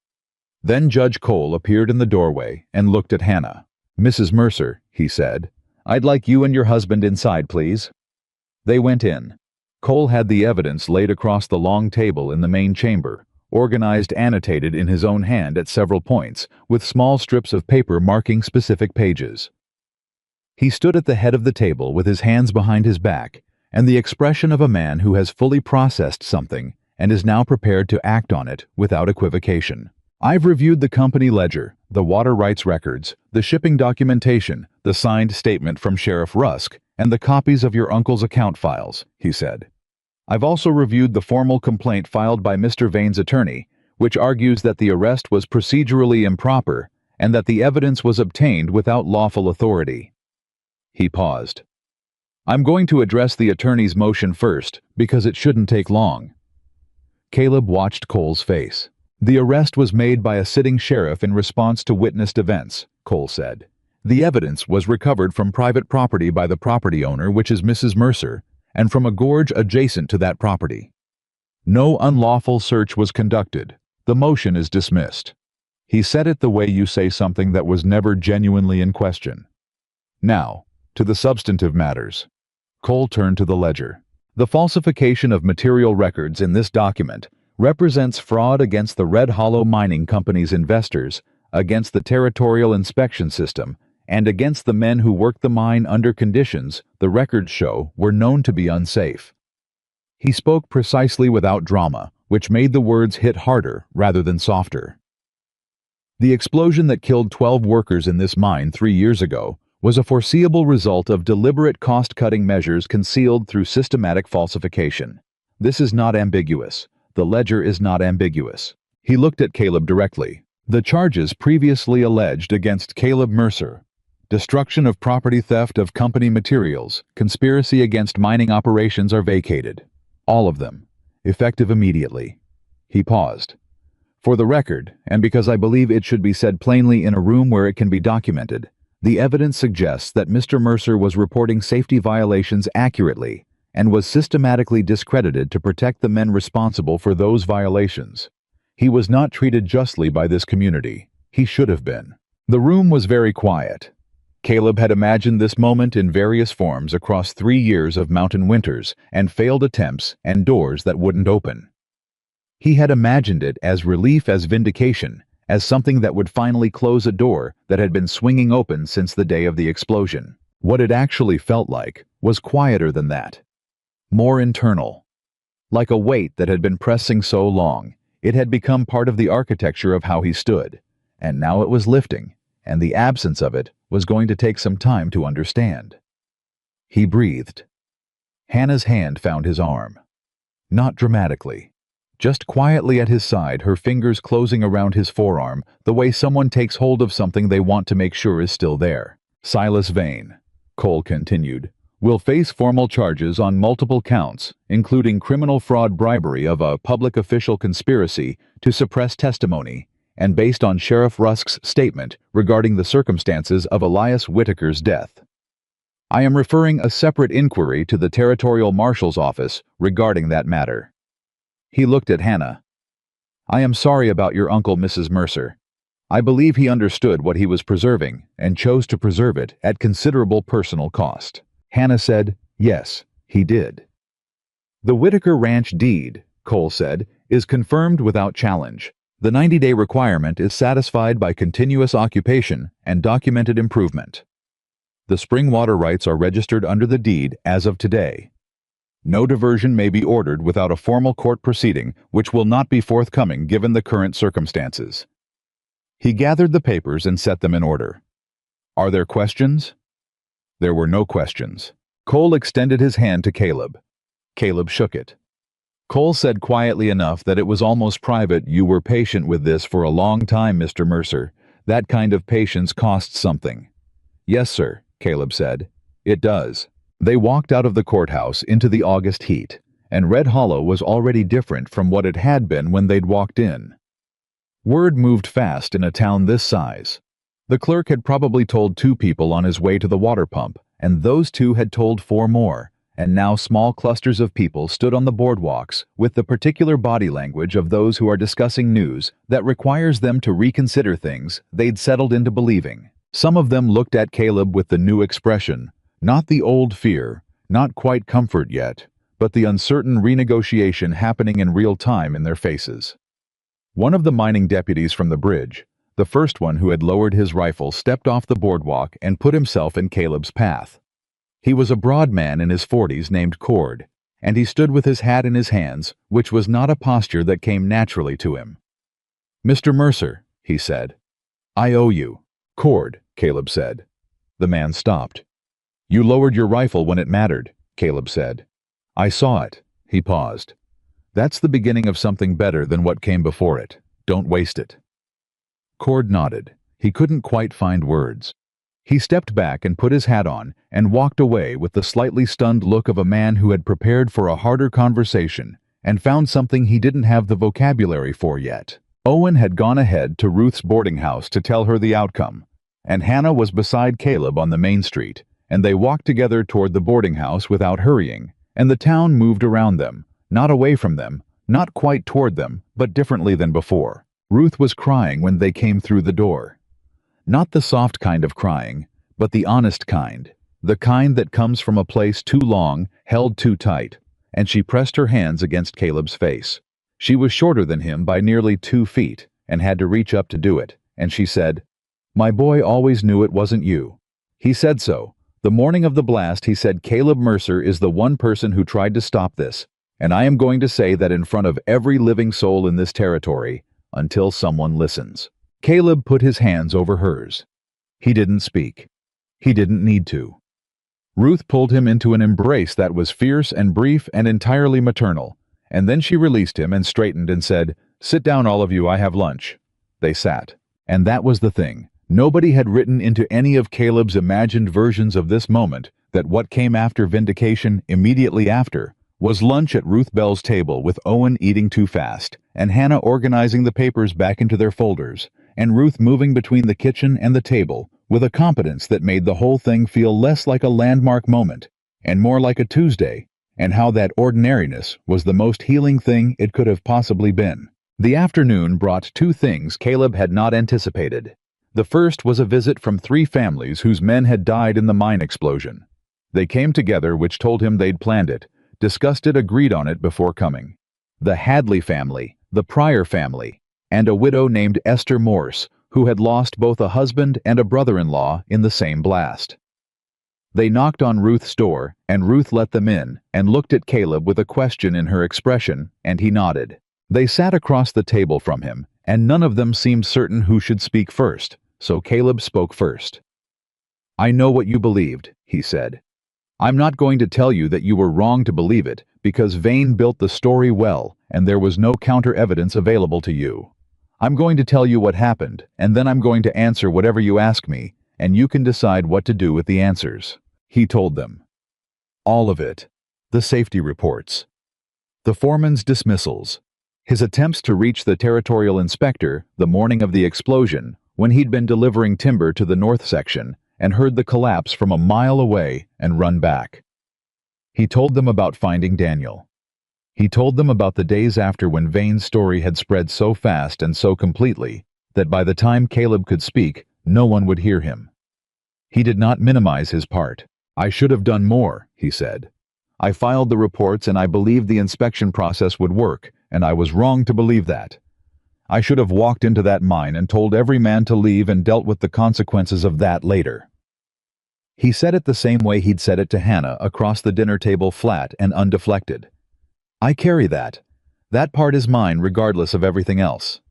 Then Judge Cole appeared in the doorway and looked at Hannah. "Mrs. Mercer," he said, "I'd like you and your husband inside, please." They went in. Cole had the evidence laid across the long table in the main chamber, organized annotated in his own hand at several points, with small strips of paper marking specific pages. He stood at the head of the table with his hands behind his back, and the expression of a man who has fully processed something and is now prepared to act on it without equivocation. "I've reviewed the company ledger, the water rights records, the shipping documentation, the signed statement from Sheriff Rusk, and the copies of your uncle's account files," he said. "I've also reviewed the formal complaint filed by Mr. Vane's attorney, which argues that the arrest was procedurally improper and that the evidence was obtained without lawful authority." He paused. "I'm going to address the attorney's motion first, because it shouldn't take long." Caleb watched Cole's face. "The arrest was made by a sitting sheriff in response to witnessed events," Cole said. "The evidence was recovered from private property by the property owner, which is Mrs. Mercer, and from a gorge adjacent to that property. No unlawful search was conducted. The motion is dismissed." He said it the way you say something that was never genuinely in question. "Now, to the substantive matters." Cole turned to the ledger. "The falsification of material records in this document represents fraud against the Red Hollow Mining Company's investors, against the Territorial Inspection System, and against the men who worked the mine under conditions the records show were known to be unsafe." He spoke precisely without drama, which made the words hit harder rather than softer. "The explosion that killed 12 workers in this mine 3 years ago was a foreseeable result of deliberate cost-cutting measures concealed through systematic falsification. This is not ambiguous. The ledger is not ambiguous." He looked at Caleb directly. "The charges previously alleged against Caleb Mercer: destruction of property, theft of company materials, conspiracy against mining operations, are vacated. All of them. Effective immediately." He paused. "For the record, and because I believe it should be said plainly in a room where it can be documented, the evidence suggests that Mr. Mercer was reporting safety violations accurately and was systematically discredited to protect the men responsible for those violations. He was not treated justly by this community. He should have been." The room was very quiet. Caleb had imagined this moment in various forms across 3 years of mountain winters and failed attempts and doors that wouldn't open. He had imagined it as relief, as vindication, as something that would finally close a door that had been swinging open since the day of the explosion. What it actually felt like was quieter than that. More internal. Like a weight that had been pressing so long, it had become part of the architecture of how he stood, and now it was lifting, and the absence of it was going to take some time to understand. He breathed. Hannah's hand found his arm. Not dramatically. Just quietly at his side, her fingers closing around his forearm, the way someone takes hold of something they want to make sure is still there. "Silas Vane," Cole continued, will face formal charges on multiple counts, including criminal fraud, bribery of a public official, conspiracy to suppress testimony, and based on Sheriff Rusk's statement regarding the circumstances of Elias Whitaker's death. I am referring a separate inquiry to the Territorial Marshal's office regarding that matter. He looked at Hannah. I am sorry about your uncle, Mrs. Mercer. I believe he understood what he was preserving and chose to preserve it at considerable personal cost. Hannah said, yes, he did. The Whitaker Ranch deed, Cole said, is confirmed without challenge. The 90-day requirement is satisfied by continuous occupation and documented improvement. The spring water rights are registered under the deed as of today. No diversion may be ordered without a formal court proceeding, which will not be forthcoming given the current circumstances. He gathered the papers and set them in order. Are there questions? There were no questions. Cole extended his hand to Caleb. Caleb shook it. Cole said quietly enough that it was almost private. You were patient with this for a long time, Mr. Mercer. That kind of patience costs something. Yes, sir, Caleb said. It does. They walked out of the courthouse into the August heat, and Red Hollow was already different from what it had been when they'd walked in. Word moved fast in a town this size. The clerk had probably told 2 people on his way to the water pump, and those 2 had told 4 more, and now small clusters of people stood on the boardwalks with the particular body language of those who are discussing news that requires them to reconsider things they'd settled into believing. Some of them looked at Caleb with the new expression, not the old fear, not quite comfort yet, but the uncertain renegotiation happening in real time in their faces. One of the mining deputies from the bridge, the first one who had lowered his rifle, stepped off the boardwalk and put himself in Caleb's path. He was a broad man in his 40s named Cord, and he stood with his hat in his hands, which was not a posture that came naturally to him. Mr. Mercer, he said. I owe you. Cord, Caleb said. The man stopped. You lowered your rifle when it mattered, Caleb said. I saw it. He paused. That's the beginning of something better than what came before it. Don't waste it. Cord nodded. He couldn't quite find words. He stepped back and put his hat on and walked away with the slightly stunned look of a man who had prepared for a harder conversation and found something he didn't have the vocabulary for yet. Owen had gone ahead to Ruth's boarding house to tell her the outcome, and Hannah was beside Caleb on the main street, and they walked together toward the boarding house without hurrying, and the town moved around them, not away from them, not quite toward them, but differently than before. Ruth was crying when they came through the door. Not the soft kind of crying, but the honest kind, the kind that comes from a place too long, held too tight, and she pressed her hands against Caleb's face. She was shorter than him by nearly 2 feet, and had to reach up to do it, and she said, My boy always knew it wasn't you. He said so. The morning of the blast he said Caleb Mercer is the one person who tried to stop this, and I am going to say that in front of every living soul in this territory, until someone listens. Caleb put his hands over hers. He didn't speak. He didn't need to. Ruth pulled him into an embrace that was fierce and brief and entirely maternal, and then she released him and straightened and said, Sit down, all of you, I have lunch. They sat. And that was the thing. Nobody had written into any of Caleb's imagined versions of this moment that what came after vindication, immediately after, was lunch at Ruth Bell's table with Owen eating too fast, and Hannah organizing the papers back into their folders, and Ruth moving between the kitchen and the table with a competence that made the whole thing feel less like a landmark moment and more like a Tuesday, and how that ordinariness was the most healing thing it could have possibly been. The afternoon brought 2 things Caleb had not anticipated. The first was a visit from 3 families whose men had died in the mine explosion. They came together, which told him they'd planned it, discussed it, agreed on it before coming. The Hadley family, the Pryor family, and a widow named Esther Morse, who had lost both a husband and a brother-in-law in the same blast. They knocked on Ruth's door, and Ruth let them in and looked at Caleb with a question in her expression, and he nodded. They sat across the table from him, and none of them seemed certain who should speak first, so Caleb spoke first. I know what you believed, he said. I'm not going to tell you that you were wrong to believe it, because Vane built the story well, and there was no counter-evidence available to you. I'm going to tell you what happened, and then I'm going to answer whatever you ask me, and you can decide what to do with the answers. He told them. All of it. The safety reports. The foreman's dismissals. His attempts to reach the territorial inspector the morning of the explosion when he'd been delivering timber to the north section and heard the collapse from a mile away and run back. He told them about finding Daniel. He told them about the days after when Vane's story had spread so fast and so completely that by the time Caleb could speak, no one would hear him. He did not minimize his part. "I should have done more," he said. "I filed the reports and I believed the inspection process would work, and I was wrong to believe that. I should have walked into that mine and told every man to leave and dealt with the consequences of that later." He said it the same way he'd said it to Hannah across the dinner table, flat and undeflected. "I carry that. That part is mine regardless of everything else."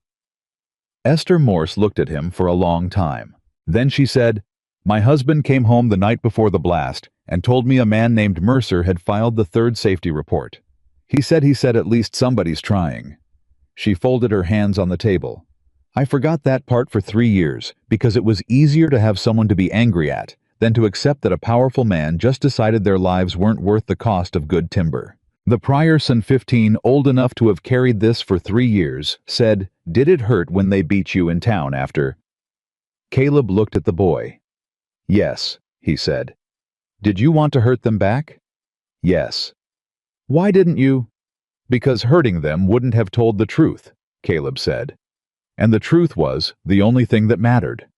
Esther Morse looked at him for a long time. Then she said, "My husband came home the night before the blast and told me a man named Mercer had filed the third safety report. He said at least somebody's trying." She folded her hands on the table. "I forgot that part for 3 years because it was easier to have someone to be angry at than to accept that a powerful man just decided their lives weren't worth the cost of good timber. The Pryorson 15, old enough to have carried this for 3 years, said, 'Did it hurt when they beat you in town after?'" Caleb looked at the boy. "Yes," he said. "Did you want to hurt them back?" "Yes." "Why didn't you?" "Because hurting them wouldn't have told the truth," Caleb said. "And the truth was the only thing that mattered."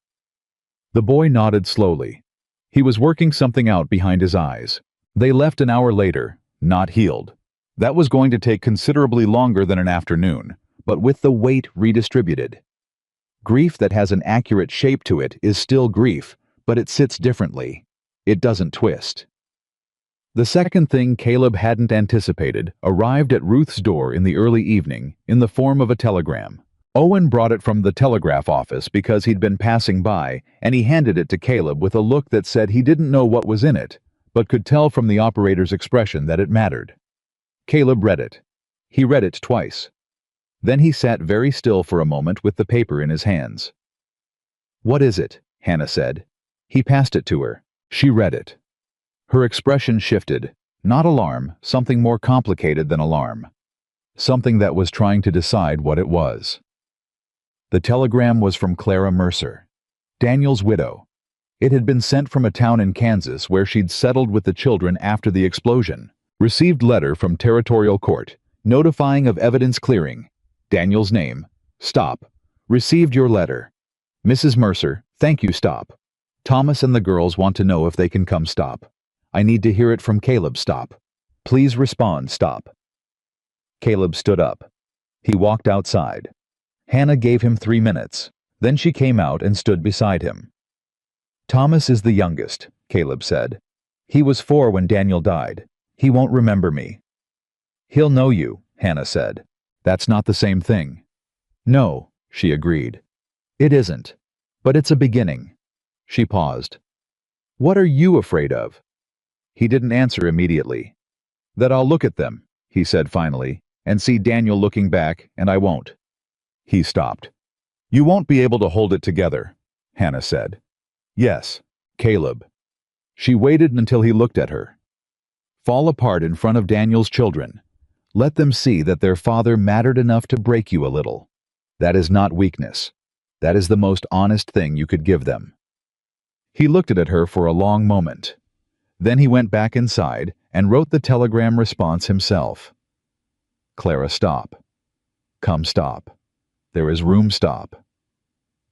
The boy nodded slowly. He was working something out behind his eyes. They left an hour later, not healed. That was going to take considerably longer than an afternoon, but with the weight redistributed. Grief that has an accurate shape to it is still grief, but it sits differently. It doesn't twist. The second thing Caleb hadn't anticipated arrived at Ruth's door in the early evening in the form of a telegram. Owen brought it from the telegraph office because he'd been passing by, and he handed it to Caleb with a look that said he didn't know what was in it, but could tell from the operator's expression that it mattered. Caleb read it. He read it twice. Then he sat very still for a moment with the paper in his hands. "What is it?" Hannah said. He passed it to her. She read it. Her expression shifted. Not alarm, something more complicated than alarm. Something that was trying to decide what it was. The telegram was from Clara Mercer, Daniel's widow. It had been sent from a town in Kansas where she'd settled with the children after the explosion. Received letter from Territorial Court, notifying of evidence clearing. Daniel's name. Stop. Received your letter. Mrs. Mercer, thank you, stop. Thomas and the girls want to know if they can come, stop. I need to hear it from Caleb, stop. Please respond, stop. Caleb stood up. He walked outside. Hannah gave him 3 minutes. Then she came out and stood beside him. "Thomas is the youngest," Caleb said. "He was 4 when Daniel died. He won't remember me." "He'll know you," Hannah said. "That's not the same thing." "No," she agreed. "It isn't. But it's a beginning." She paused. "What are you afraid of?" He didn't answer immediately. "That I'll look at them," he said finally, "and see Daniel looking back, and I won't." He stopped. "You won't be able to hold it together," Hannah said. "Yes, Caleb." She waited until he looked at her. "Fall apart in front of Daniel's children. Let them see that their father mattered enough to break you a little. That is not weakness. That is the most honest thing you could give them." He looked at her for a long moment. Then he went back inside and wrote the telegram response himself. "Clara, stop. Come, stop. There is room, stop.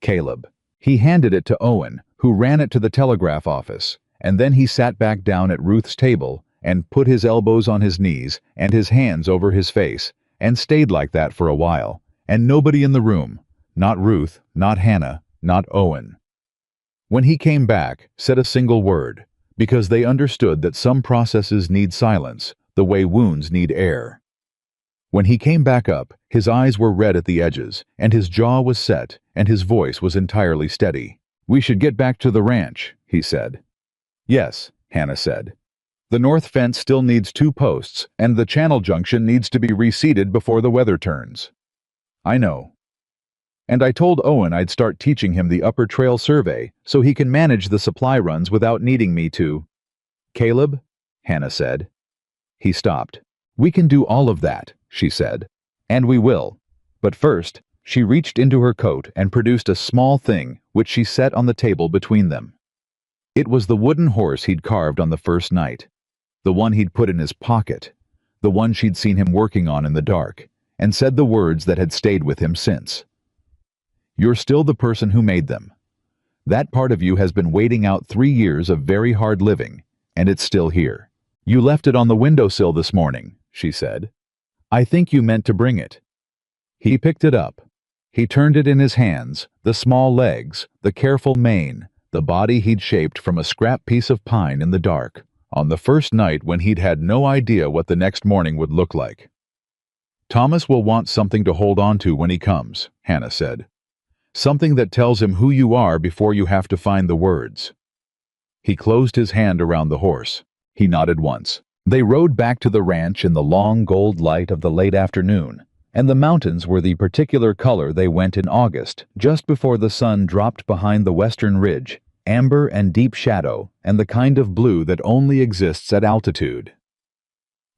Caleb." He handed it to Owen, who ran it to the telegraph office, and then he sat back down at Ruth's table and put his elbows on his knees and his hands over his face, and stayed like that for a while, and nobody in the room, not Ruth, not Hannah, not Owen. When he came back, said a single word, because they understood that some processes need silence, the way wounds need air. When he came back up, his eyes were red at the edges, and his jaw was set, and his voice was entirely steady. "We should get back to the ranch," he said. "Yes," Hannah said. "The north fence still needs 2 posts, and the channel junction needs to be reseeded before the weather turns." "I know." "And I told Owen I'd start teaching him the upper trail survey so he can manage the supply runs without needing me to." "Caleb?" Hannah said. He stopped. We can do all of that, she said. And we will. But first, she reached into her coat and produced a small thing which she set on the table between them. It was the wooden horse he'd carved on the first night, the one he'd put in his pocket, the one she'd seen him working on in the dark, and said the words that had stayed with him since. You're still the person who made them. That part of you has been waiting out 3 years of very hard living, and it's still here. You left it on the windowsill this morning, she said. I think you meant to bring it. He picked it up. He turned it in his hands, the small legs, the careful mane, the body he'd shaped from a scrap piece of pine in the dark, on the first night when he'd had no idea what the next morning would look like. Thomas will want something to hold on to when he comes, Hannah said. Something that tells him who you are before you have to find the words. He closed his hand around the horse. He nodded once. They rode back to the ranch in the long gold light of the late afternoon, and the mountains were the particular color they went in August, just before the sun dropped behind the western ridge, amber and deep shadow, and the kind of blue that only exists at altitude.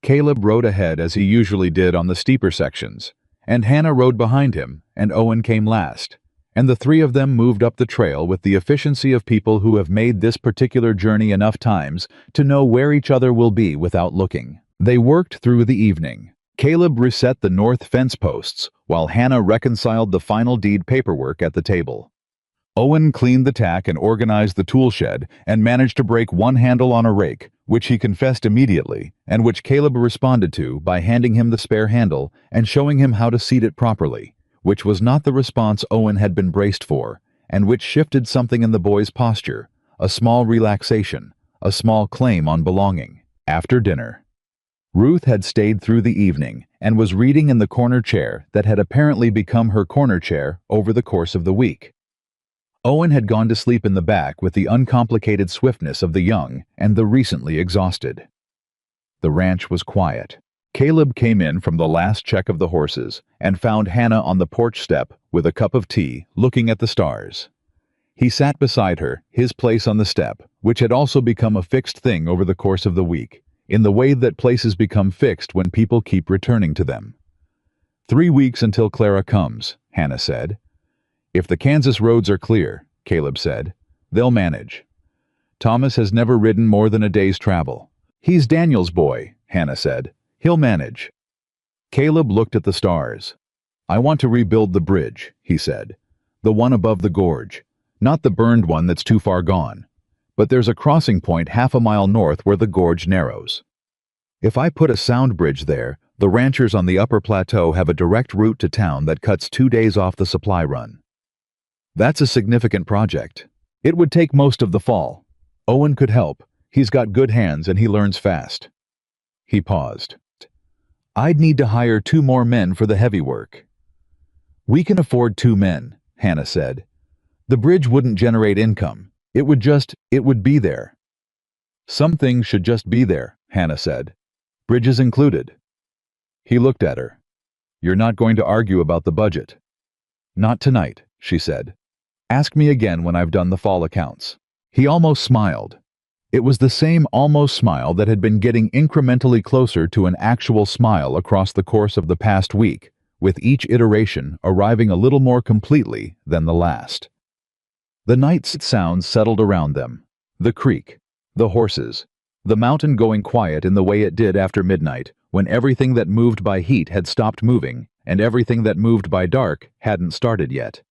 Caleb rode ahead as he usually did on the steeper sections, and Hannah rode behind him, and Owen came last, and the three of them moved up the trail with the efficiency of people who have made this particular journey enough times to know where each other will be without looking. They worked through the evening. Caleb reset the north fence posts, while Hannah reconciled the final deed paperwork at the table. Owen cleaned the tack and organized the tool shed and managed to break one handle on a rake, which he confessed immediately, and which Caleb responded to by handing him the spare handle and showing him how to seat it properly, which was not the response Owen had been braced for, and which shifted something in the boy's posture, a small relaxation, a small claim on belonging. After dinner, Ruth had stayed through the evening and was reading in the corner chair that had apparently become her corner chair over the course of the week. Owen had gone to sleep in the back with the uncomplicated swiftness of the young and the recently exhausted. The ranch was quiet. Caleb came in from the last check of the horses and found Hannah on the porch step with a cup of tea, looking at the stars. He sat beside her, his place on the step, which had also become a fixed thing over the course of the week, in the way that places become fixed when people keep returning to them. 3 weeks until Clara comes, Hannah said. If the Kansas roads are clear, Caleb said, they'll manage. Thomas has never ridden more than a day's travel. He's Daniel's boy, Hannah said. He'll manage. Caleb looked at the stars. I want to rebuild the bridge, he said. The one above the gorge. Not the burned one that's too far gone. But there's a crossing point half a mile north where the gorge narrows. If I put a sound bridge there, the ranchers on the upper plateau have a direct route to town that cuts 2 days off the supply run. That's a significant project. It would take most of the fall. Owen could help. He's got good hands and he learns fast. He paused. I'd need to hire 2 more men for the heavy work. We can afford 2 men, Hannah said. The bridge wouldn't generate income. It would be there. Some things should just be there, Hannah said. Bridges included. He looked at her. You're not going to argue about the budget. Not tonight, she said. Ask me again when I've done the fall accounts. He almost smiled. It was the same almost smile that had been getting incrementally closer to an actual smile across the course of the past week, with each iteration arriving a little more completely than the last. The night's sounds settled around them. The creek, the horses, the mountain going quiet in the way it did after midnight, when everything that moved by heat had stopped moving, and everything that moved by dark hadn't started yet.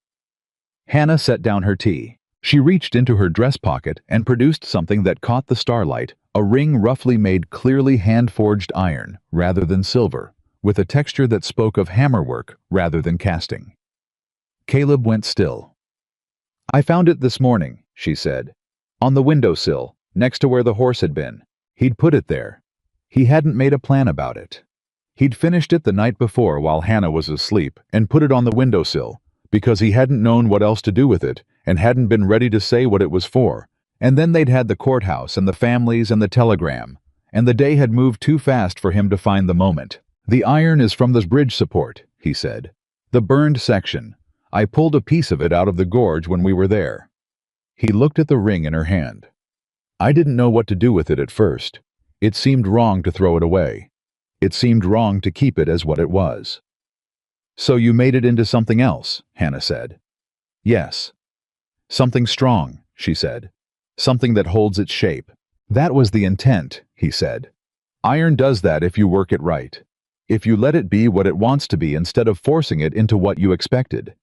Hannah set down her tea. She reached into her dress pocket and produced something that caught the starlight, a ring roughly made clearly hand-forged iron, rather than silver, with a texture that spoke of hammerwork rather than casting. Caleb went still. I found it this morning, she said. On the windowsill, next to where the horse had been. He'd put it there. He hadn't made a plan about it. He'd finished it the night before while Hannah was asleep and put it on the windowsill, because he hadn't known what else to do with it and hadn't been ready to say what it was for. And then they'd had the courthouse and the families and the telegram, and the day had moved too fast for him to find the moment. The iron is from the bridge support, he said. The burned section. I pulled a piece of it out of the gorge when we were there. He looked at the ring in her hand. I didn't know what to do with it at first. It seemed wrong to throw it away. It seemed wrong to keep it as what it was. "So you made it into something else," Hannah said. "Yes. Something strong," she said. "Something that holds its shape." "That was the intent," he said. "Iron does that if you work it right. If you let it be what it wants to be instead of forcing it into what you expected."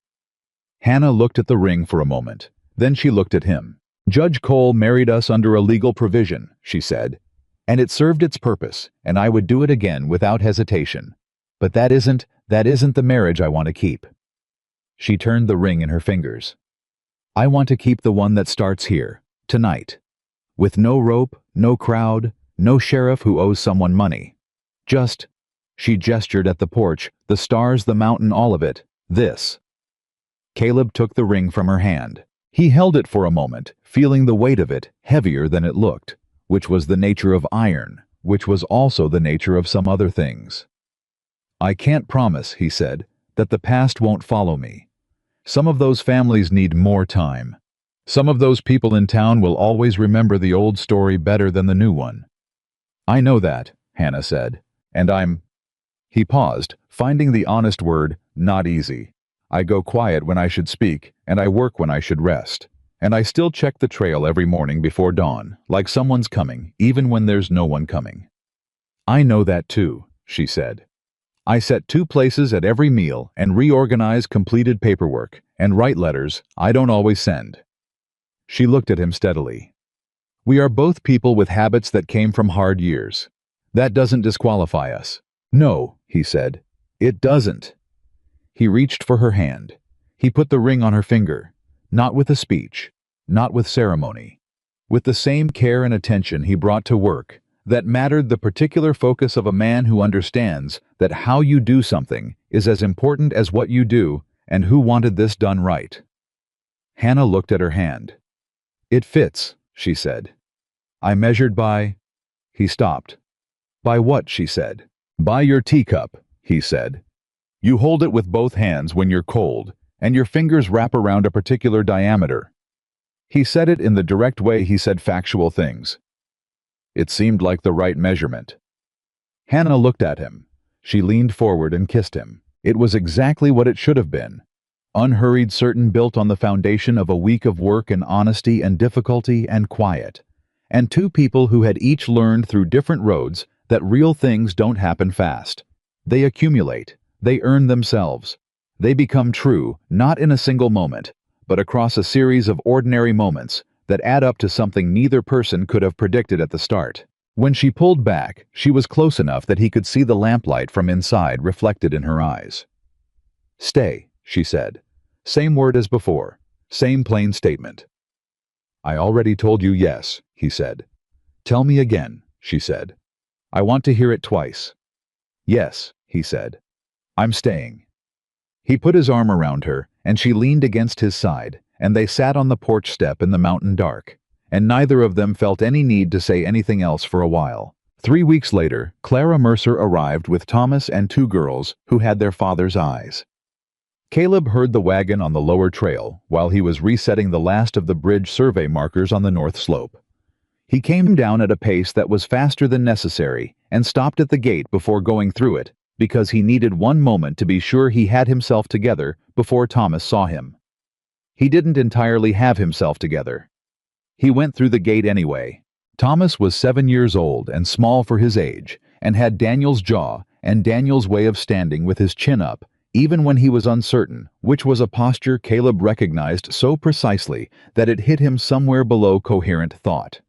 Hannah looked at the ring for a moment. Then she looked at him. "Judge Cole married us under a legal provision," she said. "And it served its purpose, and I would do it again without hesitation. But that isn't the marriage I want to keep." She turned the ring in her fingers. "I want to keep the one that starts here, tonight. With no rope, no crowd, no sheriff who owes someone money. Just," she gestured at the porch, "the stars, the mountain, all of it, this." Caleb took the ring from her hand. He held it for a moment, feeling the weight of it, heavier than it looked, which was the nature of iron, which was also the nature of some other things. "I can't promise," he said, "that the past won't follow me. Some of those families need more time. Some of those people in town will always remember the old story better than the new one." "I know that," Hannah said, "and I'm—" He paused, finding the honest word not easy. "I go quiet when I should speak, and I work when I should rest. And I still check the trail every morning before dawn, like someone's coming, even when there's no one coming." "I know that too," she said. "I set 2 places at every meal and reorganize completed paperwork and write letters I don't always send." She looked at him steadily. "We are both people with habits that came from hard years. That doesn't disqualify us." "No," he said. "It doesn't." He reached for her hand. He put the ring on her finger, not with a speech, not with ceremony. With the same care and attention he brought to work, that mattered the particular focus of a man who understands that how you do something is as important as what you do and who wanted this done right. Hannah looked at her hand. "It fits," she said. "I measured by—" He stopped. "By what?" she said. "By your teacup," he said. "You hold it with both hands when you're cold, and your fingers wrap around a particular diameter." He said it in the direct way he said factual things. It seemed like the right measurement. Hannah looked at him. She leaned forward and kissed him. It was exactly what it should have been. Unhurried, certain, built on the foundation of a week of work and honesty and difficulty and quiet. And 2 people who had each learned through different roads that real things don't happen fast. They accumulate. They earn themselves. They become true, not in a single moment, but across a series of ordinary moments that add up to something neither person could have predicted at the start. When she pulled back, she was close enough that he could see the lamplight from inside reflected in her eyes. "Stay," she said. Same word as before. Same plain statement. "I already told you yes," he said. "Tell me again," she said. "I want to hear it twice." "Yes," he said. "I'm staying." He put his arm around her, and she leaned against his side, and they sat on the porch step in the mountain dark, and neither of them felt any need to say anything else for a while. 3 weeks later, Clara Mercer arrived with Thomas and 2 girls who had their father's eyes. Caleb heard the wagon on the lower trail while he was resetting the last of the bridge survey markers on the north slope. He came down at a pace that was faster than necessary and stopped at the gate before going through it, because he needed one moment to be sure he had himself together before Thomas saw him. He didn't entirely have himself together. He went through the gate anyway. Thomas was 7 years old and small for his age, and had Daniel's jaw and Daniel's way of standing with his chin up, even when he was uncertain, which was a posture Caleb recognized so precisely that it hit him somewhere below coherent thought.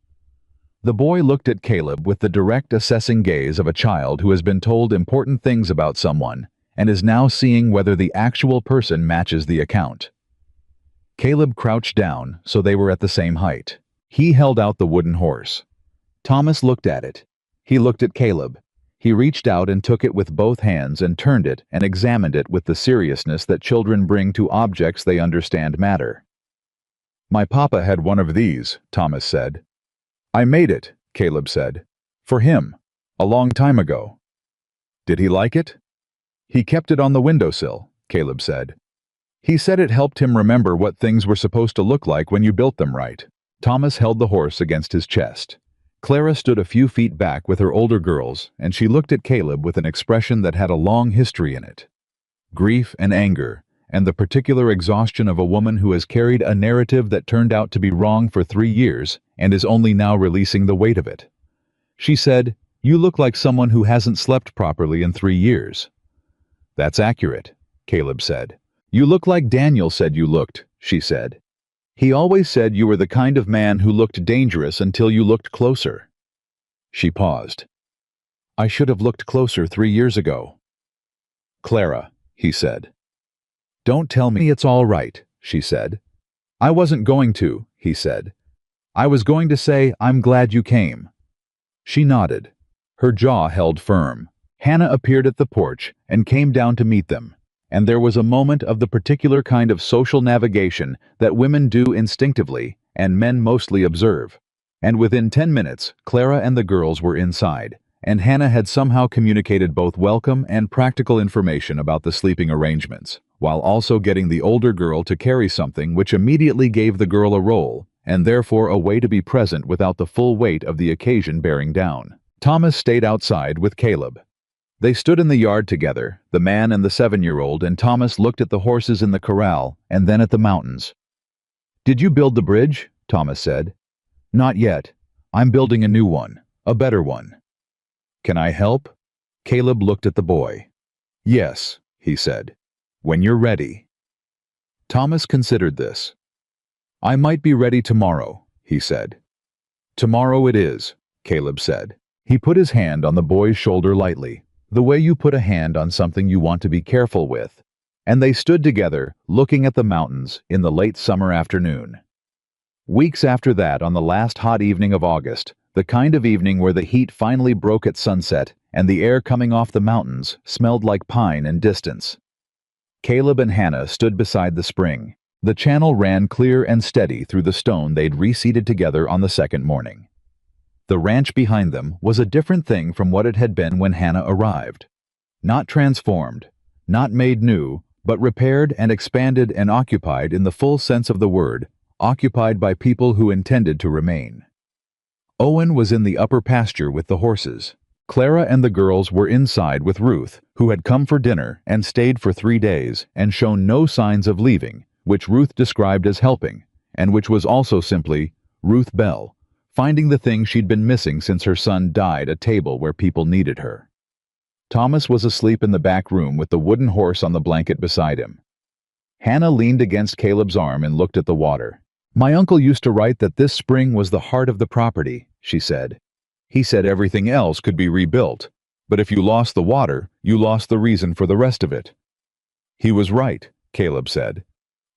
The boy looked at Caleb with the direct, assessing gaze of a child who has been told important things about someone and is now seeing whether the actual person matches the account. Caleb crouched down so they were at the same height. He held out the wooden horse. Thomas looked at it. He looked at Caleb. He reached out and took it with both hands and turned it and examined it with the seriousness that children bring to objects they understand matter. "My papa had one of these," Thomas said. "I made it," Caleb said. "For him. A long time ago." "Did he like it?" "He kept it on the windowsill," Caleb said. "He said it helped him remember what things were supposed to look like when you built them right." Thomas held the horse against his chest. Clara stood a few feet back with her older girls, and she looked at Caleb with an expression that had a long history in it. Grief and anger, and the particular exhaustion of a woman who has carried a narrative that turned out to be wrong for 3 years and is only now releasing the weight of it. She said, "You look like someone who hasn't slept properly in 3 years." "That's accurate," Caleb said. "You look like Daniel said you looked," she said. "He always said you were the kind of man who looked dangerous until you looked closer." She paused. "I should have looked closer 3 years ago." "Clara," he said. "Don't tell me it's all right," she said. "I wasn't going to," he said. "I was going to say, I'm glad you came." She nodded. Her jaw held firm. Hannah appeared at the porch and came down to meet them, and there was a moment of the particular kind of social navigation that women do instinctively and men mostly observe. And within 10 minutes, Clara and the girls were inside, and Hannah had somehow communicated both welcome and practical information about the sleeping arrangements, while also getting the older girl to carry something which immediately gave the girl a role, and therefore a way to be present without the full weight of the occasion bearing down. Thomas stayed outside with Caleb. They stood in the yard together, the man and the 7-year-old, and Thomas looked at the horses in the corral and then at the mountains. "Did you build the bridge?" Thomas said. "Not yet. I'm building a new one, a better one." "Can I help?" Caleb looked at the boy. "Yes," he said. "When you're ready." Thomas considered this. "I might be ready tomorrow," he said. "Tomorrow it is," Caleb said. He put his hand on the boy's shoulder lightly, the way you put a hand on something you want to be careful with, and they stood together, looking at the mountains in the late summer afternoon. Weeks after that, on the last hot evening of August, the kind of evening where the heat finally broke at sunset and the air coming off the mountains smelled like pine and distance, Caleb and Hannah stood beside the spring. The channel ran clear and steady through the stone they'd reseeded together on the second morning. The ranch behind them was a different thing from what it had been when Hannah arrived. Not transformed, not made new, but repaired and expanded and occupied in the full sense of the word, occupied by people who intended to remain. Owen was in the upper pasture with the horses. Clara and the girls were inside with Ruth, who had come for dinner and stayed for 3 days and shown no signs of leaving, which Ruth described as helping, and which was also simply Ruth Bell, finding the thing she'd been missing since her son died, a table where people needed her. Thomas was asleep in the back room with the wooden horse on the blanket beside him. Hannah leaned against Caleb's arm and looked at the water. "My uncle used to write that this spring was the heart of the property," she said. "He said everything else could be rebuilt, but if you lost the water, you lost the reason for the rest of it." "He was right," Caleb said.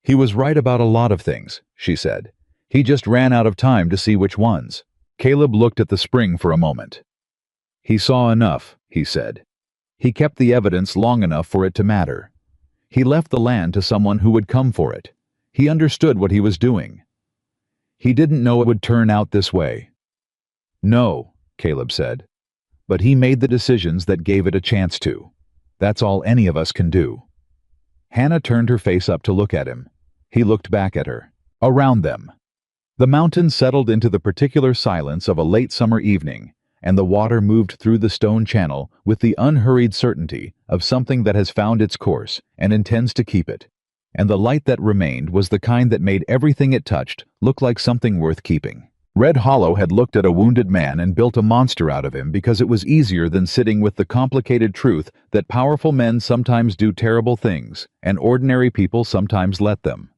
"He was right about a lot of things," she said. "He just ran out of time to see which ones." Caleb looked at the spring for a moment. "He saw enough," he said. "He kept the evidence long enough for it to matter. He left the land to someone who would come for it. He understood what he was doing. He didn't know it would turn out this way." "No," Caleb said. "But he made the decisions that gave it a chance to. That's all any of us can do." Hannah turned her face up to look at him. He looked back at her. Around them, the mountains settled into the particular silence of a late summer evening, and the water moved through the stone channel with the unhurried certainty of something that has found its course and intends to keep it. And the light that remained was the kind that made everything it touched look like something worth keeping. Red Hollow had looked at a wounded man and built a monster out of him because it was easier than sitting with the complicated truth that powerful men sometimes do terrible things, and ordinary people sometimes let them.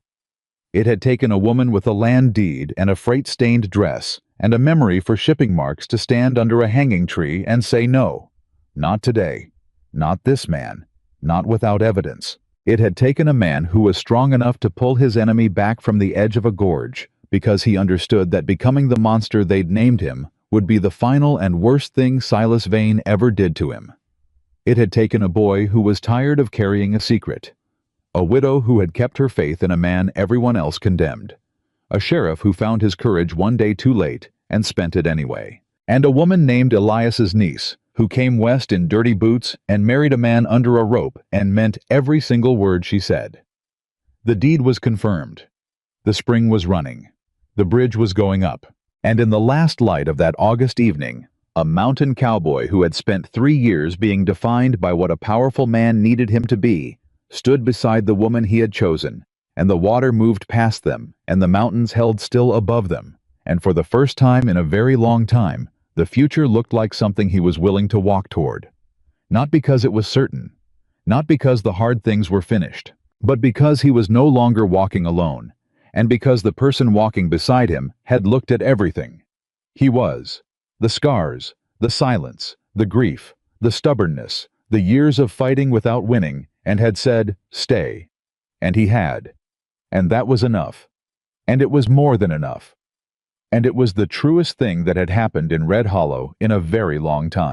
It had taken a woman with a land deed and a freight-stained dress and a memory for shipping marks to stand under a hanging tree and say no. Not today. Not this man. Not without evidence. It had taken a man who was strong enough to pull his enemy back from the edge of a gorge, because he understood that becoming the monster they'd named him would be the final and worst thing Silas Vane ever did to him. It had taken a boy who was tired of carrying a secret, a widow who had kept her faith in a man everyone else condemned, a sheriff who found his courage one day too late and spent it anyway, and a woman named Elias's niece, who came west in dirty boots and married a man under a rope and meant every single word she said. The deed was confirmed. The spring was running. The bridge was going up. And in the last light of that August evening, a mountain cowboy who had spent 3 years being defined by what a powerful man needed him to be, stood beside the woman he had chosen, and the water moved past them, and the mountains held still above them, and for the first time in a very long time, the future looked like something he was willing to walk toward. Not because it was certain, not because the hard things were finished, but because he was no longer walking alone, and because the person walking beside him had looked at everything. He was. The scars, the silence, the grief, the stubbornness, the years of fighting without winning, and had said, "Stay." And he had. And that was enough. And it was more than enough. And it was the truest thing that had happened in Red Hollow in a very long time.